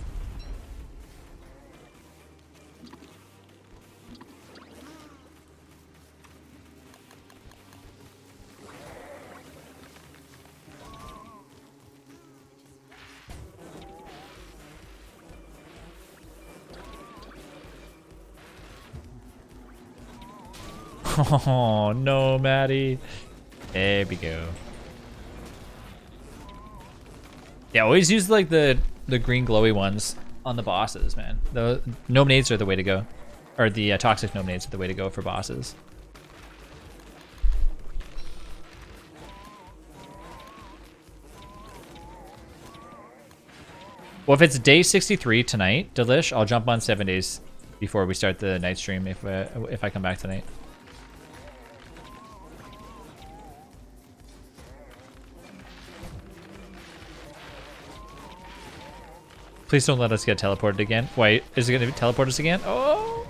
Speaker 2: Oh, no, Maddie. There we go. Yeah, always use like the green glowy ones on the bosses, man. The gnome nades are the way to go. Or the toxic gnome nades are the way to go for bosses. Well, if it's day 63 tonight, Delish, I'll jump on 7 days before we start the night stream if I come back tonight. Please don't let us get teleported again. Wait, is it going to teleport us again? Oh!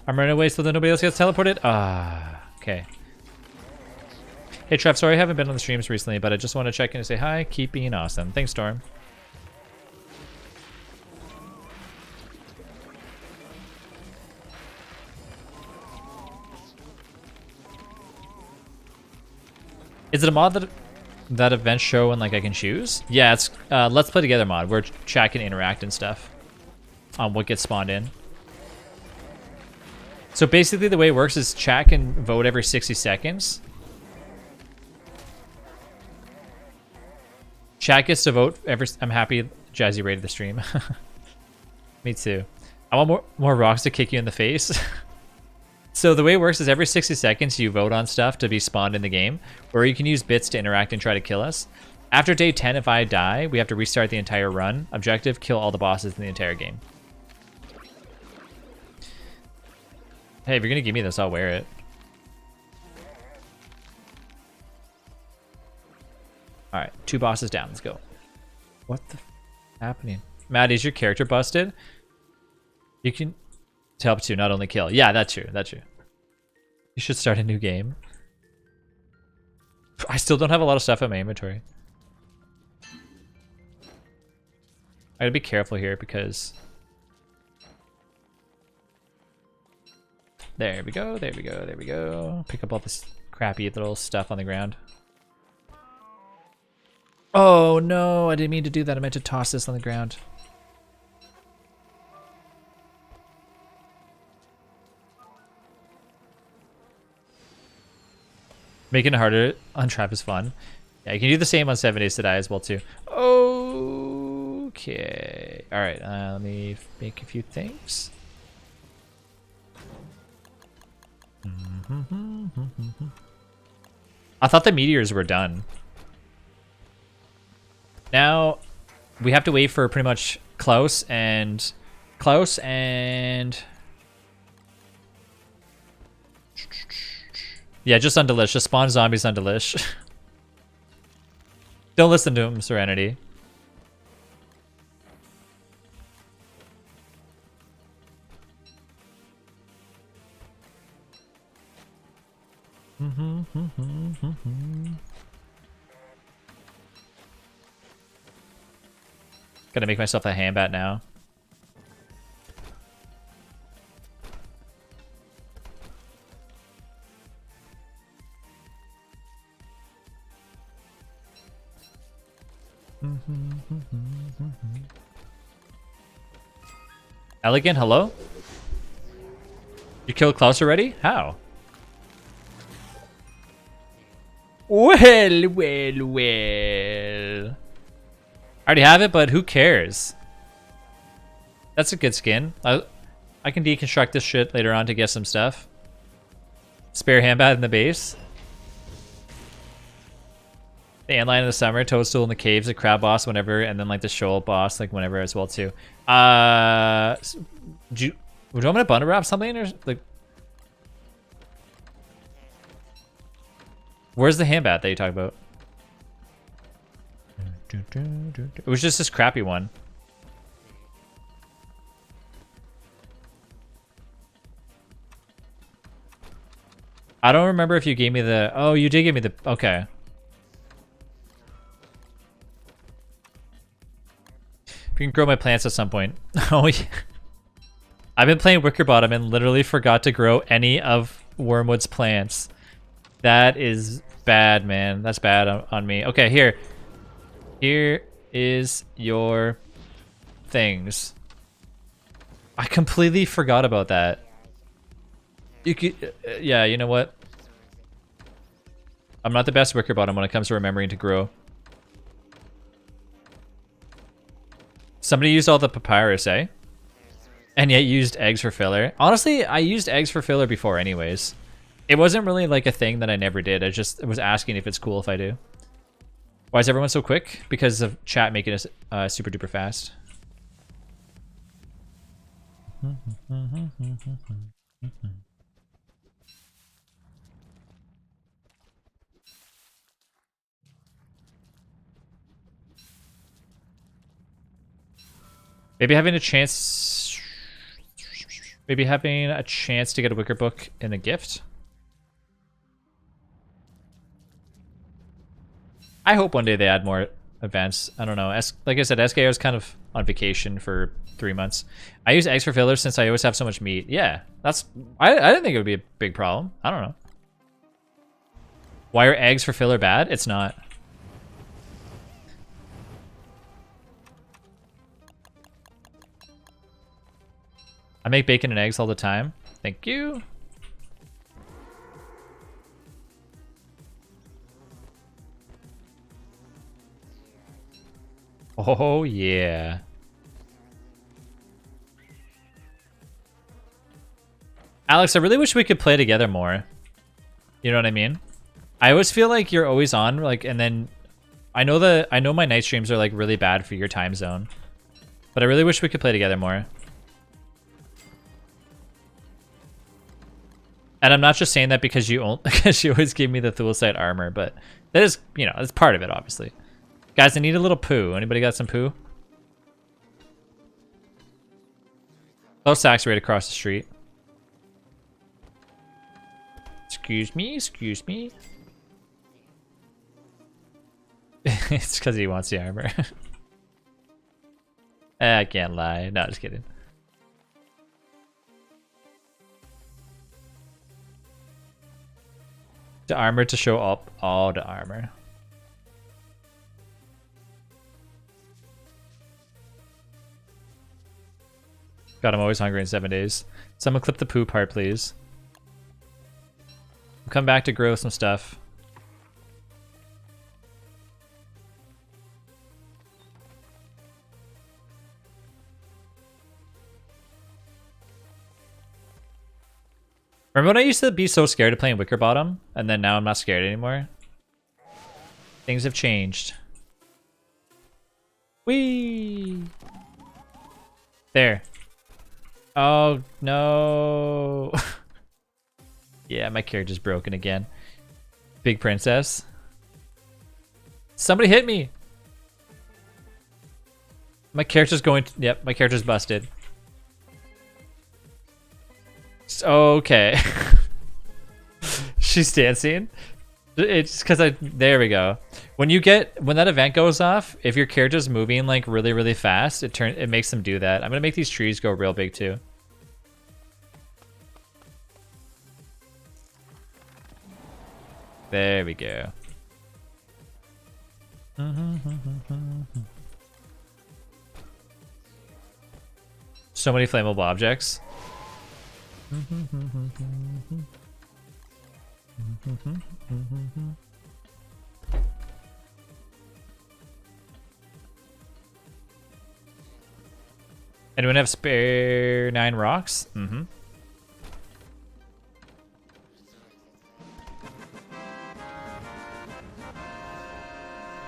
Speaker 2: I'm running away so that nobody else gets teleported? Ah, okay. Hey, Trev, sorry I haven't been on the streams recently, but I just want to check in and say hi. Keep being awesome. Thanks, Storm. Is it a mod that events show and like I can choose? Yeah, it's Let's Play Together mod where chat can interact and stuff on what gets spawned in. So basically the way it works is chat can vote every 60 seconds. Chat gets to vote every... I'm happy Jazzy rated the stream. Me too. I want more rocks to kick you in the face. So the way it works is every 60 seconds you vote on stuff to be spawned in the game, or you can use bits to interact and try to kill us. After day 10, if I die, we have to restart the entire run. Objective, kill all the bosses in the entire game. Hey, if you're gonna give me this, I'll wear it. Alright, 2 bosses down, let's go. What the happening? Maddie, is your character busted? You can... To help to not only kill. Yeah, that's true. That's true. You should start a new game. I still don't have a lot of stuff in my inventory. I gotta be careful here because... There we go, there we go, there we go. Pick up all this crappy little stuff on the ground. Oh no, I didn't mean to do that. I meant to toss this on the ground. Making it harder on trap is fun. Yeah, you can do the same on 7 Days to Die as well too. Okay. All right. Let me make a few things. I thought the meteors were done. Now we have to wait for pretty much Klaus and yeah, just on Delish. Just spawn zombies on Delish. Don't listen to him, Serenity. Gotta make myself a handbat now. Elegant, hello? You killed Klaus already? How? Well. I already have it, but who cares? That's a good skin. I can deconstruct this shit later on to get some stuff. Spare handbat in the base. The antlion in the summer, toadstool in the caves, the crab boss whenever, and then like the shoal boss like whenever as well too. Do you want me to bundle wrap something or like? Where's the handbat that you talk about? It was just this crappy one. I don't remember if you gave me the. Oh, you did give me the. Okay. If you can grow my plants at some point. Oh yeah. I've been playing Wicker Bottom and literally forgot to grow any of Wormwood's plants. That is bad, man. That's bad on me. Okay, here. Here is your things. I completely forgot about that. You could, yeah, you know what? I'm not the best Wicker Bottom when it comes to remembering to grow. Somebody used all the papyrus, eh? And yet used eggs for filler. Honestly, I used eggs for filler before anyways. It wasn't really like a thing that I never did. I just was asking if it's cool if I do. Why is everyone so quick? Because of chat making us super duper fast. Maybe having a chance to get a Wicker book in a gift. I hope one day they add more events. I don't know. Like I said, SKO is kind of on vacation for 3 months. I use eggs for fillers since I always have so much meat. Yeah, that's. I didn't think it would be a big problem. I don't know. Why are eggs for filler bad? It's not. I make bacon and eggs all the time. Thank you. Oh, yeah. Alex, I really wish we could play together more. You know what I mean? I always feel like you're always on, like, and then I know my night streams are like really bad for your time zone. But I really wish we could play together more. And I'm not just saying that because you always give me the Thulsite armor, but that is, you know, that's part of it, obviously. Guys, I need a little poo. Anybody got some poo? Those sacks right across the street. Excuse me, excuse me. It's because he wants the armor. I can't lie. No, just kidding. The armor to show up all the armor. God, I'm always hungry in 7 days. Someone clip the poo part, please. I'll come back to grow some stuff. Remember when I used to be so scared of playing Wicker Bottom, and then now I'm not scared anymore? Things have changed. Whee! There. Oh, no. Yeah, my character's broken again. Big princess. Somebody hit me! My character's going... Yep, my character's busted. Okay. She's dancing. It's because there we go. When that event goes off, if your character's moving like really fast, it makes them do that. I'm gonna make these trees go real big too. There we go. So many flammable objects. Anyone have spare 9 rocks?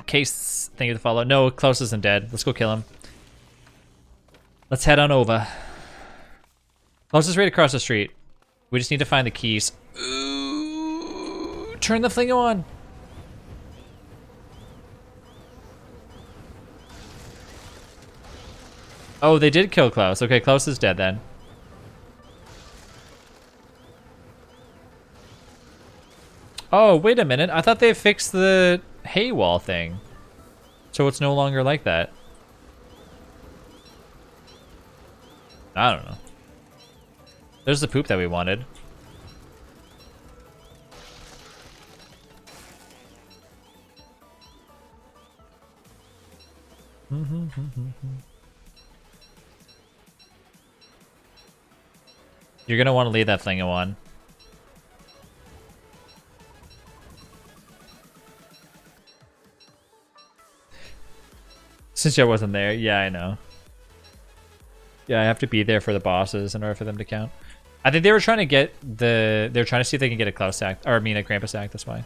Speaker 2: Case, thank you for the follow. No, Klaus isn't dead. Let's go kill him. Let's head on over. Klaus is right across the street. We just need to find the keys. Ooh, turn the thing on. Oh, they did kill Klaus. Okay, Klaus is dead then. Oh, wait a minute. I thought they fixed the hay wall thing. So it's no longer like that. I don't know. There's the poop that we wanted. You're gonna want to leave that thing on. Since I wasn't there, yeah, I know. Yeah, I have to be there for the bosses in order for them to count. I think they were trying to get the... They're trying to see if they can get a Klaus sack. Or I mean a Grandpa sack, that's why.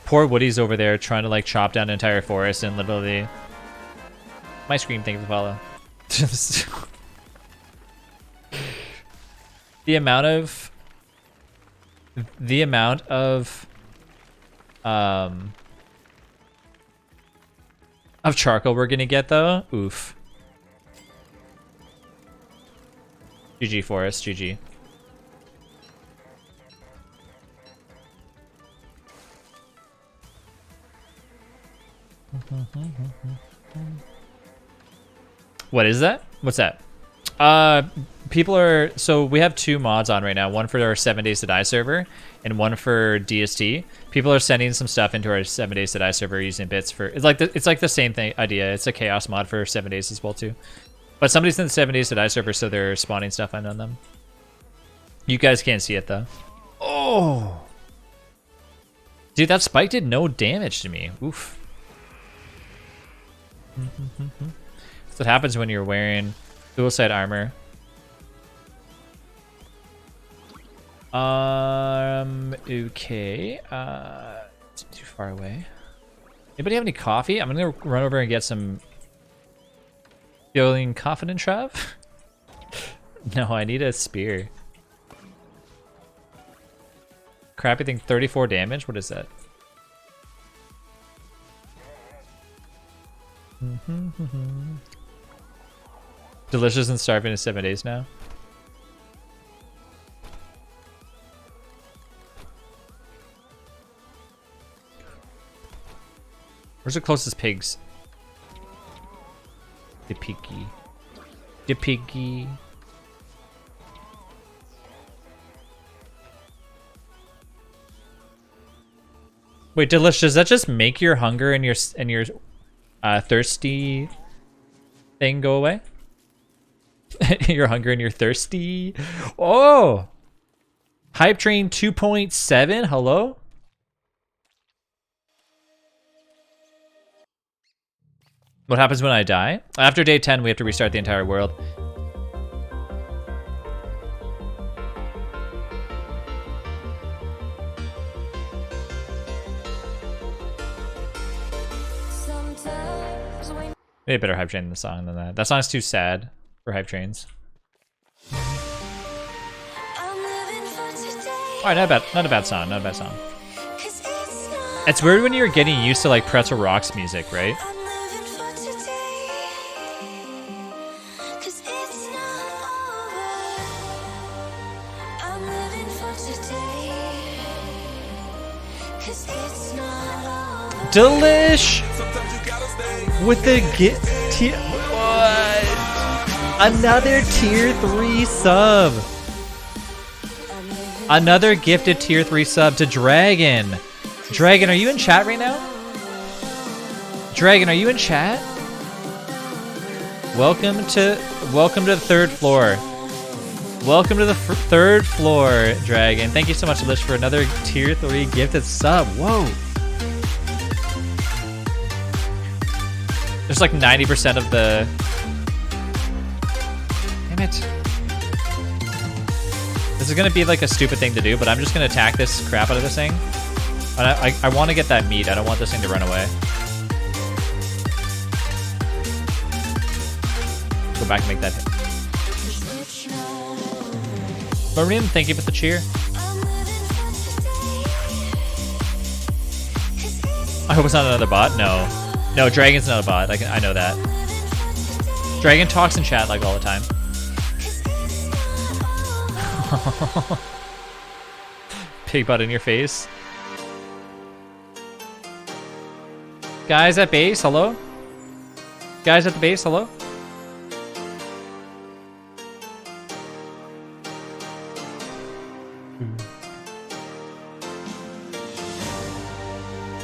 Speaker 2: Poor Woody's over there trying to like chop down an entire forest and literally... My scream, thank you for follow. The amount of charcoal we're gonna get though, oof. GG Forest, GG. What is that? What's that? People are... So we have 2 mods on right now. One for our 7 Days to Die server and one for DST. People are sending some stuff into our 7 Days to Die server using bits for... It's like the same thing idea. It's a chaos mod for 7 days as well too. But somebody's in the 7 Days to Die server, so they're spawning stuff on them. You guys can't see it though. Oh! Dude, that spike did no damage to me. Oof. That's what happens when you're wearing dual side armor. Okay. It's too far away. Anybody have any coffee? I'm gonna run over and get some. Feeling confident, Trav? No, I need a spear. Crappy thing, 34 damage? What is that? Delicious and starving in 7 days now. Where's the closest pigs? The piggy. The piggy. Wait, Delish, does that just make your hunger and your thirsty thing go away? Your hunger and your thirsty. Oh, Hype Train 2.7. Hello. What happens when I die? After day 10, we have to restart the entire world. Maybe a better Hype Train song than that. That song's too sad for Hype Trains. Alright, not a bad song, not a bad song. It's weird when you're getting used to like Pretzel Rock's music, right? Delish with the tier. What? Another tier 3 sub. Another gifted tier 3 sub to Dragon. Dragon, are you in chat right now? Dragon, are you in chat? Welcome to the third floor. Welcome to the third floor, Dragon. Thank you so much, Delish, for another tier 3 gifted sub. Whoa. There's like 90% of the... Damn it. This is gonna be like a stupid thing to do, but I'm just gonna attack this crap out of this thing. And I want to get that meat. I don't want this thing to run away. Go back and make that hit. Maureen, thank you for the cheer. I hope it's not another bot. No. No, Dragon's not a bot. I know that. Dragon talks in chat like all the time. Pig butt in your face. Guys at base, hello? Guys at the base, hello?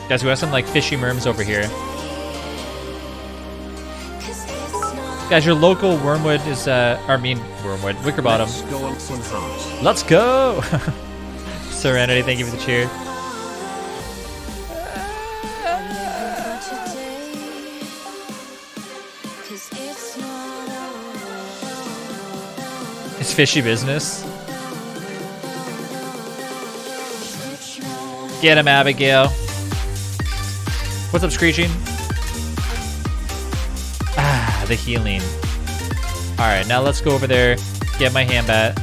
Speaker 2: Guys, we have some like fishy merms over here. Guys, your local Wormwood is, Wormwood, Wickerbottom.
Speaker 3: Let's go on Fun Heart.
Speaker 2: Let's go! Serenity, thank you for the cheer. It's fishy business. Get him, Abigail. What's up, Screeching? The healing. Alright, now let's go over there, get my hand bat.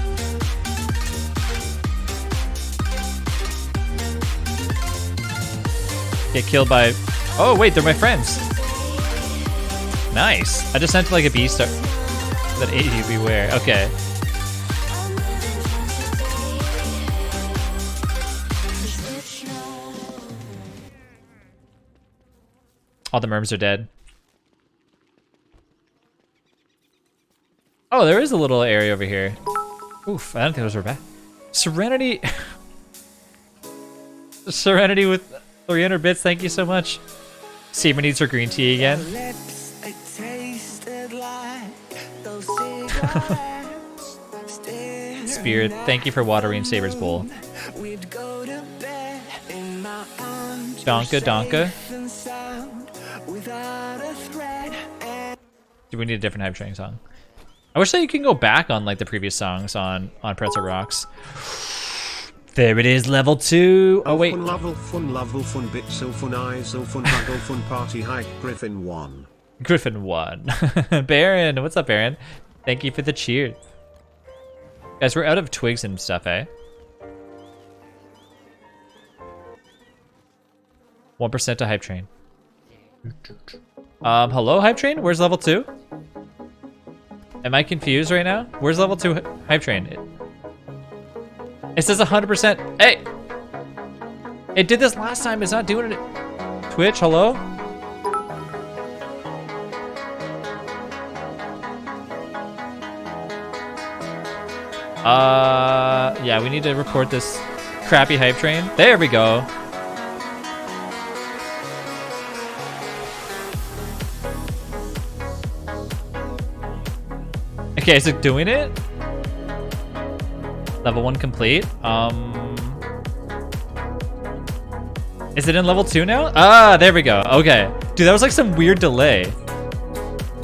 Speaker 2: Get killed by... Oh, wait, they're my friends. Nice. I just sent like a beast that ate you, beware. Okay. All the merms are dead. Oh, there is a little area over here. Oof, I don't think those were bad. Serenity. Serenity with 300 bits, thank you so much. Seamer needs her green tea again. Spirit, thank you for watering Saber's bowl. Donka, Donka. Do we need a different Hype Train song? I wish that you can go back on like the previous songs on Pretzel Rocks. There it is, level 2. Oh wait.
Speaker 3: Fun level, fun bit, so fun eyes, so fun bagel, fun party hike, Griffin 1.
Speaker 2: Griffin 1. Baron, what's up, Baron? Thank you for the cheer. Guys, we're out of twigs and stuff, eh? 1% to Hype Train. Hello, Hype Train? Where's level 2? Am I confused right now? Where's level 2 Hype Train? It says 100%. Hey! It did this last time. It's not doing it. Twitch, hello? Yeah, we need to report this crappy hype train. There we go. Okay, is it doing it? Level 1 complete. Is it in level 2 now? Ah, there we go. Okay. Dude, that was like some weird delay.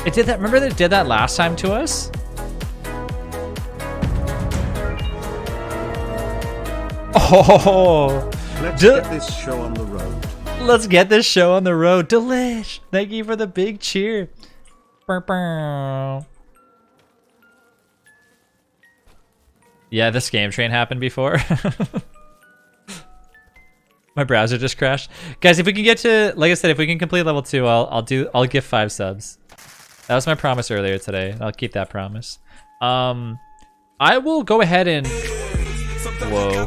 Speaker 2: It did that. Remember that it did that last time to us? Oh.
Speaker 3: Let's get this show on the road.
Speaker 2: Let's get this show on the road. Delish. Thank you for the big cheer. Bow, bow. Yeah, the scam train happened before. My browser just crashed. Guys, if we can get to, like I said, if we can complete level 2, I'll give 5 subs. That was my promise earlier today. I'll keep that promise. I will go ahead and whoa.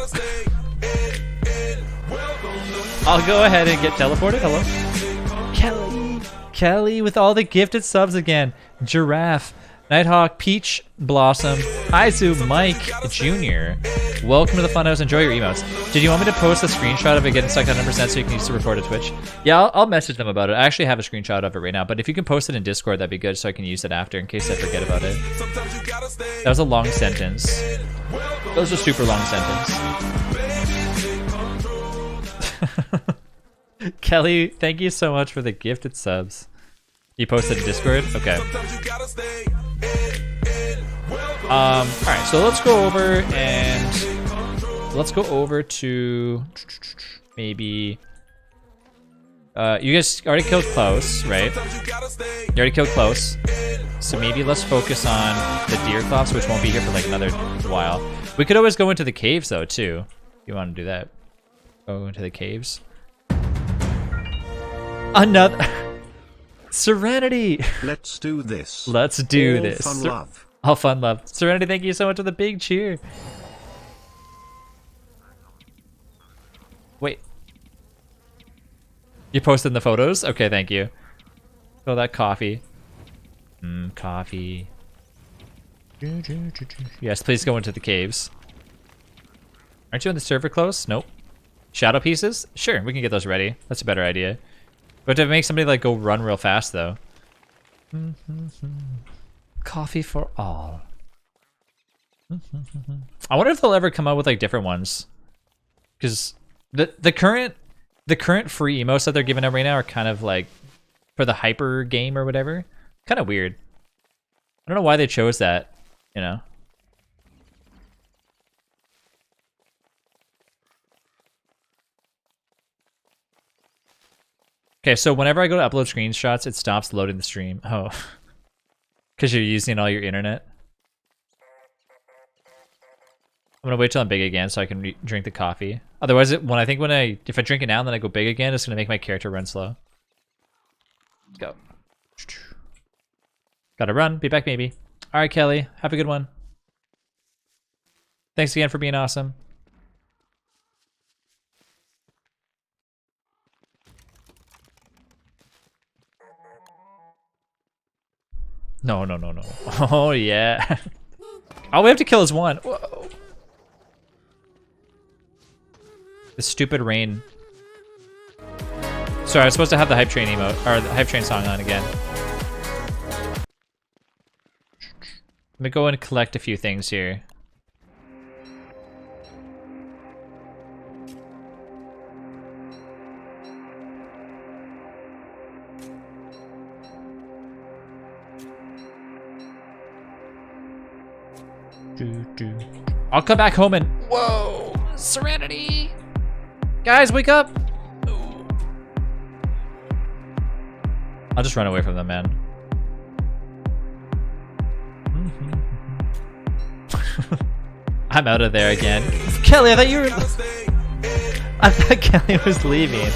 Speaker 2: I'll go ahead and get teleported. Hello. Kelly with all the gifted subs again. Giraffe. Nighthawk, Peach, Blossom, Aizu, Mike, Jr. Welcome to the Funhouse. Enjoy your emotes. Did you want me to post a screenshot of it getting stuck at 100% so you can use to report to Twitch? Yeah, I'll message them about it. I actually have a screenshot of it right now, but if you can post it in Discord, that'd be good so I can use it after in case I forget about it. That was a long sentence. That was a super long sentence. Kelly, thank you so much for the gifted subs. You posted in Discord? Okay. Alright, so let's go over to maybe you guys already killed Klaus, right? You already killed Klaus. So maybe let's focus on the deer clops, which won't be here for like another while. We could always go into the caves though too. If you want to do that. Go into the caves. Another Serenity!
Speaker 3: Let's do this.
Speaker 2: Let's do
Speaker 3: All
Speaker 2: this.
Speaker 3: Fun love.
Speaker 2: All fun love. Serenity, thank you so much for the big cheer. Wait. You posted the photos? Okay, thank you. Oh, that coffee. Coffee. Yes, please go into the caves. Aren't you on the server close? Nope. Shadow pieces? Sure, we can get those ready. That's a better idea. But to make somebody like go run real fast though. Coffee for all. I wonder if they'll ever come out with like different ones. Because the current free emotes that they're giving out right now are kind of like for the hyper game or whatever. Kind of weird. I don't know why they chose that, you know. Okay, so whenever I go to upload screenshots, it stops loading the stream. Oh. Because you're using all your internet. I'm gonna wait till I'm big again so I can drink the coffee. Otherwise, if I drink it now and then I go big again, it's gonna make my character run slow. Let's go. Gotta run, be back maybe. Alright, Kelly, have a good one. Thanks again for being awesome. No. Oh, yeah. All we have to kill is one. Whoa. The stupid rain. Sorry, I was supposed to have the hype train emote, or the hype train song on again. Let me go and collect a few things here. I'll come back home and whoa, Serenity, guys, wake up! Ooh. I'll just run away from them, man. I'm out of there again. Kelly, I thought Kelly was leaving.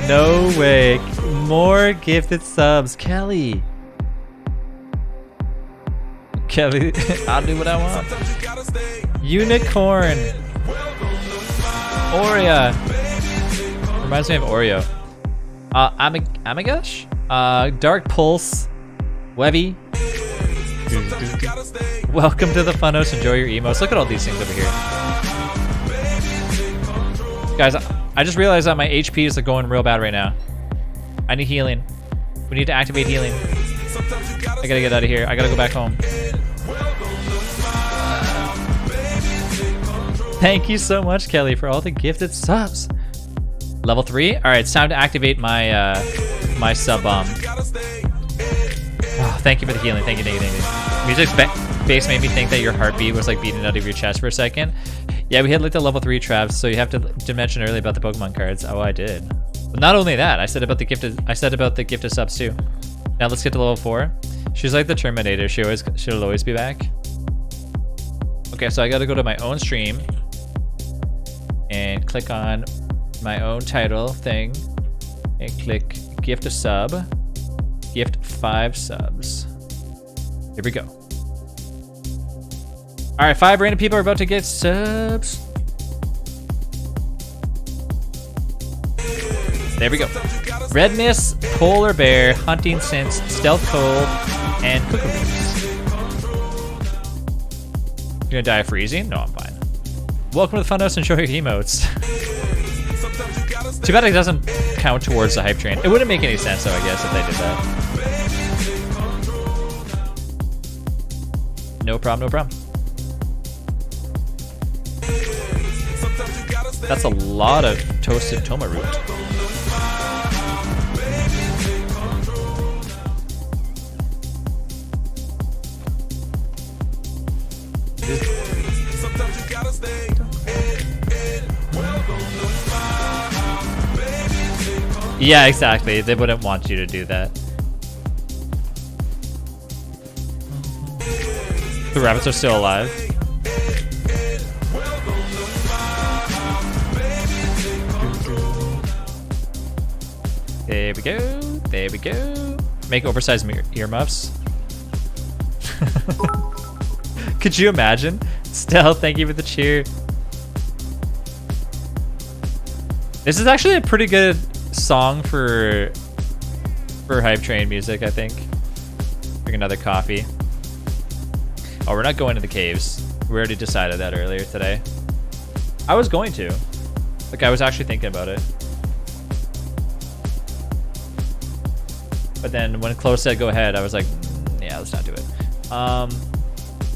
Speaker 2: No way. More gifted subs, Kelly. Kelly, I'll do what I want. Unicorn. Oreo. Reminds me of Oreo. Amigash? Dark Pulse. Webby. Welcome to the funhouse. Enjoy your emotes. Look at all these things over here. Guys, I just realized that my HP is going real bad right now. I need healing. We need to activate healing. I gotta get out of here. I gotta go back home. Thank you so much, Kelly, for all the gifted subs. Level 3? Alright, it's time to activate my my sub bomb. Oh, thank you for the healing. Thank you. Music's bass made me think that your heartbeat was like beating out of your chest for a second. Yeah, we hit like the level 3 Trav, so you have to mention earlier about the Pokemon cards. Oh, I did. But not only that, I said about the gifted subs too. Now let's get to level 4. She's like the Terminator. She'll always be back. Okay, so I gotta go to my own stream and click on my own title thing and click gift a sub, gift 5 subs. Here we go. All right, 5 random people are about to get subs. There we go. Redness, Polar Bear, Hunting Sense, Stealth Cold, and Kookaroos. You're gonna die of freezing? No, I'm fine. Welcome to the funhouse and show your emotes. Too bad it doesn't count towards the hype train. It wouldn't make any sense though, I guess, if they did that. No problem, no problem. That's a lot of toasted toma root. Yeah, exactly. They wouldn't want you to do that. The rabbits are still alive. There we go. There we go. Make oversized earmuffs. Could you imagine? Stealth, thank you for the cheer. This is actually a pretty good song for hype train music, I think. Drink another coffee. Oh, we're not going to the caves. We already decided that earlier today. I was going to. Like, I was actually thinking about it. But then when Chloe said go ahead, I was like, yeah, let's not do it. I'm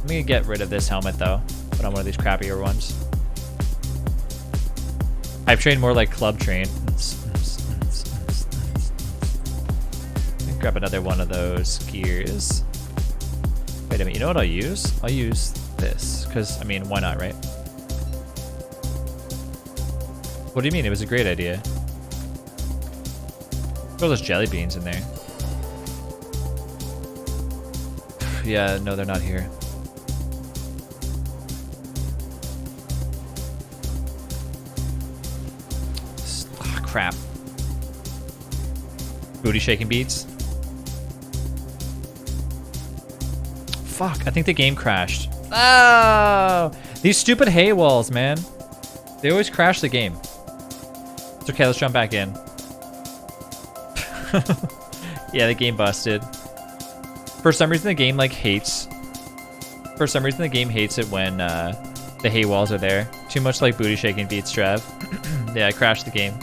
Speaker 2: gonna get rid of this helmet though. Put on one of these crappier ones. Hype train more like club train. Grab another one of those gears. Wait a minute, you know what I'll use? I'll use this, because, I mean, why not, right? What do you mean? It was a great idea. Throw those jelly beans in there. Yeah, no, they're not here. Oh, crap. Booty shaking beats. Fuck, I think the game crashed. Oh! These stupid hay walls, man. They always crash the game. It's okay, let's jump back in. Yeah, the game busted. For some reason the game like hates. For some reason the game hates it when the hay walls are there. Too much like booty shaking beats, Trav. Yeah, I crashed the game.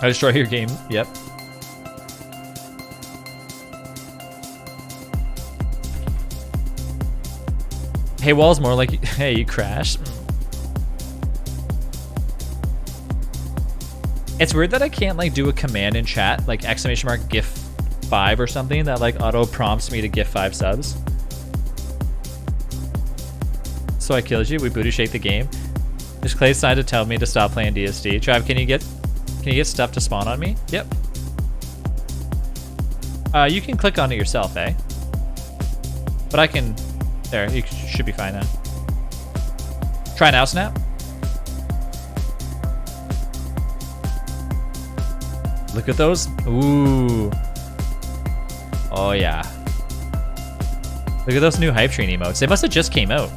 Speaker 2: I destroy your game. Yep. Hey, wall's more like, hey, you crashed. It's weird that I can't like do a command in chat, like !GIF 5 or something that like auto prompts me to GIF 5 subs. So I killed you. We booty shake the game. There's Clay decided to tell me to stop playing DSD. Trav, can you get stuff to spawn on me? Yep. You can click on it yourself, eh? But I can. There, you should be fine now. Try now, Snap. Look at those. Ooh. Oh yeah. Look at those new hype train emotes. They must have just came out.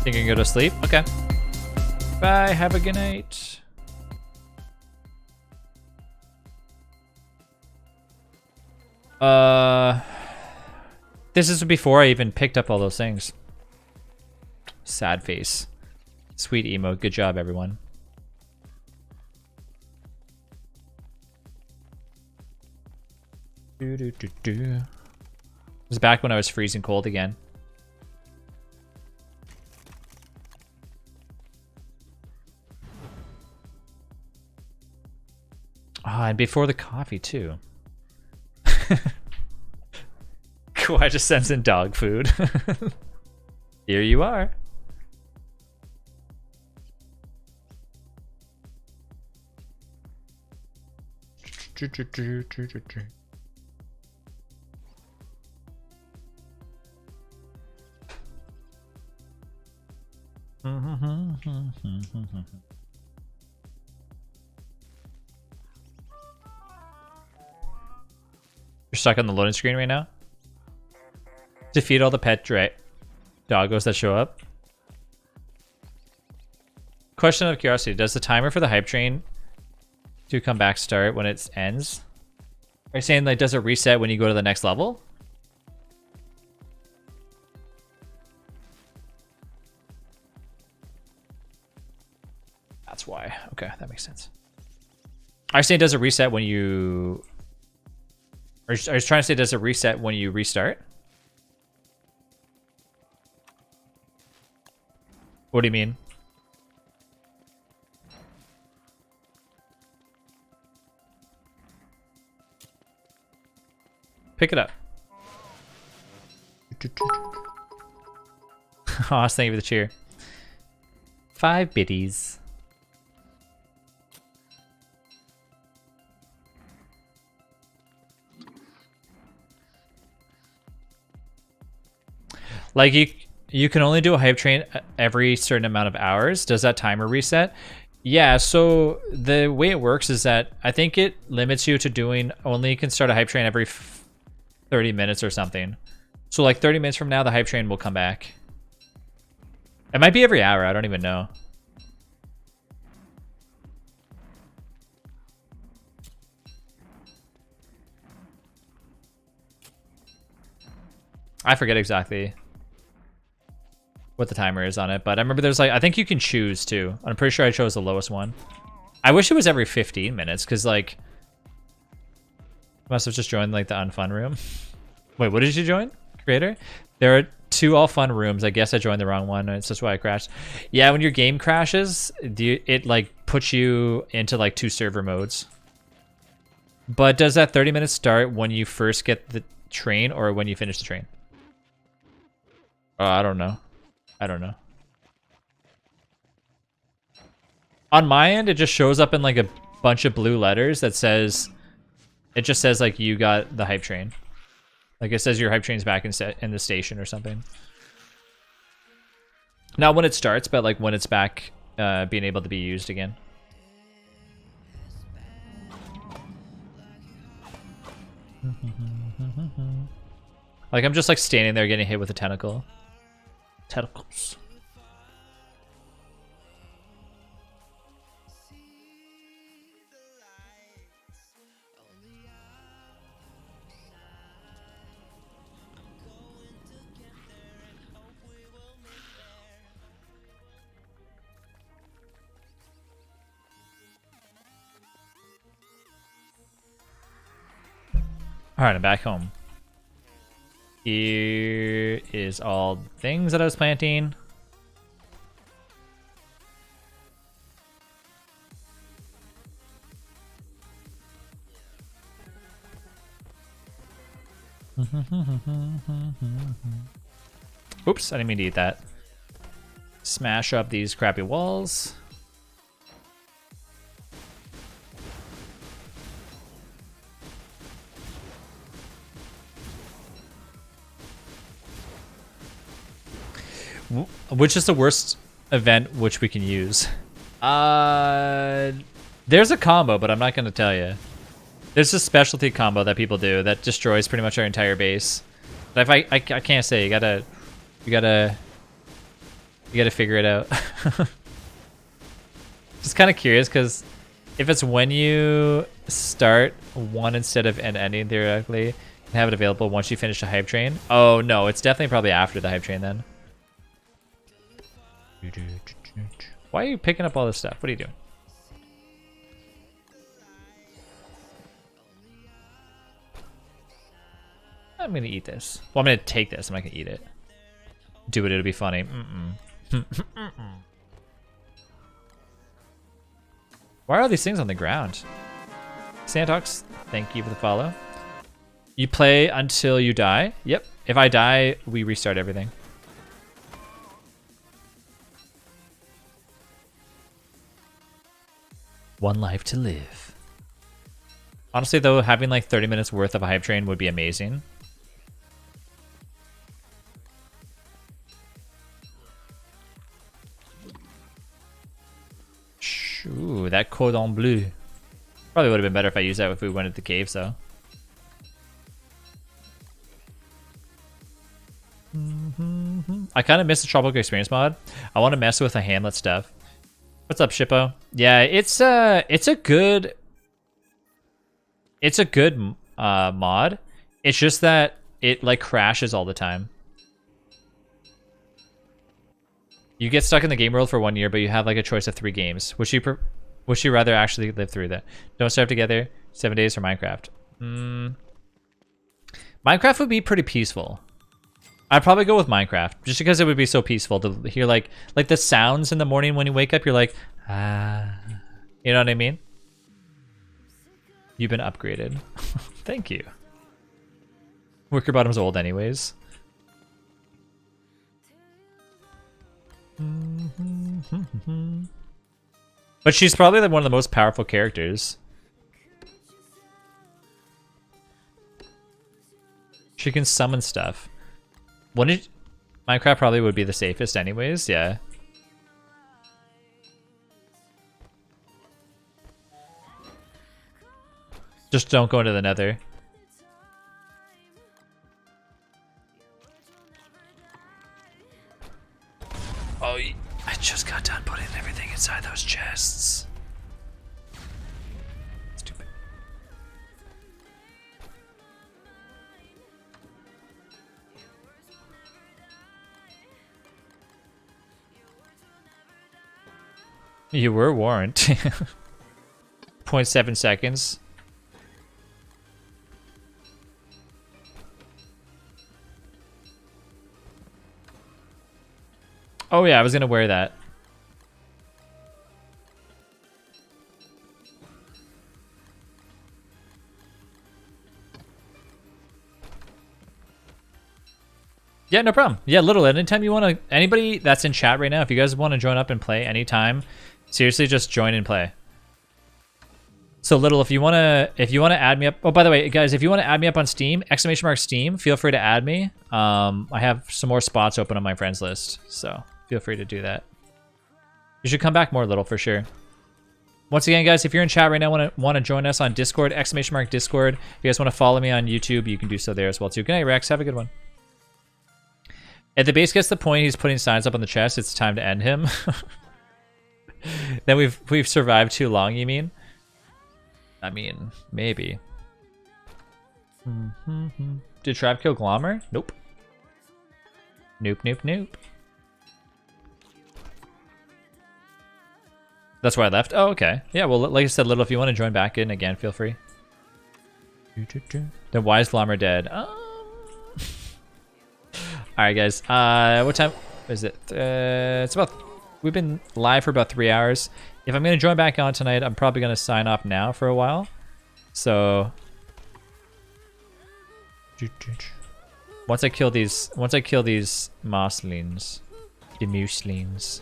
Speaker 2: Think you can go to sleep? Okay. Bye. Have a good night. This is before I even picked up all those things. Sad face. Sweet emote. Good job, everyone. It was back when I was freezing cold again. Ah, and before the coffee too. Cool, I just sends in dog food. Here you are. You're stuck on the loading screen right now? Defeat all the pet doggos that show up. Question of curiosity, does the timer for the hype train to come back start when it ends? Are you saying like does it reset when you go to the next level? That's why. Okay, that makes sense. I was saying does it reset when you... I was trying to say does it reset when you restart? What do you mean? Pick it up. Aw, thank you for the cheer. 5 biddies. Like you can only do a hype train every certain amount of hours. Does that timer reset? Yeah, so the way it works is that I think it limits you to doing only can start a hype train every 30 minutes or something. So like 30 minutes from now, the hype train will come back. It might be every hour. I don't even know. I forget exactly what the timer is on it, but I remember there's like, I think you can choose too. I'm pretty sure I chose the lowest one. I wish it was every 15 minutes because like, must have just joined like the unfun room. Wait, what did you join, creator? There are 2 all fun rooms. I guess I joined the wrong one. And it's just why I crashed. Yeah, when your game crashes, it like puts you into like 2 server modes. But does that 30 minutes start when you first get the train or when you finish the train? I don't know. I don't know. On my end, it just shows up in like a bunch of blue letters that says, it just says like you got the hype train. Like it says your hype train's back in the station or something. Not when it starts, but like when it's back being able to be used again. Like I'm just like standing there getting hit with a tentacle. Tentacles. All right, I'm back home. Here is all the things that I was planting. Oops, I didn't mean to eat that. Smash up these crappy walls. Which is the worst event which we can use? There's a combo, but I'm not going to tell you. There's a specialty combo that people do that destroys pretty much our entire base. But if I can't say, you gotta figure it out. Just kind of curious because if it's when you start one instead of an ending theoretically, Have it available once you finish a hype train. Oh no, it's definitely probably after the hype train then. Why are you picking up all this stuff? What are you doing? I'm gonna eat this. Well, I'm gonna take this. I'm not gonna eat it. Do it. It'll be funny. Why are all these things on the ground? Santox, thank you for the follow. You play until you die. Yep. If I die, we restart everything. One life to live. Honestly, though, having like 30 minutes worth of a hype train would be amazing. Ooh, that cordon bleu. Probably would have been better if I used that if we went into the caves, though. I kind of miss the tropical experience mod. I want to mess with the hamlet stuff. What's up, Shippo? Yeah, it's a good mod. It's just that it like crashes all the time. You get stuck in the game world for 1 year, but you have like a choice of 3 games. Would you rather actually live through that? Don't Starve Together, 7 Days, or Minecraft? Minecraft would be pretty peaceful. I'd probably go with Minecraft, just because it would be so peaceful to hear like the sounds in the morning when you wake up. You're like, ah, you know what I mean? You've been upgraded. Thank you. Wicker Bottom's old anyways. But she's probably like one of the most powerful characters. She can summon stuff. Minecraft probably would be the safest anyways, yeah. Just don't go into the nether. Oh, I just got done putting everything inside those chests. Stupid. You were warned. 0.7 seconds. Oh yeah, I was gonna wear that. Yeah, no problem. Yeah, literally, anytime you want to, anybody that's in chat right now, if you guys want to join up and play anytime, seriously, just join and play. So Little, if you want to add me up. Oh, by the way, guys, if you want to add me up on Steam, !Steam, feel free to add me. I have some more spots open on my friends list, so feel free to do that. You should come back more, Little, for sure. Once again, guys, if you're in chat right now, want to join us on Discord, !Discord. If you guys want to follow me on YouTube, you can do so there as well too. Good night, Rex. Have a good one. If the base gets the point, he's putting signs up on the chest. It's time to end him. Then we've survived too long. You mean? I mean, maybe. Did Trap kill Glommer? Nope. Nope, nope, nope. That's why I left. Oh, okay. Yeah, well, like I said, Little, if you want to join back in again, feel free. Then why is Glommer dead? Alright, guys. What time is it? It's about... We've been live for about 3 hours. If I'm going to join back on tonight, I'm probably going to sign off now for a while. So... Once I kill these mosslings. The muslings.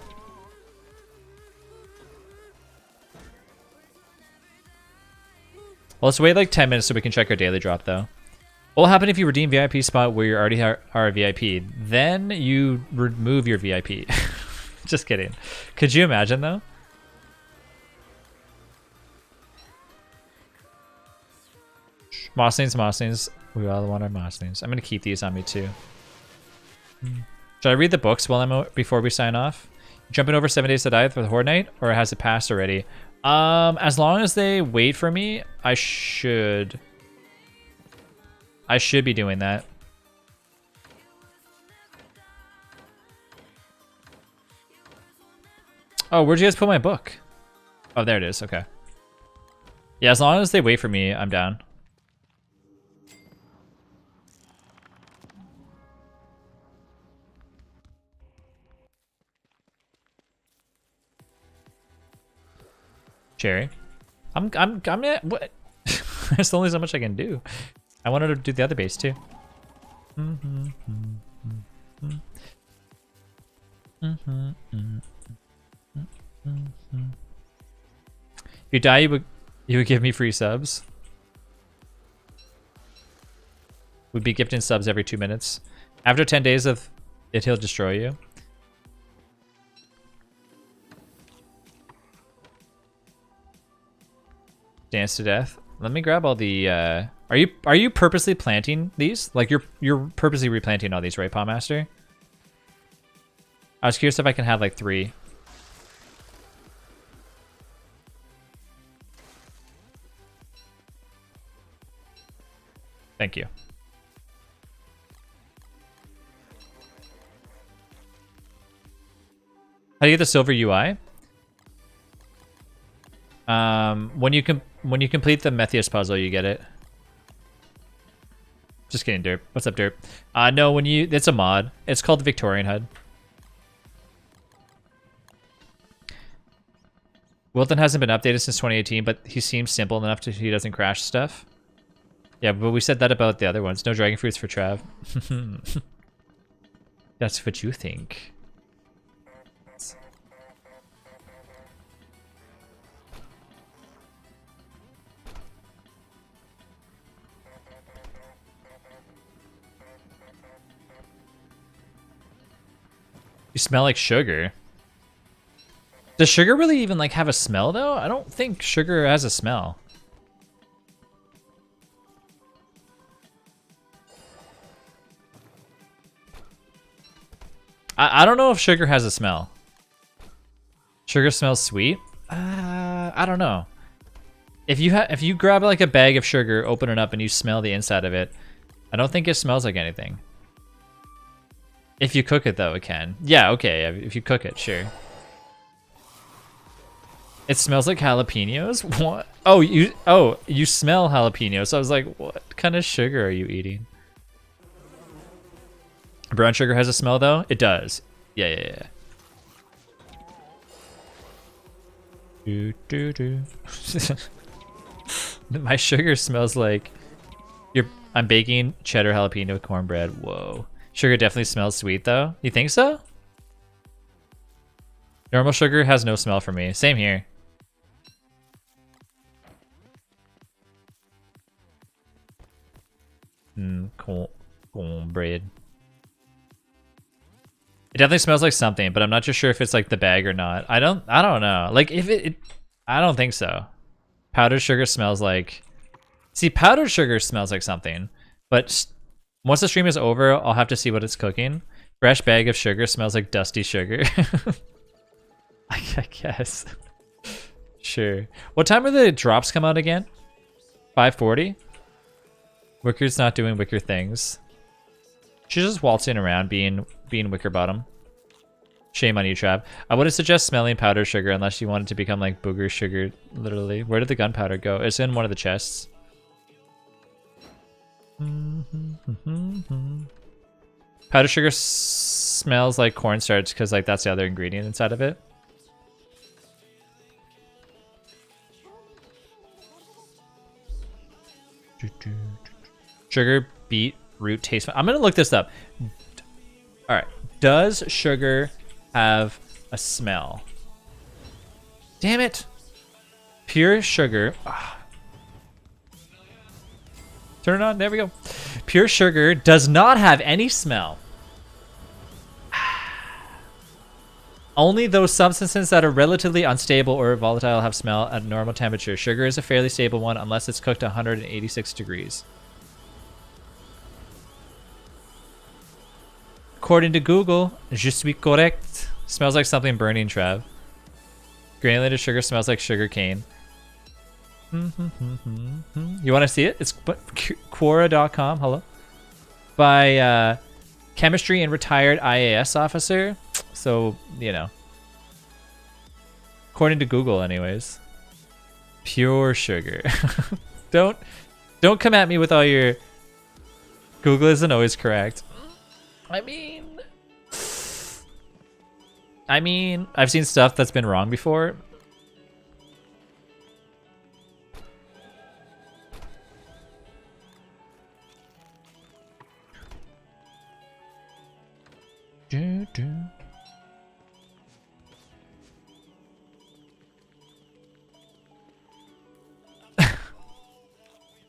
Speaker 2: Well, let's wait like 10 minutes so we can check our daily drop, though. What will happen if you redeem VIP spot where you already are a VIP? Then you remove your VIP. Just kidding. Could you imagine, though? Mosslings. We all want our mosslings. I'm going to keep these on me, too. Should I read the books while I'm before we sign off? Jumping over 7 Days to Die for the Horde Night? Or has it passed already? As long as they wait for me, I should I should be doing that. Oh, where'd you guys put my book? Oh, there it is. Okay. Yeah, as long as they wait for me, I'm down. Cherry. I'm what? There's only so much I can do. I wanted to do the other base too. If you die, you would give me free subs. We'd be gifting subs every 2 minutes. After 10 days of it, he'll destroy you. Dance to death. Let me grab all the. Are you purposely planting these? Like you're purposely replanting all these, right, Paw Master? I was curious if I can have like 3. Thank you. How do you get the silver UI? When you complete the Methius puzzle, you get it. Just kidding, Derp. What's up, Derp? No, it's a mod. It's called the Victorian HUD. Wilton hasn't been updated since 2018, but he seems simple enough to he doesn't crash stuff. Yeah, but we said that about the other ones. No dragon fruits for Trav. That's what you think. You smell like sugar. Does sugar really even like have a smell though? I don't think sugar has a smell. I don't know if sugar has a smell. Sugar smells sweet? I don't know. If you grab like a bag of sugar, open it up, and you smell the inside of it, I don't think it smells like anything. If you cook it though, it can. Yeah, okay, if you cook it, sure. It smells like jalapenos? What? Oh, you smell jalapenos. I was like, what kind of sugar are you eating? Brown sugar has a smell though? It does. Yeah. Do. My sugar smells like I'm baking cheddar jalapeno cornbread. Whoa. Sugar definitely smells sweet though. You think so? Normal sugar has no smell for me. Same here. Cornbread. It definitely smells like something, but I'm not just sure if it's like the bag or not. I don't know. Like if I don't think so. Powdered sugar smells like. See, powdered sugar smells like something, but once the stream is over, I'll have to see what it's cooking. Fresh bag of sugar smells like dusty sugar. I guess. Sure. What time are the drops come out again? 5:40. Wicker's not doing Wicker things. She's just waltzing around being Wicker bottom. Shame on you, Trav. I wouldn't suggest smelling powdered sugar unless you wanted to become like booger sugar, literally. Where did the gunpowder go? It's in one of the chests. Powdered sugar smells like cornstarch because like that's the other ingredient inside of it. Sugar, beet, root, taste. I'm gonna look this up. All right. Does sugar have a smell? Damn it. Pure sugar. Turn it on. There we go. Pure sugar does not have any smell. Only those substances that are relatively unstable or volatile have smell at normal temperature. Sugar is a fairly stable one unless it's cooked 186 degrees. According to Google, je suis correct. Smells like something burning, Trav. Granulated sugar smells like sugar cane. You want to see it? It's Quora.com. Hello. By chemistry and retired IAS officer. So, you know. According to Google, anyways. Pure sugar. Don't come at me with all your Google isn't always correct. I mean, I've seen stuff that's been wrong before.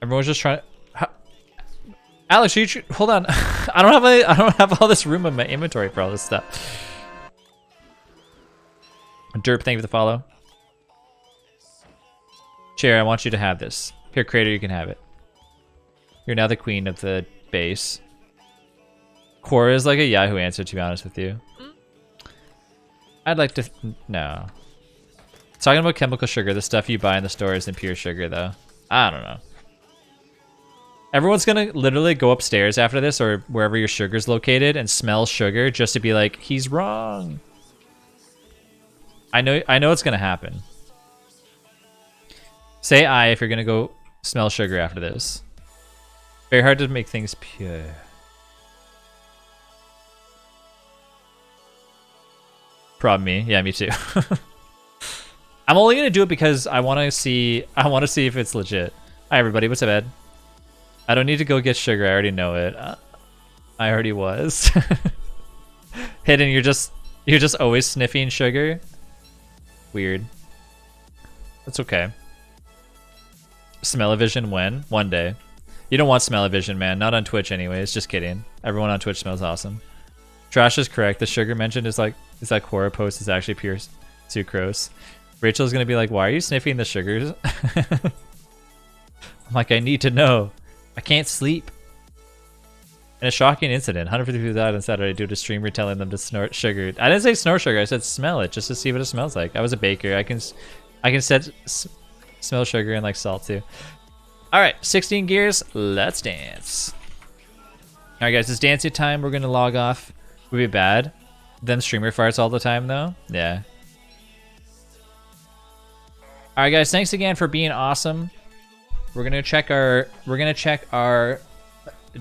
Speaker 2: Everyone's just trying to... Alex, hold on. I don't have all this room in my inventory for all this stuff. Derp, thank you for the follow. Chair, I want you to have this. Here, Crater, you can have it. You're now the queen of the base. Quora is like a Yahoo answer, to be honest with you. I'd like to... No. Talking about chemical sugar, the stuff you buy in the store isn't pure sugar, though. I don't know. Everyone's gonna literally go upstairs after this, or wherever your sugar's located, and smell sugar just to be like, he's wrong. I know it's gonna happen. Say I if you're gonna go smell sugar after this. Very hard to make things pure. Problem me. Yeah, me too. I'm only gonna do it because I wanna see if it's legit. Hi everybody, what's up, Ed? I don't need to go get sugar, I already know it. I already was. Hidden, you're just always sniffing sugar? Weird. That's okay. Smell-o-vision when? One day. You don't want smell-o-vision, man. Not on Twitch anyways. Just kidding. Everyone on Twitch smells awesome. Trash is correct. The sugar mentioned is that Quora post is actually pure sucrose. Rachel's gonna be like, why are you sniffing the sugars? I'm like, I need to know. I can't sleep. In a shocking incident, 150 people died on Saturday due to streamer telling them to snort sugar. I didn't say snort sugar. I said smell it just to see what it smells like. I was a baker. I can smell sugar and like salt too. All right, 16 gears. Let's dance. All right, guys, it's dancing time. We're gonna log off. Would be bad. Them streamer farts all the time though. Yeah. All right, guys. Thanks again for being awesome. We're gonna check our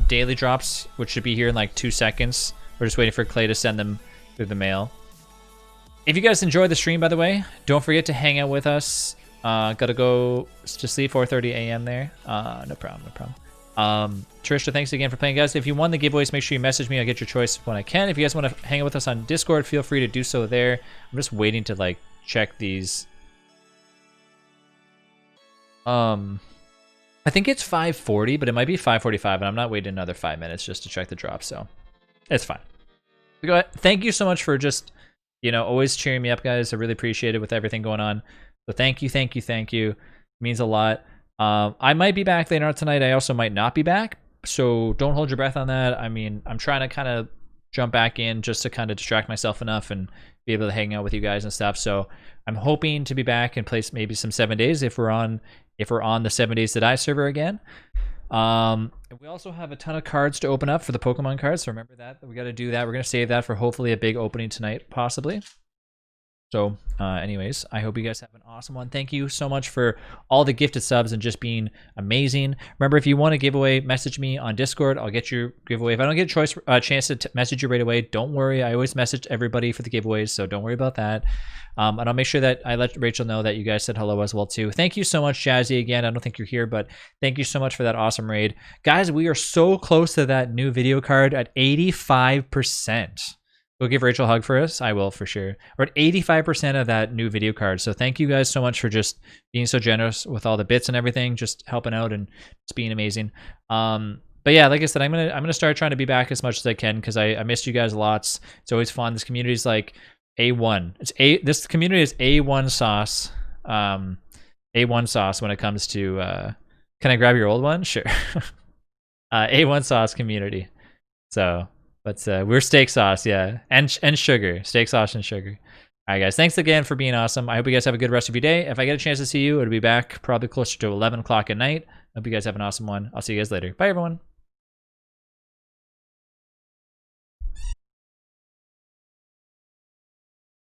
Speaker 2: daily drops, which should be here in like 2 seconds. We're just waiting for Clay to send them through the mail. If you guys enjoyed the stream, by the way, don't forget to hang out with us. Gotta go to sleep 4:30 a.m. there. No problem. Trisha, thanks again for playing, guys. If you won the giveaways, make sure you message me. I'll get your choice when I can. If you guys want to hang out with us on Discord, feel free to do so there. I'm just waiting to like check these. I think it's 5:40, but it might be 5:45, and I'm not waiting another 5 minutes just to check the drop, so it's fine. Go ahead. Thank you so much for just, always cheering me up, guys. I really appreciate it with everything going on. So thank you. It means a lot. I might be back later on tonight. I also might not be back, so don't hold your breath on that. I mean, I'm trying to kind of jump back in just to kind of distract myself enough and be able to hang out with you guys and stuff. So I'm hoping to be back and play maybe some 7 days if we're on the 7 Days to Die server again. We also have a ton of cards to open up for the Pokemon cards, so remember that. We got to do that. We're going to save that for hopefully a big opening tonight, possibly. So, anyways, I hope you guys have an awesome one. Thank you so much for all the gifted subs and just being amazing. Remember, if you want a giveaway, message me on Discord. I'll get your giveaway. If I don't get a chance to message you right away, don't worry. I always message everybody for the giveaways, so don't worry about that. And I'll make sure that I let Rachel know that you guys said hello as well, too. Thank you so much, Jazzy, again. I don't think you're here, but thank you so much for that awesome raid. Guys, we are so close to that new video card at 85%. Go give Rachel a hug for us. I will, for sure. We're at 85% of that new video card. So thank you guys so much for just being so generous with all the bits and everything, just helping out and just being amazing. But yeah, like I said, I'm gonna start trying to be back as much as I can because I missed you guys lots. It's always fun. This community is like A1. This community is A1 sauce. A1 sauce when it comes to. Can I grab your old one? Sure. A1 sauce community. So. But we're steak sauce, yeah, and sugar, steak sauce and sugar. All right, guys. Thanks again for being awesome. I hope you guys have a good rest of your day. If I get a chance to see you, it'll be back probably closer to 11 o'clock at night. Hope you guys have an awesome one. I'll see you guys later. Bye, everyone.